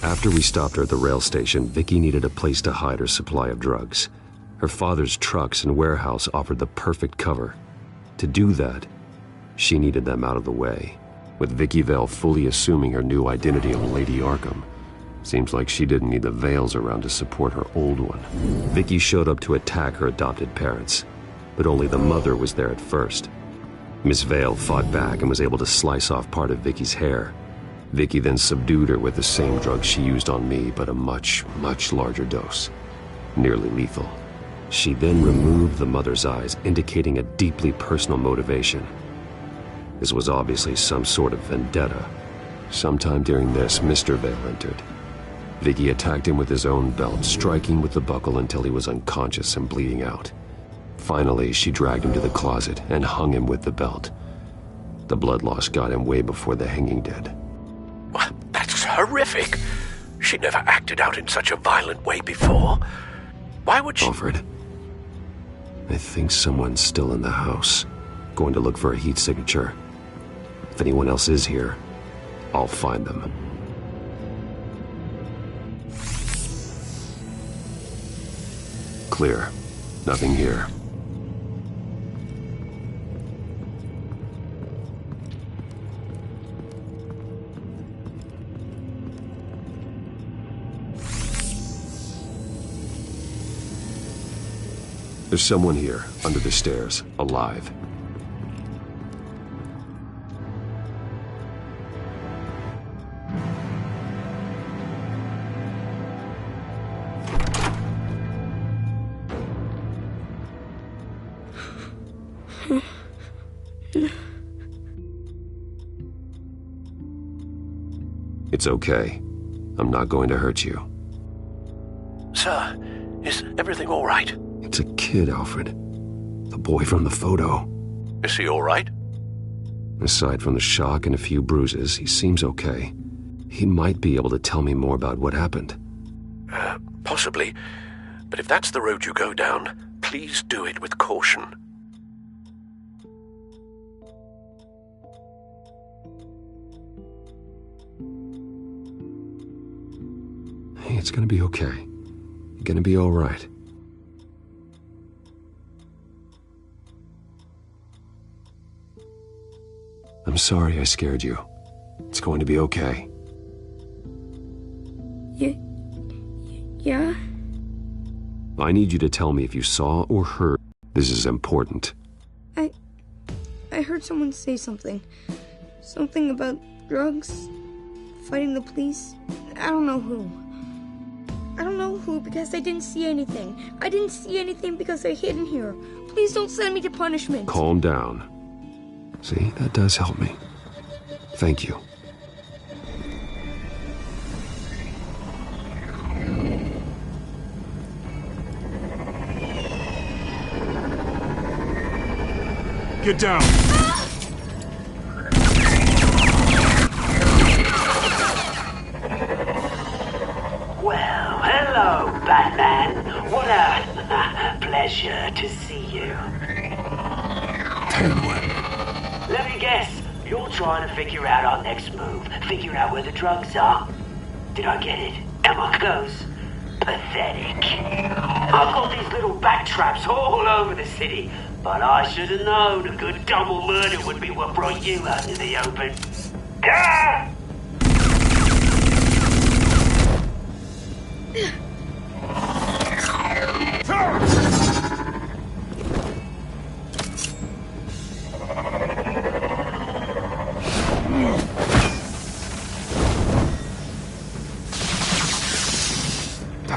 After we stopped her at the rail station, Vicky needed a place to hide her supply of drugs. Her father's trucks and warehouse offered the perfect cover. To do that, she needed them out of the way, with Vicky Vale fully assuming her new identity of Lady Arkham. Seems like she didn't need the veils around to support her old one. Vicky showed up to attack her adopted parents, but only the mother was there at first. Miss Vale fought back and was able to slice off part of Vicky's hair. Vicky then subdued her with the same drug she used on me, but a much, much larger dose. Nearly lethal. She then removed the mother's eyes, indicating a deeply personal motivation. This was obviously some sort of vendetta. Sometime during this, Mr. Vale entered. Vicky attacked him with his own belt, striking with the buckle until he was unconscious and bleeding out. Finally, she dragged him to the closet and hung him with the belt. The blood loss got him way before the hanging did. That's horrific. She never acted out in such a violent way before. Why would she... Alfred, I think someone's still in the house. Going to look for a heat signature. If anyone else is here, I'll find them. Clear. Nothing here. There's someone here, under the stairs, alive. It's okay. I'm not going to hurt you. Sir, is everything all right? It's a kid, Alfred. The boy from the photo. Is he all right? Aside from the shock and a few bruises, he seems okay. He might be able to tell me more about what happened. Possibly. But if that's the road you go down, please do it with caution. Hey, it's gonna be okay. You're gonna be all right. I'm sorry I scared you. It's going to be okay. Yeah? I need you to tell me if you saw or heard. This is important. I heard someone say something. Something about drugs, fighting the police. I don't know who. Because I didn't see anything. I didn't see anything because I hid in here. Please don't send me to punishment. Calm down. See, that does help me. Thank you. Get down! Well, hello, Batman. What a pleasure to see you. Let me guess, you're trying to figure out our next move, figure out where the drugs are. Did I get it? Am I close? Pathetic. I've got these little bat traps all over the city, but I should have known a good double murder would be what brought you out in the open. Ah!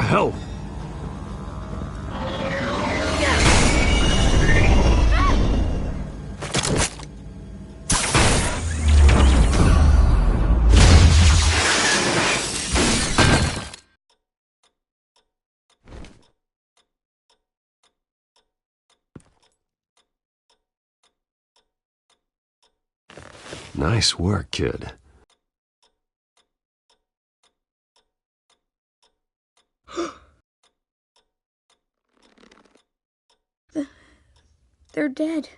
hell? Nice work, kid. They're dead.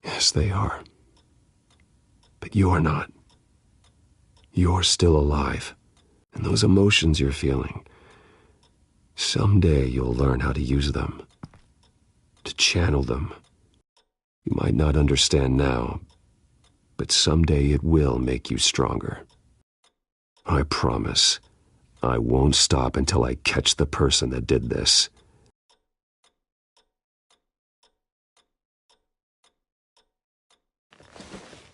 Yes, they are. But you're not. You're still alive. And those emotions you're feeling, someday you'll learn how to use them. To channel them. You might not understand now, but someday it will make you stronger. I promise, I won't stop until I catch the person that did this.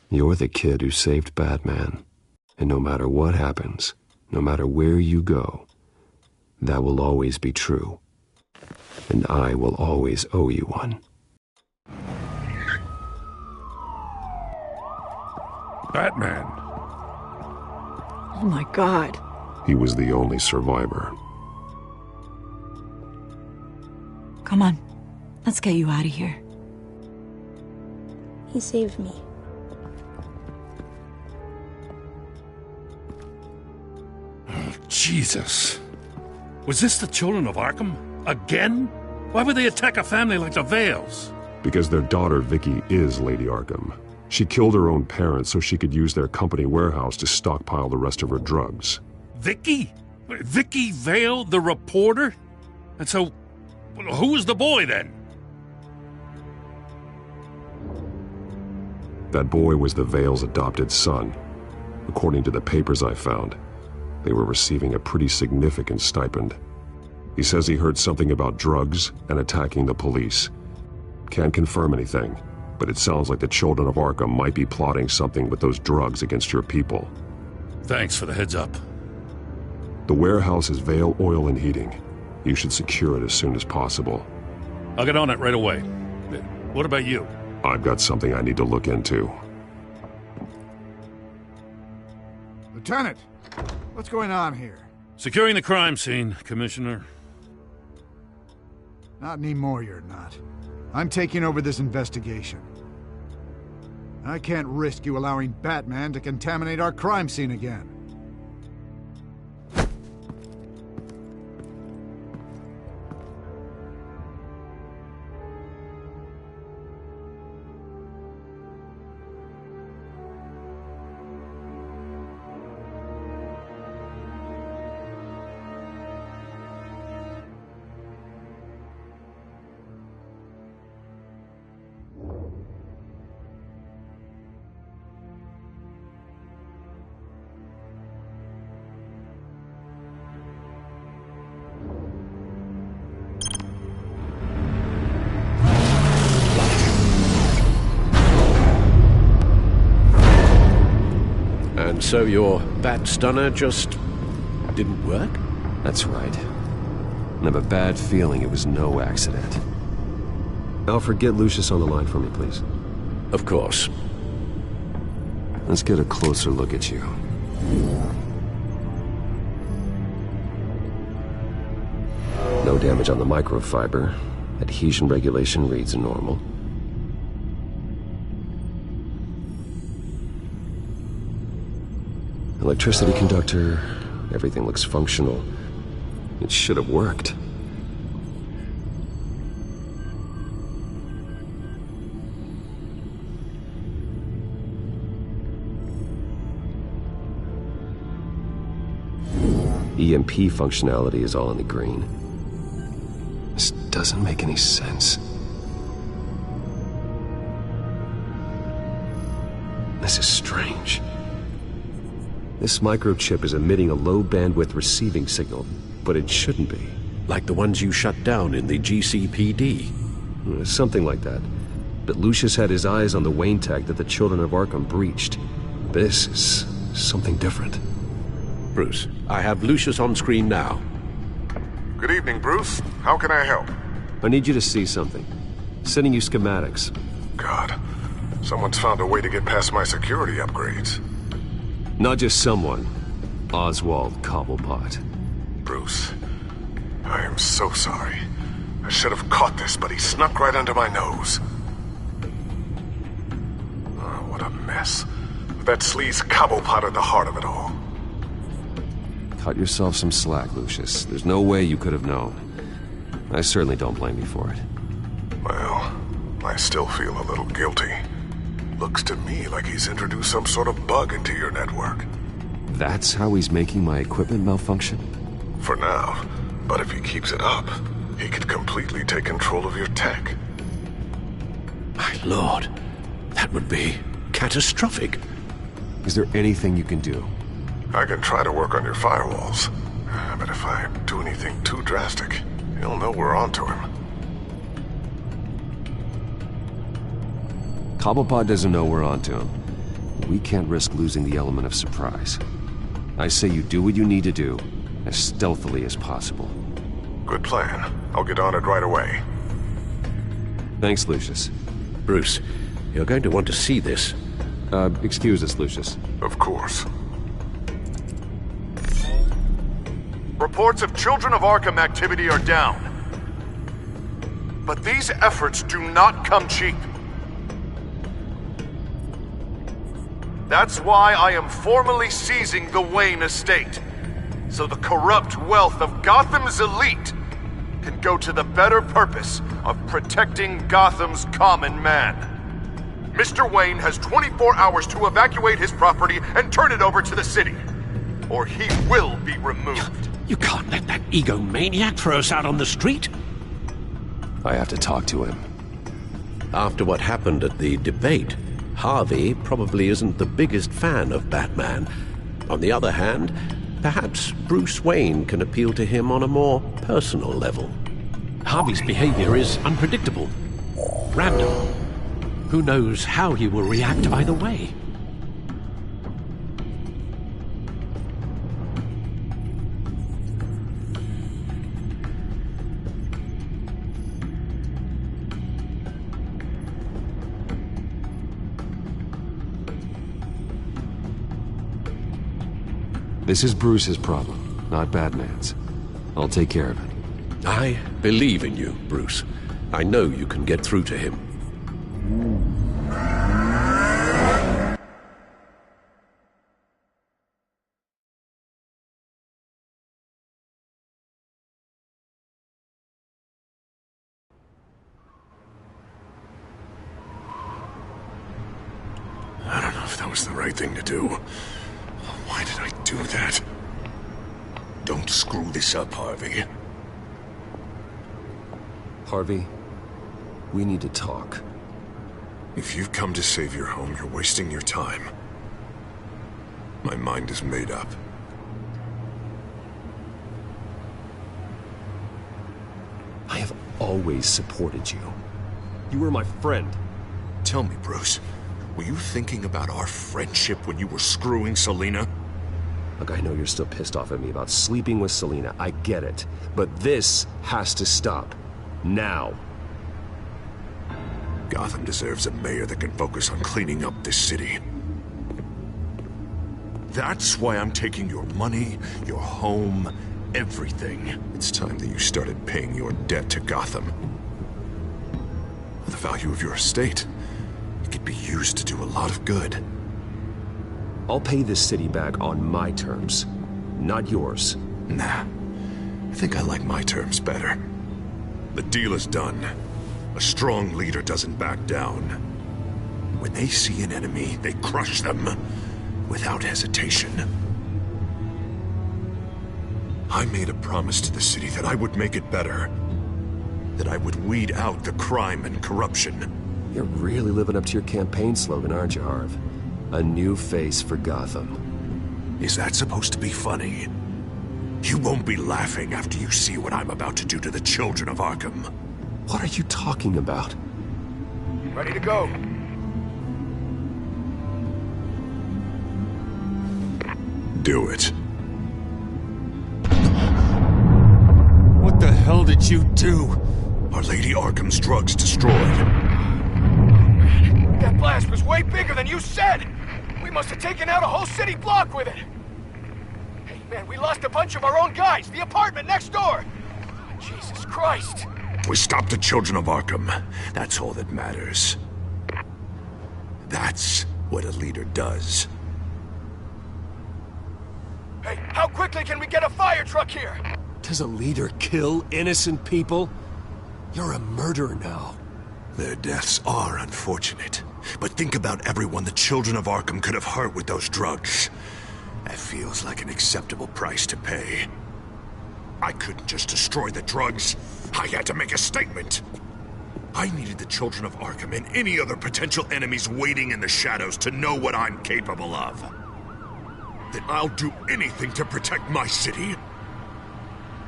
You're the kid who saved Batman, and no matter what happens, no matter where you go, that will always be true. And I will always owe you one. Batman. Oh my God. He was the only survivor. Come on, let's get you out of here. He saved me. Oh, Jesus. Was this the children of Arkham? Again? Why would they attack a family like the Vales? Because their daughter, Vicky, is Lady Arkham. She killed her own parents so she could use their company warehouse to stockpile the rest of her drugs. Vicky? Vicky Vale, the reporter? And so, who was the boy then? That boy was the Vale's adopted son. According to the papers I found, they were receiving a pretty significant stipend. He says he heard something about drugs and attacking the police. Can't confirm anything, but it sounds like the children of Arkham might be plotting something with those drugs against your people. Thanks for the heads up. The warehouse is Vale Oil and Heating. You should secure it as soon as possible. I'll get on it right away. What about you? I've got something I need to look into. Lieutenant, what's going on here? Securing the crime scene, Commissioner. Not anymore, you're not. I'm taking over this investigation. I can't risk you allowing Batman to contaminate our crime scene again. And so your bat stunner just didn't work? That's right. I have a bad feeling it was no accident. Alfred, get Lucius on the line for me, please. Of course. Let's get a closer look at you. No damage on the microfiber. Adhesion regulation reads normal. Electricity conductor, everything looks functional. It should have worked. EMP functionality is all in the green. This doesn't make any sense. This is strange. This microchip is emitting a low-bandwidth receiving signal, but it shouldn't be. Like the ones you shut down in the GCPD? Something like that. But Lucius had his eyes on the Wayne tag that the children of Arkham breached. This is something different. Bruce, I have Lucius on screen now. Good evening, Bruce. How can I help? I need you to see something. Sending you schematics. God, someone's found a way to get past my security upgrades. Not just someone. Oswald Cobblepot. Bruce, I am so sorry. I should have caught this, but he snuck right under my nose. Oh, what a mess. That sleaze Cobblepot at the heart of it all. Cut yourself some slack, Lucius. There's no way you could have known. I certainly don't blame you for it. Well, I still feel a little guilty. Looks to me like he's introduced some sort of bug into your network. That's how he's making my equipment malfunction? For now. But if he keeps it up, he could completely take control of your tech. My lord, that would be catastrophic. Is there anything you can do? I can try to work on your firewalls. But if I do anything too drastic, he'll know we're onto him. Cobblepot doesn't know we're onto him. We can't risk losing the element of surprise. I say you do what you need to do, as stealthily as possible. Good plan. I'll get on it right away. Thanks, Lucius. Bruce, you're going to want to see this. Excuse us, Lucius. Of course. Reports of Children of Arkham activity are down. But these efforts do not come cheap. That's why I am formally seizing the Wayne estate, so the corrupt wealth of Gotham's elite can go to the better purpose of protecting Gotham's common man. Mr. Wayne has 24 hours to evacuate his property and turn it over to the city, or he will be removed. You can't let that egomaniac throw us out on the street. I have to talk to him. After what happened at the debate, Harvey probably isn't the biggest fan of Batman. On the other hand, perhaps Bruce Wayne can appeal to him on a more personal level. Harvey's behavior is unpredictable, random. Who knows how he will react either way? This is Bruce's problem, not Batman's. I'll take care of it. I believe in you, Bruce. I know you can get through to him. I don't know if that was the right thing to do. Why did I do that? Don't screw this up, Harvey. Harvey, we need to talk. If you've come to save your home, you're wasting your time. My mind is made up. I have always supported you. You were my friend. Tell me, Bruce, were you thinking about our friendship when you were screwing Selina? Look, I know you're still pissed off at me about sleeping with Selina. I get it. But this has to stop. Now. Gotham deserves a mayor that can focus on cleaning up this city. That's why I'm taking your money, your home, everything. It's time that you started paying your debt to Gotham. The value of your estate, it could be used to do a lot of good. I'll pay this city back on my terms, not yours. Nah. I think I like my terms better. The deal is done. A strong leader doesn't back down. When they see an enemy, they crush them without hesitation. I made a promise to the city that I would make it better. That I would weed out the crime and corruption. You're really living up to your campaign slogan, aren't you, Harv? A new face for Gotham. Is that supposed to be funny? You won't be laughing after you see what I'm about to do to the children of Arkham. What are you talking about? Ready to go. Do it. What the hell did you do? Are Lady Arkham's drugs destroyed? That blast was way bigger than you said! We must have taken out a whole city block with it! Hey, man, we lost a bunch of our own guys! The apartment next door! Jesus Christ! We stopped the children of Arkham. That's all that matters. That's what a leader does. Hey, how quickly can we get a fire truck here? Does a leader kill innocent people? You're a murderer now. Their deaths are unfortunate. But think about everyone the children of Arkham could have hurt with those drugs. That feels like an acceptable price to pay. I couldn't just destroy the drugs. I had to make a statement. I needed the children of Arkham and any other potential enemies waiting in the shadows to know what I'm capable of. That I'll do anything to protect my city.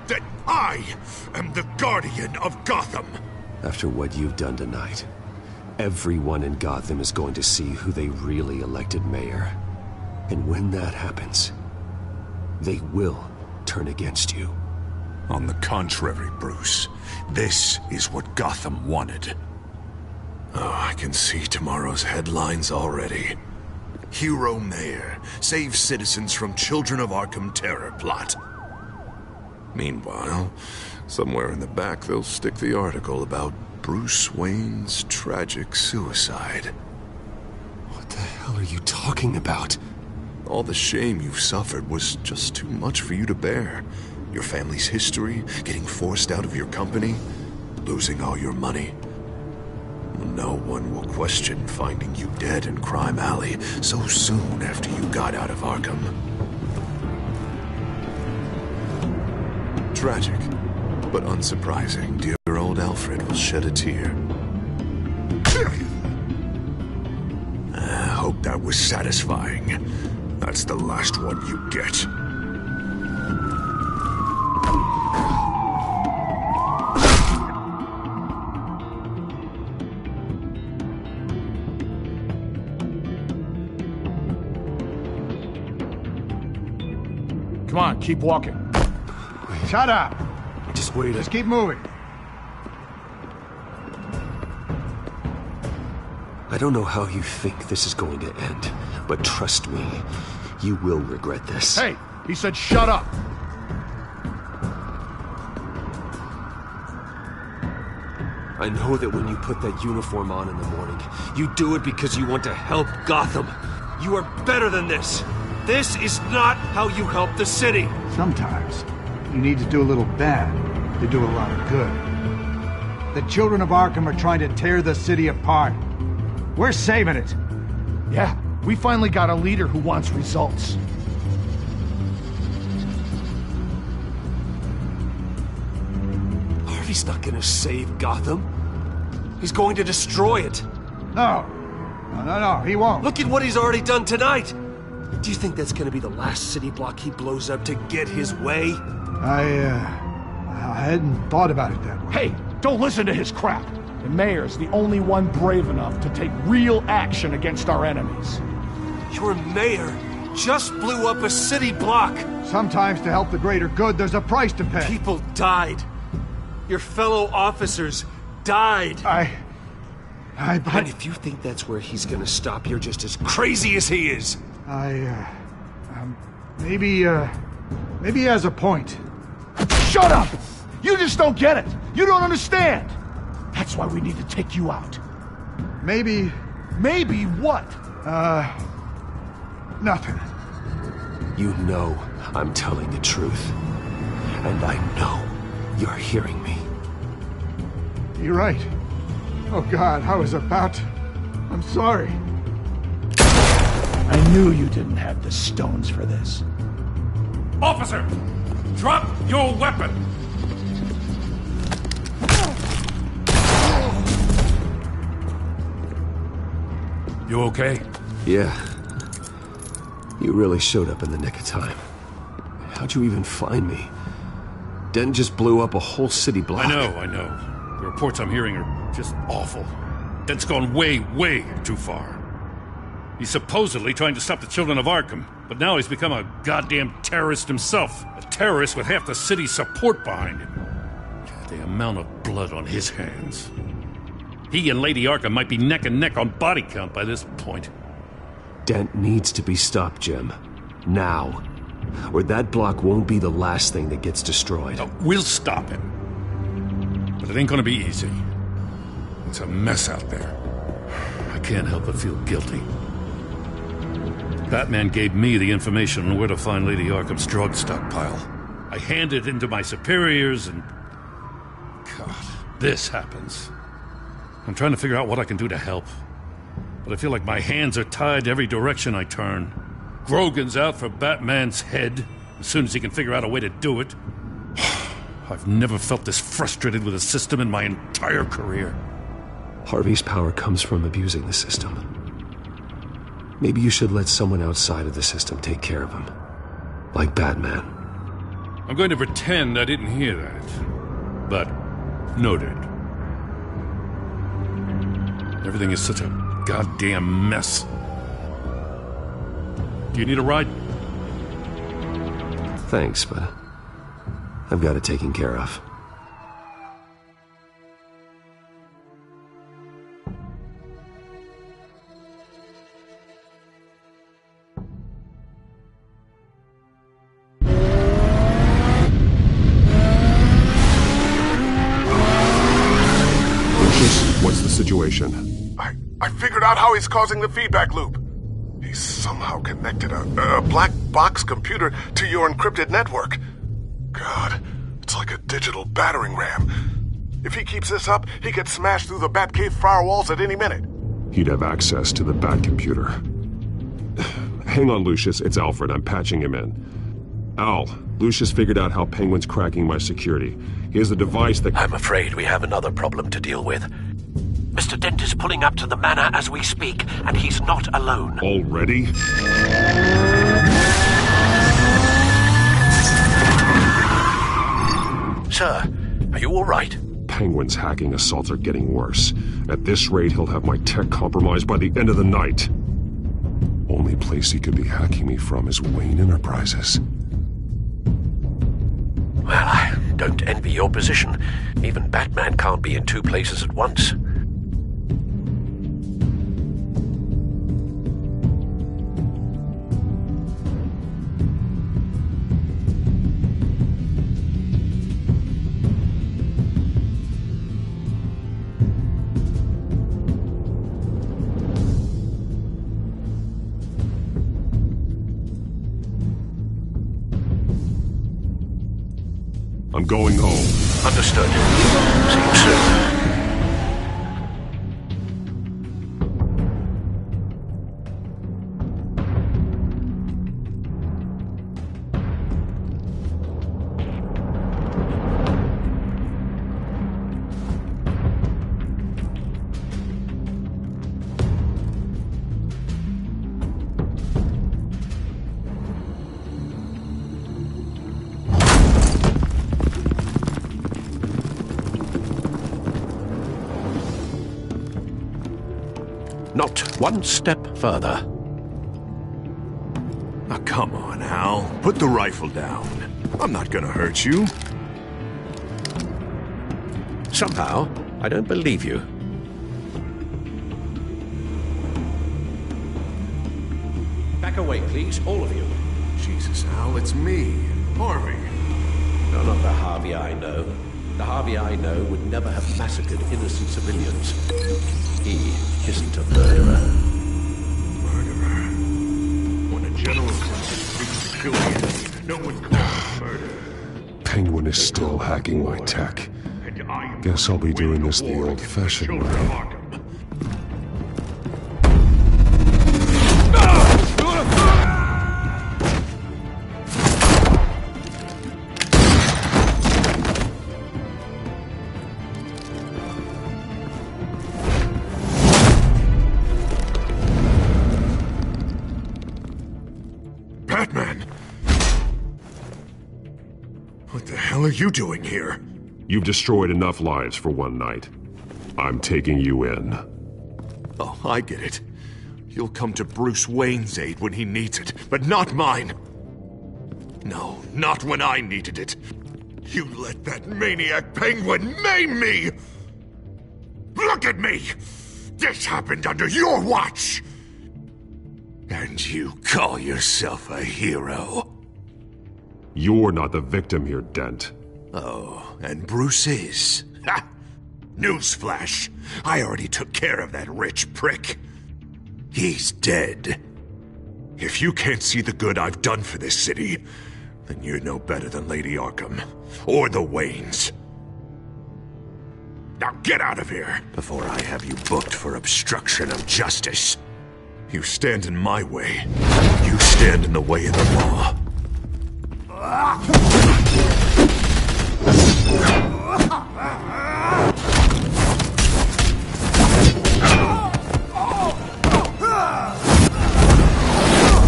That I am the guardian of Gotham. After what you've done tonight, everyone in Gotham is going to see who they really elected mayor. And when that happens, they will turn against you. On the contrary, Bruce, this is what Gotham wanted. Oh, I can see tomorrow's headlines already. Hero Mayor saves citizens from Children of Arkham terror plot. Meanwhile, somewhere in the back they'll stick the article about Bruce Wayne's tragic suicide. What the hell are you talking about? All the shame you've suffered was just too much for you to bear. Your family's history, getting forced out of your company, losing all your money. No one will question finding you dead in Crime Alley so soon after you got out of Arkham. Tragic, but unsurprising. Dear old Alfred will shed a tear. I hope that was satisfying. That's the last one you get. Come on, keep walking. Shut up! Just wait. Just keep moving. I don't know how you think this is going to end, but trust me, you will regret this. Hey, he said shut up! I know that when you put that uniform on in the morning, you do it because you want to help Gotham. You are better than this. This is not how you help the city. Sometimes you need to do a little bad to do a lot of good. The children of Arkham are trying to tear the city apart. We're saving it. Yeah, we finally got a leader who wants results. Harvey's not gonna save Gotham. He's going to destroy it. No, he won't. Look at what he's already done tonight. Do you think that's gonna be the last city block he blows up to get his way? I hadn't thought about it that way. Hey, don't listen to his crap. The mayor's the only one brave enough to take real action against our enemies. Your mayor just blew up a city block. Sometimes to help the greater good, there's a price to pay. People died. Your fellow officers died. And if you think that's where he's gonna stop, you're just as crazy as he is. Maybe he has a point. Shut up! You just don't get it! You don't understand! That's why we need to take you out. Maybe what? Nothing. You know I'm telling the truth. And I know you're hearing me. You're right. Oh God, I was about to... I'm sorry. I knew you didn't have the stones for this. Officer! Drop your weapon! You okay? Yeah. You really showed up in the nick of time. How'd you even find me? Den just blew up a whole city block. I know. The reports I'm hearing are just awful. Den's gone way, way too far. He's supposedly trying to stop the children of Arkham, But now he's become a goddamn terrorist himself. A terrorist with half the city's support behind him. The amount of blood on his hands. He and Lady Arkham might be neck and neck on body count by this point. Dent needs to be stopped, Jim. Now. Or that block won't be the last thing that gets destroyed. We'll stop him. But it ain't gonna be easy. It's a mess out there. I can't help but feel guilty. Batman gave me the information on where to find Lady Arkham's drug stockpile. I handed it in to my superiors and... God, this happens. I'm trying to figure out what I can do to help. But I feel like my hands are tied every direction I turn. Grogan's out for Batman's head as soon as he can figure out a way to do it. I've never felt this frustrated with a system in my entire career. Harvey's power comes from abusing the system. Maybe you should let someone outside of the system take care of him. Like Batman. I'm going to pretend I didn't hear that. But, noted. Everything is such a goddamn mess. Do you need a ride? Thanks, but I've got it taken care of. What's the situation? I figured out how he's causing the feedback loop. He's somehow connected a black box computer to your encrypted network. God, it's like a digital battering ram. If he keeps this up, he could smash through the Batcave firewalls at any minute. He'd have access to the Bat computer. Hang on, Lucius. It's Alfred. I'm patching him in. Al, Lucius figured out how Penguin's cracking my security. He has a device that... I'm afraid we have another problem to deal with. Mr. Dent is pulling up to the manor as we speak, and he's not alone. Already? Sir, are you all right? Penguin's hacking assaults are getting worse. At this rate, he'll have my tech compromised by the end of the night. Only place he could be hacking me from is Wayne Enterprises. Well, I don't envy your position. Even Batman can't be in two places at once. I'm going home. Understood. See you soon. Not one step further. Oh, come on, Al. Put the rifle down. I'm not gonna hurt you. Somehow, I don't believe you. Back away, please, all of you. Jesus, Al, it's me, Harvey. No, not the Harvey I know. The Harvey I know would never have massacred innocent civilians. He isn't a murderer. Murderer? When a general comes to kill me, no one calls murder. Penguin is still hacking my tech. Guess I'll be doing this the old-fashioned way. What are you doing here? You've destroyed enough lives for one night. I'm taking you in. Oh, I get it. You'll come to Bruce Wayne's aid when he needs it, but not mine. No, not when I needed it. You let that maniac penguin maim me! Look at me! This happened under your watch! And you call yourself a hero? You're not the victim here, Dent. Oh, and Bruce is. Ha! Newsflash. I already took care of that rich prick. He's dead. If you can't see the good I've done for this city, then you're no better than Lady Arkham. Or the Waynes. Now get out of here, before I have you booked for obstruction of justice. You stand in my way. You stand in the way of the law.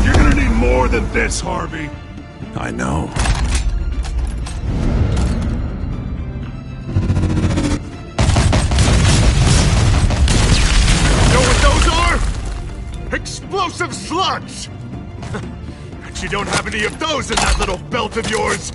You're gonna need more than this, Harvey. I know. Know what those are? Explosive slugs! And you don't have any of those in that little belt of yours!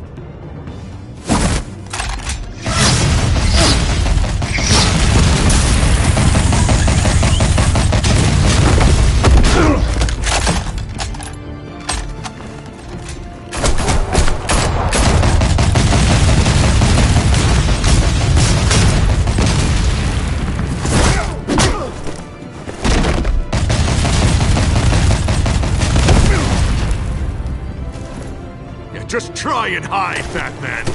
Just try and hide, Batman.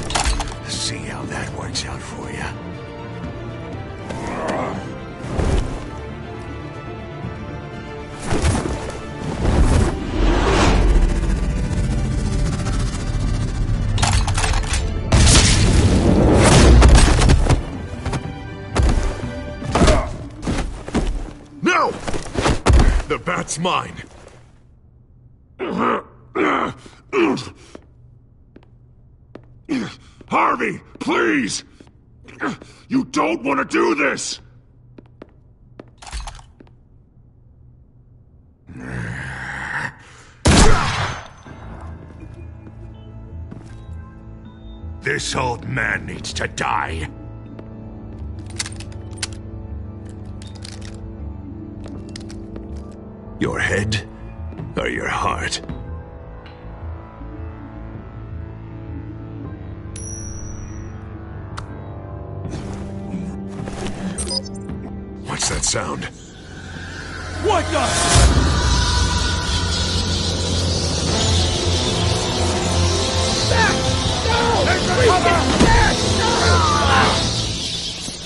See how that works out for you. No! The bat's mine. Harvey, please! You don't want to do this! This old man needs to die. Your head or your heart? What's that sound? What the?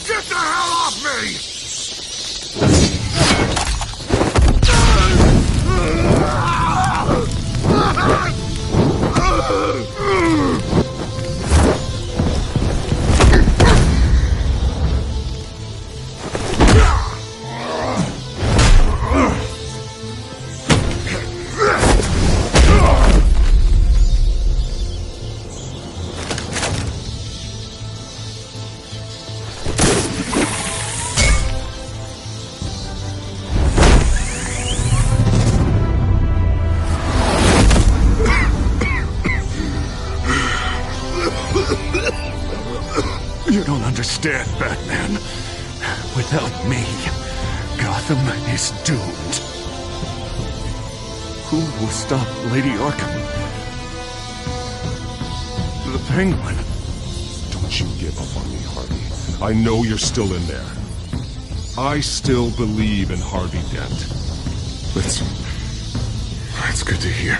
Get the hell off me! You don't understand, Batman. Without me, Gotham is doomed. Who will stop Lady Arkham? The Penguin. Don't you give up on me, Harvey. I know you're still in there. I still believe in Harvey Dent. That's good to hear.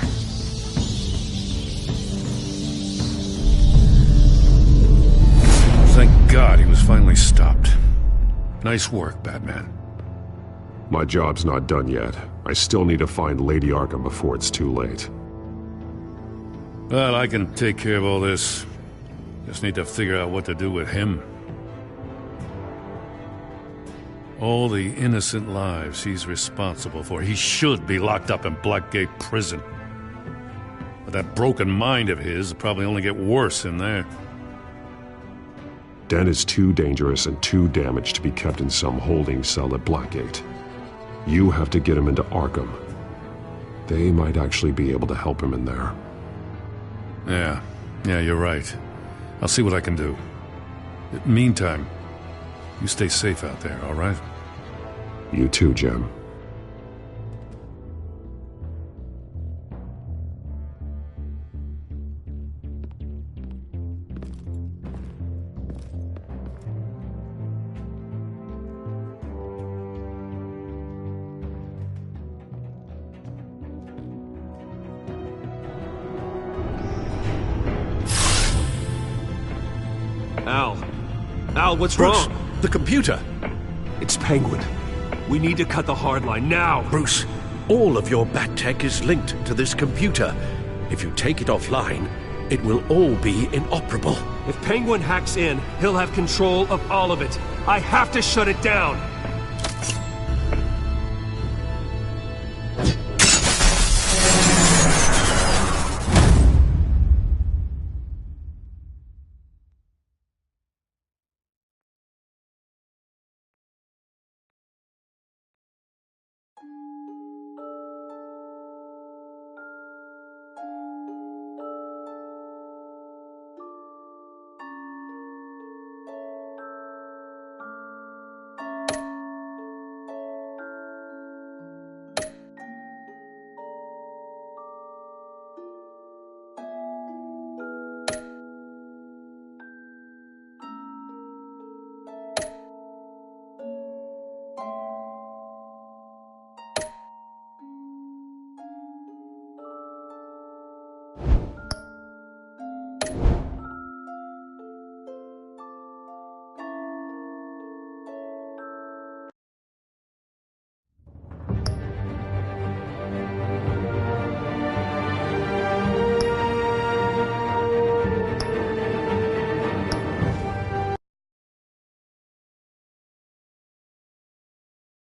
Thank God he was finally stopped. Nice work, Batman. My job's not done yet. I still need to find Lady Arkham before it's too late. Well, I can take care of all this. Just need to figure out what to do with him. All the innocent lives he's responsible for. He should be locked up in Blackgate Prison. But that broken mind of his will probably only get worse in there. Dent is too dangerous and too damaged to be kept in some holding cell at Blackgate. You have to get him into Arkham. They might actually be able to help him in there. Yeah, you're right. I'll see what I can do. Meantime, you stay safe out there, all right? You too, Jim. Al, what's Bruce, wrong? the computer. It's Penguin. We need to cut the hard line now. Bruce, all of your bat tech is linked to this computer. If you take it offline, it will all be inoperable. If Penguin hacks in, he'll have control of all of it. I have to shut it down.